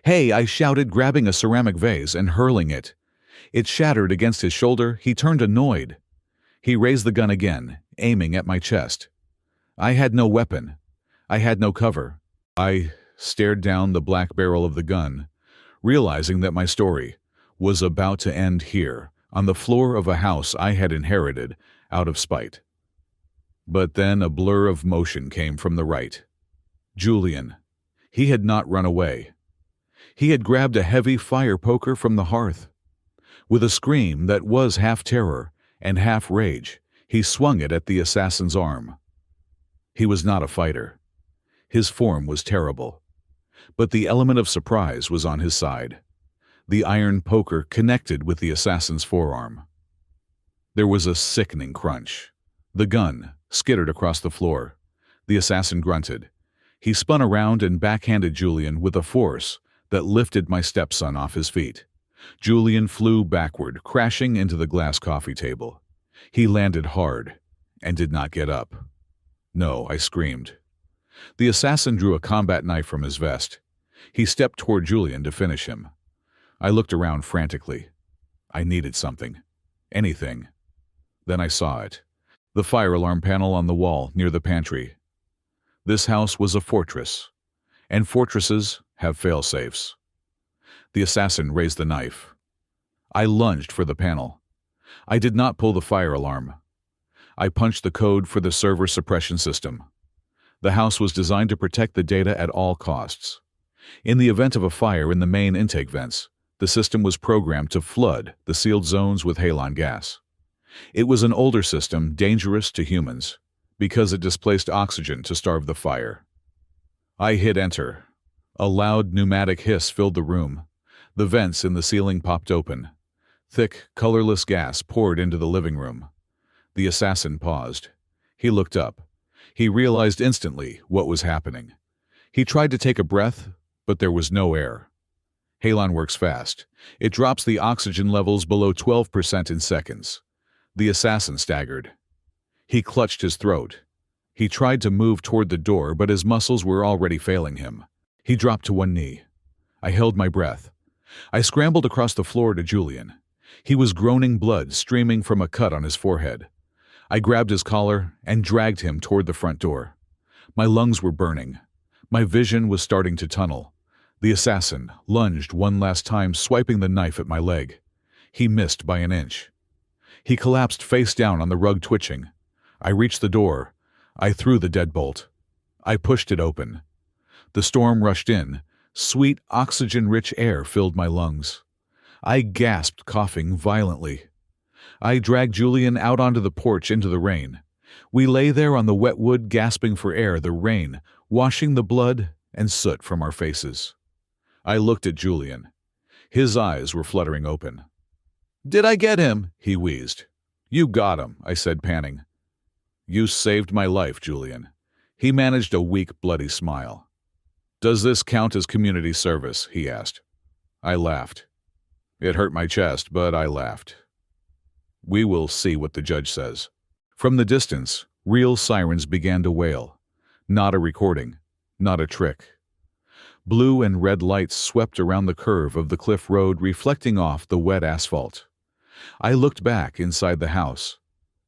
"Hey!" I shouted, grabbing a ceramic vase and hurling it. It shattered against his shoulder. He turned annoyed. He raised the gun again, aiming at my chest. I had no weapon. I had no cover. I stared down the black barrel of the gun, realizing that my story was about to end here, on the floor of a house I had inherited out of spite. But then a blur of motion came from the right. Julian. He had not run away. He had grabbed a heavy fire poker from the hearth. With a scream that was half terror and half rage, he swung it at the assassin's arm. He was not a fighter. His form was terrible. But the element of surprise was on his side. The iron poker connected with the assassin's forearm. There was a sickening crunch. The gun skittered across the floor. The assassin grunted. He spun around and backhanded Julian with a force that lifted my stepson off his feet. Julian flew backward, crashing into the glass coffee table. He landed hard and did not get up. "No," I screamed. The assassin drew a combat knife from his vest. He stepped toward Julian to finish him. I looked around frantically. I needed something. Anything. Then I saw it. The fire alarm panel on the wall near the pantry. This house was a fortress, and fortresses have fail-safes. The assassin raised the knife. I lunged for the panel. I did not pull the fire alarm. I punched the code for the server suppression system. The house was designed to protect the data at all costs. In the event of a fire in the main intake vents, the system was programmed to flood the sealed zones with halon gas. It was an older system, dangerous to humans, because it displaced oxygen to starve the fire. I hit enter. A loud pneumatic hiss filled the room. The vents in the ceiling popped open. Thick, colorless gas poured into the living room. The assassin paused. He looked up. He realized instantly what was happening. He tried to take a breath, but there was no air. Halon works fast. It drops the oxygen levels below 12% in seconds. The assassin staggered. He clutched his throat. He tried to move toward the door, but his muscles were already failing him. He dropped to one knee. I held my breath. I scrambled across the floor to Julian. He was groaning, blood streaming from a cut on his forehead. I grabbed his collar and dragged him toward the front door. My lungs were burning. My vision was starting to tunnel. The assassin lunged one last time, swiping the knife at my leg. He missed by an inch. He collapsed face down on the rug, twitching. I reached the door. I threw the deadbolt. I pushed it open. The storm rushed in. Sweet, oxygen-rich air filled my lungs. I gasped, coughing violently. I dragged Julian out onto the porch into the rain. We lay there on the wet wood, gasping for air, the rain washing the blood and soot from our faces. I looked at Julian. His eyes were fluttering open. "Did I get him?" he wheezed. "You got him," I said, panting. "You saved my life, Julian." He managed a weak, bloody smile. "Does this count as community service?" he asked. I laughed. It hurt my chest, but I laughed. We will see what the judge says. From the distance, real sirens began to wail. Not a recording, not a trick. Blue and red lights swept around the curve of the cliff road, reflecting off the wet asphalt. I looked back inside the house.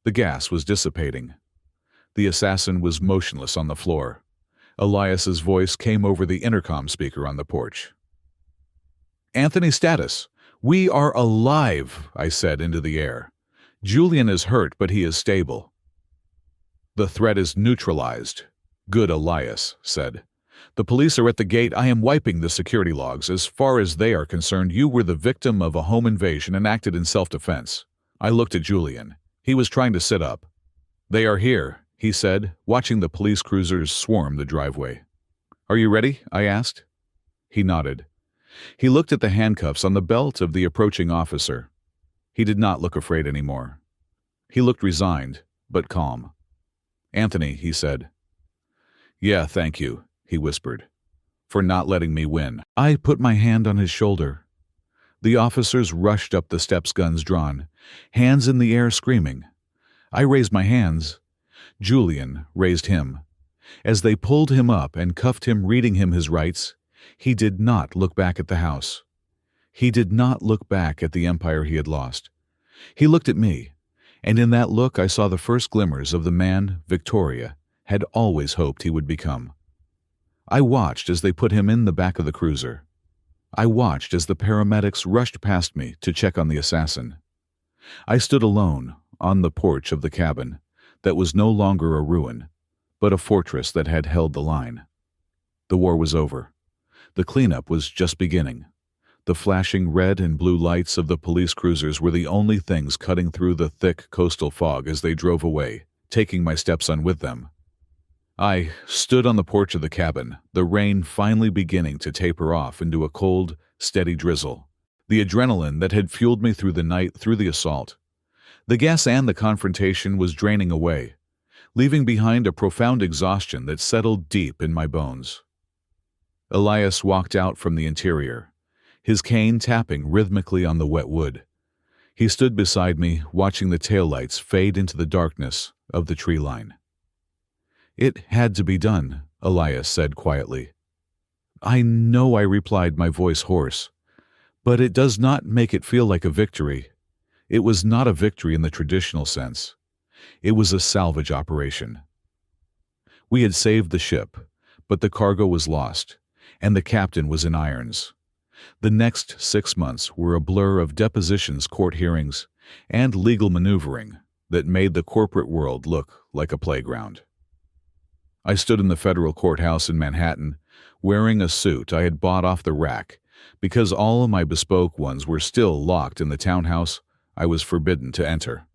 The gas was dissipating. The assassin was motionless on the floor. Elias's voice came over the intercom speaker on the porch. Anthony status. We are alive, I said into the air. Julian is hurt, but he is stable. The threat is neutralized. Good, Elias said. The police are at the gate. I am wiping the security logs. As far as they are concerned, you were the victim of a home invasion and acted in self-defense. I looked at Julian. He was trying to sit up. They are here, he said, watching the police cruisers swarm the driveway. Are you ready? I asked. He nodded. He looked at the handcuffs on the belt of the approaching officer. He did not look afraid anymore. He looked resigned, but calm. Anthony, he said. Yeah, thank you, he whispered, for not letting me win. I put my hand on his shoulder. The officers rushed up the steps, guns drawn, hands in the air screaming. I raised my hands. Julian raised him. As they pulled him up and cuffed him, reading him his rights, he did not look back at the house. He did not look back at the empire he had lost. He looked at me, and in that look I saw the first glimmers of the man Victoria had always hoped he would become. I watched as they put him in the back of the cruiser. I watched as the paramedics rushed past me to check on the assassin. I stood alone on the porch of the cabin that was no longer a ruin, but a fortress that had held the line. The war was over. The cleanup was just beginning. The flashing red and blue lights of the police cruisers were the only things cutting through the thick coastal fog as they drove away, taking my stepson with them. I stood on the porch of the cabin, the rain finally beginning to taper off into a cold, steady drizzle. The adrenaline that had fueled me through the night, through the assault. The gas and the confrontation was draining away, leaving behind a profound exhaustion that settled deep in my bones. Elias walked out from the interior, his cane tapping rhythmically on the wet wood. He stood beside me, watching the taillights fade into the darkness of the tree line. It had to be done, Elias said quietly. I know, I replied, my voice hoarse, but it does not make it feel like a victory. It was not a victory in the traditional sense. It was a salvage operation. We had saved the ship, but the cargo was lost, and the captain was in irons. The next 6 months were a blur of depositions, court hearings, and legal maneuvering that made the corporate world look like a playground. I stood in the federal courthouse in Manhattan, wearing a suit I had bought off the rack, because all of my bespoke ones were still locked in the townhouse I was forbidden to enter.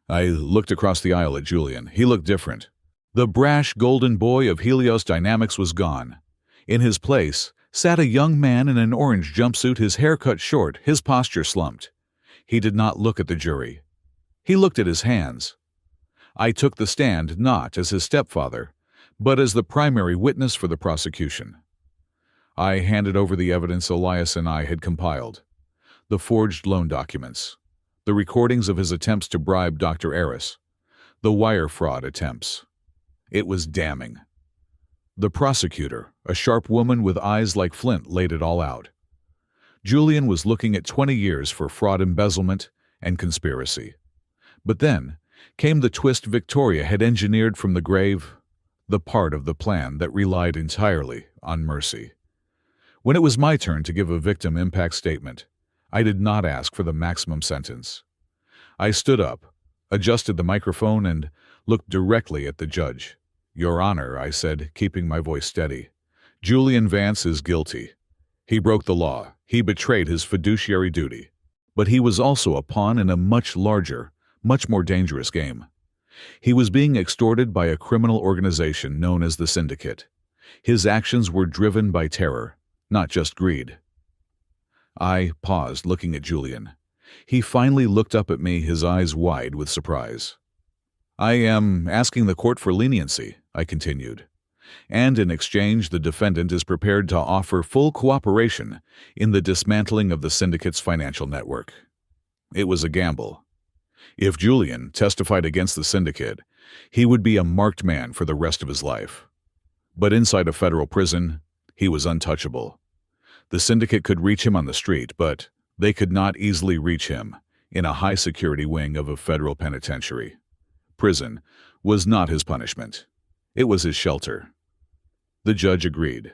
I looked across the aisle at Julian. He looked different. The brash golden boy of Helios Dynamics was gone. In his place sat a young man in an orange jumpsuit, his hair cut short, his posture slumped. He did not look at the jury. He looked at his hands. I took the stand not as his stepfather, but as the primary witness for the prosecution. I handed over the evidence Elias and I had compiled, the forged loan documents, the recordings of his attempts to bribe Dr. Eris, the wire fraud attempts. It was damning. The prosecutor, a sharp woman with eyes like flint, laid it all out. Julian was looking at 20 years for fraud, embezzlement, and conspiracy. But then came the twist Victoria had engineered from the grave, the part of the plan that relied entirely on mercy. When it was my turn to give a victim impact statement, I did not ask for the maximum sentence. I stood up, adjusted the microphone, and looked directly at the judge. Your Honor, I said, keeping my voice steady, Julian Vance is guilty. He broke the law. He betrayed his fiduciary duty. But he was also a pawn in a much larger, much more dangerous game. He was being extorted by a criminal organization known as the Syndicate. His actions were driven by terror, not just greed. I paused, looking at Julian. He finally looked up at me, his eyes wide with surprise. I am asking the court for leniency, I continued. And in exchange, the defendant is prepared to offer full cooperation in the dismantling of the Syndicate's financial network. It was a gamble. If Julian testified against the Syndicate, he would be a marked man for the rest of his life. But inside a federal prison, he was untouchable. The Syndicate could reach him on the street, but they could not easily reach him in a high-security wing of a federal penitentiary. Prison was not his punishment. It was his shelter. The judge agreed.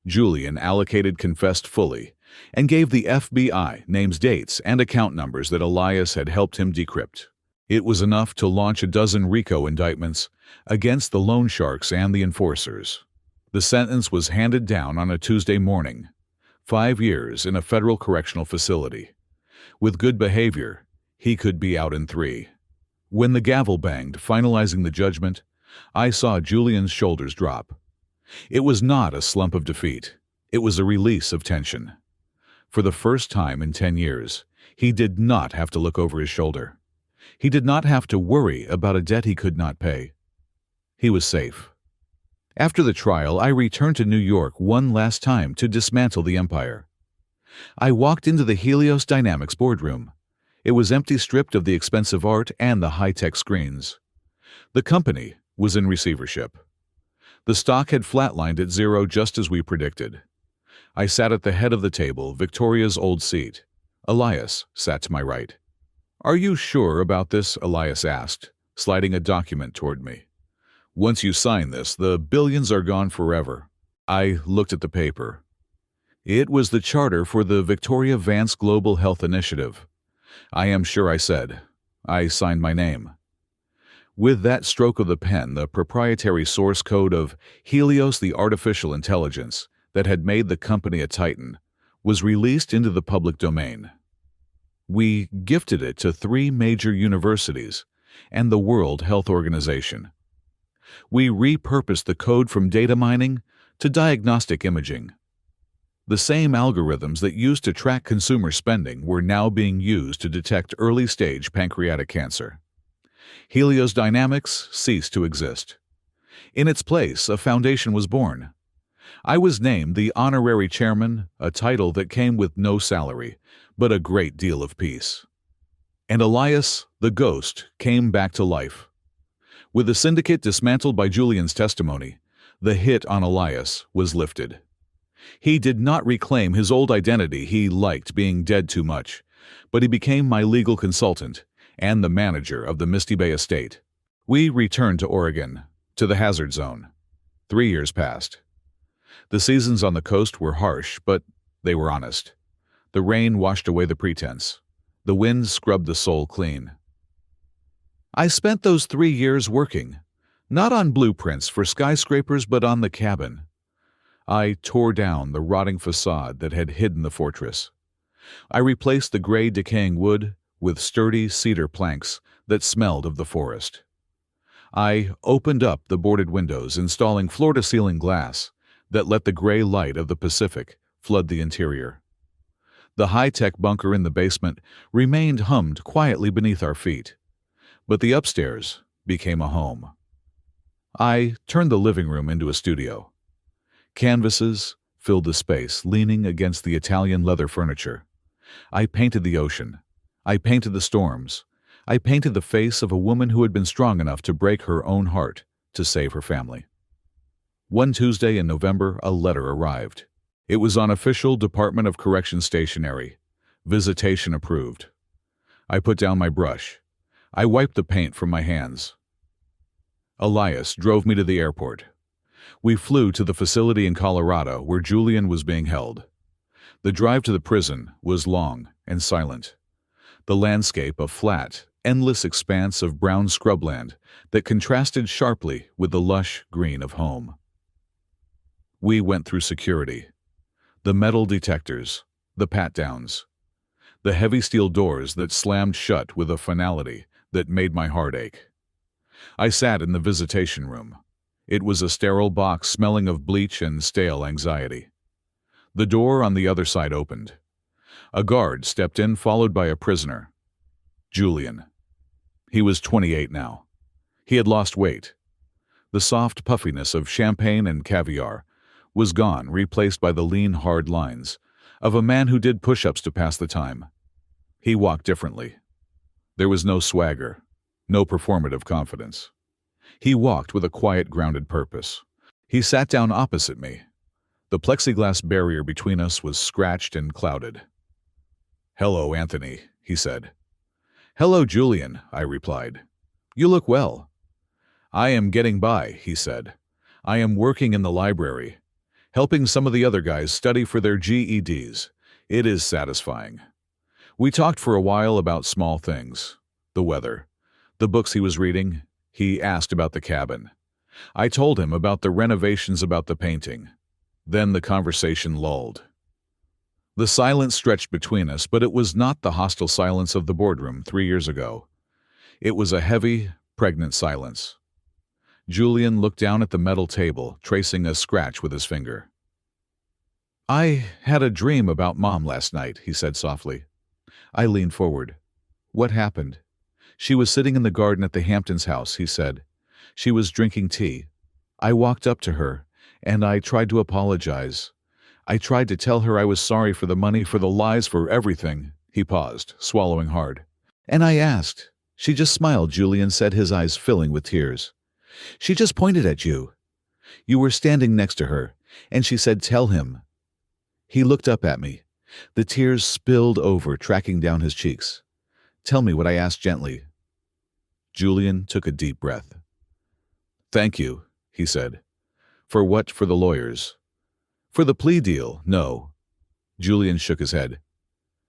Julian, allocated, confessed fully, and gave the FBI names, dates, and account numbers that Elias had helped him decrypt. It was enough to launch a dozen RICO indictments against the loan sharks and the enforcers. The sentence was handed down on a Tuesday morning: 5 years in a federal correctional facility. With good behavior, he could be out in 3. When the gavel banged, finalizing the judgment, I saw Julian's shoulders drop. It was not a slump of defeat. It was a release of tension. For the first time in 10 years, he did not have to look over his shoulder. He did not have to worry about a debt he could not pay. He was safe. After the trial, I returned to New York one last time to dismantle the empire. I walked into the Helios Dynamics boardroom. It was empty, stripped of the expensive art and the high-tech screens. The company was in receivership. The stock had flatlined at zero, just as we predicted. I sat at the head of the table, Victoria's old seat. Elias sat to my right. "Are you sure about this?" Elias asked, sliding a document toward me. "Once you sign this, the billions are gone forever." I looked at the paper. It was the charter for the Victoria Vance Global Health Initiative. "I am sure," I said. I signed my name. With that stroke of the pen, the proprietary source code of Helios, the artificial intelligence that had made the company a titan, was released into the public domain. We gifted it to 3 major universities and the World Health Organization. We repurposed the code from data mining to diagnostic imaging. The same algorithms that used to track consumer spending were now being used to detect early-stage pancreatic cancer. Helios Dynamics ceased to exist. In its place, a foundation was born. I was named the honorary chairman, a title that came with no salary, but a great deal of peace. And Elias, the ghost, came back to life. With the syndicate dismantled by Julian's testimony, the hit on Elias was lifted. He did not reclaim his old identity. He liked being dead too much, but he became my legal consultant and the manager of the Misty Bay estate. We returned to Oregon, to the hazard zone. 3 years passed. The seasons on the coast were harsh, but they were honest. The rain washed away the pretense. The wind scrubbed the soul clean. I spent those 3 years working, not on blueprints for skyscrapers, but on the cabin. I tore down the rotting facade that had hidden the fortress. I replaced the gray, decaying wood with sturdy cedar planks that smelled of the forest. I opened up the boarded windows, installing floor-to-ceiling glass that let the gray light of the Pacific flood the interior. The high-tech bunker in the basement remained hummed quietly beneath our feet, but the upstairs became a home. I turned the living room into a studio. Canvases filled the space, leaning against the Italian leather furniture. I painted the ocean. I painted the storms. I painted the face of a woman who had been strong enough to break her own heart to save her family. One Tuesday in November, a letter arrived. It was on official Department of Corrections stationery. Visitation approved. I put down my brush. I wiped the paint from my hands. Elias drove me to the airport. We flew to the facility in Colorado where Julian was being held. The drive to the prison was long and silent. The landscape a flat, endless expanse of brown scrubland that contrasted sharply with the lush green of home. We went through security. The metal detectors, the pat-downs, the heavy steel doors that slammed shut with a finality that made my heart ache. I sat in the visitation room. It was a sterile box smelling of bleach and stale anxiety. The door on the other side opened. A guard stepped in, followed by a prisoner. Julian. He was 28 now. He had lost weight. The soft puffiness of champagne and caviar was gone, replaced by the lean, hard lines of a man who did push-ups to pass the time. He walked differently. There was no swagger, no performative confidence. He walked with a quiet, grounded purpose. He sat down opposite me. The plexiglass barrier between us was scratched and clouded. "Hello, Anthony," he said. "Hello, Julian," I replied. "You look well." "I am getting by," he said. "I am working in the library, helping some of the other guys study for their GEDs. It is satisfying. We talked for a while about small things. The weather. The books he was reading. He asked about the cabin. I told him about the renovations, about the painting. Then the conversation lulled. The silence stretched between us, but it was not the hostile silence of the boardroom 3 years ago. It was a heavy, pregnant silence. Julian looked down at the metal table, tracing a scratch with his finger. "I had a dream about Mom last night," he said softly. I leaned forward. "What happened?" "She was sitting in the garden at the Hamptons' house," he said. "She was drinking tea. I walked up to her, and I tried to apologize. I tried to tell her I was sorry for the money, for the lies, for everything." He paused, swallowing hard. "And I asked. She just smiled," Julian said, his eyes filling with tears. "She just pointed at you. You were standing next to her, and she said, 'Tell him.'" He looked up at me. The tears spilled over, tracking down his cheeks. "Tell me what?" I asked gently. Julian took a deep breath. "Thank you," he said. "For what? For the lawyers?" "For the plea deal, no." Julian shook his head.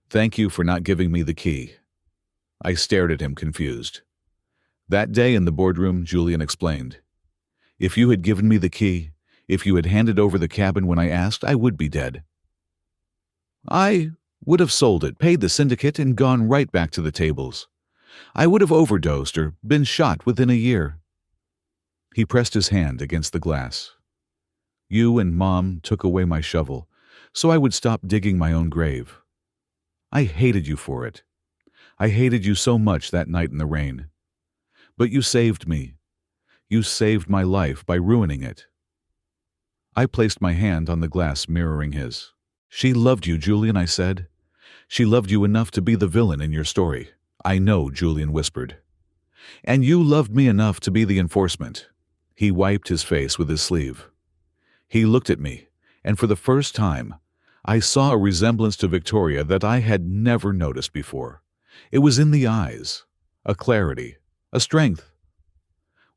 "Thank you for not giving me the key." I stared at him, confused. "That day in the boardroom," Julian explained, "if you had given me the key, if you had handed over the cabin when I asked, I would be dead. I would have sold it, paid the syndicate, and gone right back to the tables. I would have overdosed or been shot within a year." He pressed his hand against the glass. "You and Mom took away my shovel, so I would stop digging my own grave. I hated you for it. I hated you so much that night in the rain. But you saved me. You saved my life by ruining it." I placed my hand on the glass, mirroring his. "She loved you, Julian," I said. "She loved you enough to be the villain in your story." "I know," Julian whispered. "And you loved me enough to be the enforcement." He wiped his face with his sleeve. He looked at me, and for the first time, I saw a resemblance to Victoria that I had never noticed before. It was in the eyes, a clarity, a strength.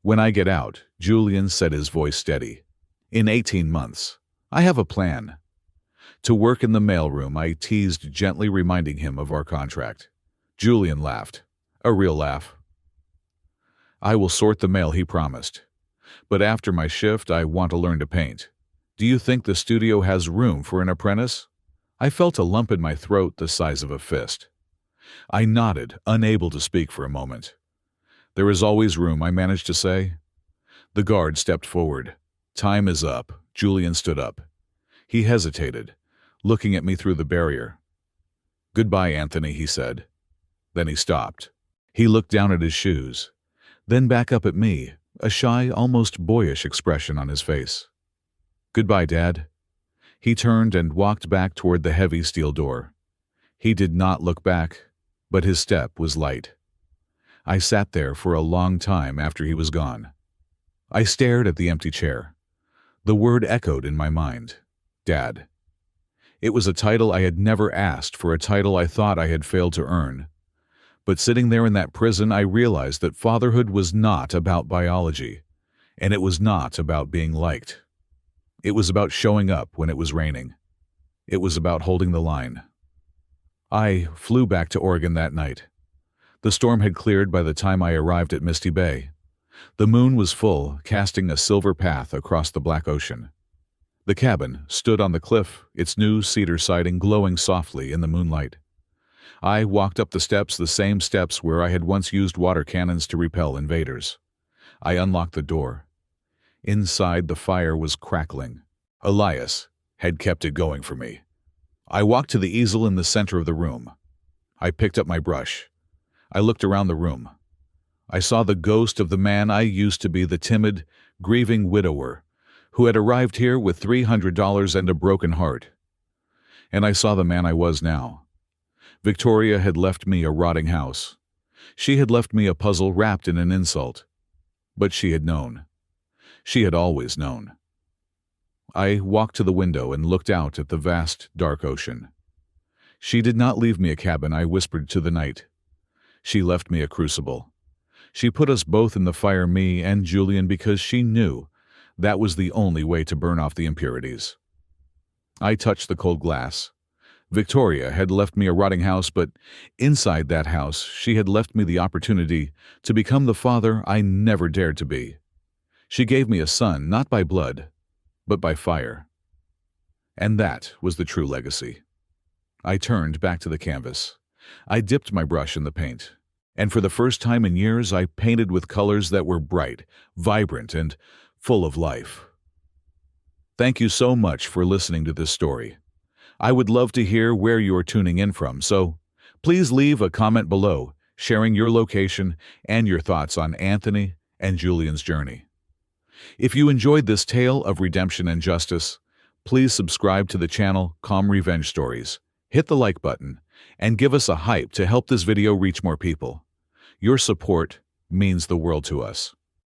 "When I get out," Julian said, his voice steady, "in 18 months, I have a plan. To work in the mailroom," I teased, gently reminding him of our contract. Julian laughed, a real laugh. "I will sort the mail," he promised. "But after my shift, I want to learn to paint. Do you think the studio has room for an apprentice?" I felt a lump in my throat the size of a fist. I nodded, unable to speak for a moment. "There is always room," I managed to say. The guard stepped forward. "Time is up." Julian stood up. He hesitated, looking at me through the barrier. "Goodbye, Anthony," he said. Then he stopped. He looked down at his shoes, then back up at me, a shy, almost boyish expression on his face. "Goodbye, Dad." He turned and walked back toward the heavy steel door. He did not look back, but his step was light. I sat there for a long time after he was gone. I stared at the empty chair. The word echoed in my mind. Dad. It was a title I had never asked for, a title I thought I had failed to earn. But sitting there in that prison, I realized that fatherhood was not about biology, and it was not about being liked. It was about showing up when it was raining. It was about holding the line. I flew back to Oregon that night. The storm had cleared by the time I arrived at Misty Bay. The moon was full, casting a silver path across the black ocean. The cabin stood on the cliff, its new cedar siding glowing softly in the moonlight. I walked up the steps, the same steps where I had once used water cannons to repel invaders. I unlocked the door. Inside, the fire was crackling. Elias had kept it going for me. I walked to the easel in the center of the room. I picked up my brush. I looked around the room. I saw the ghost of the man I used to be, the timid, grieving widower who had arrived here with $300 and a broken heart. And I saw the man I was now. Victoria had left me a rotting house. She had left me a puzzle wrapped in an insult. But she had known. She had always known. I walked to the window and looked out at the vast, dark ocean. She did not leave me a cabin, I whispered to the night. She left me a crucible. She put us both in the fire, me and Julian, because she knew that was the only way to burn off the impurities. I touched the cold glass. Victoria had left me a rotting house, but inside that house, she had left me the opportunity to become the father I never dared to be. She gave me a son, not by blood, but by fire. And that was the true legacy. I turned back to the canvas. I dipped my brush in the paint. And for the first time in years, I painted with colors that were bright, vibrant, and full of life. Thank you so much for listening to this story. I would love to hear where you're tuning in from, so please leave a comment below, sharing your location and your thoughts on Anthony and Julian's journey. If you enjoyed this tale of redemption and justice, please subscribe to the channel Calm Revenge Stories, hit the like button, and give us a hype to help this video reach more people. Your support means the world to us.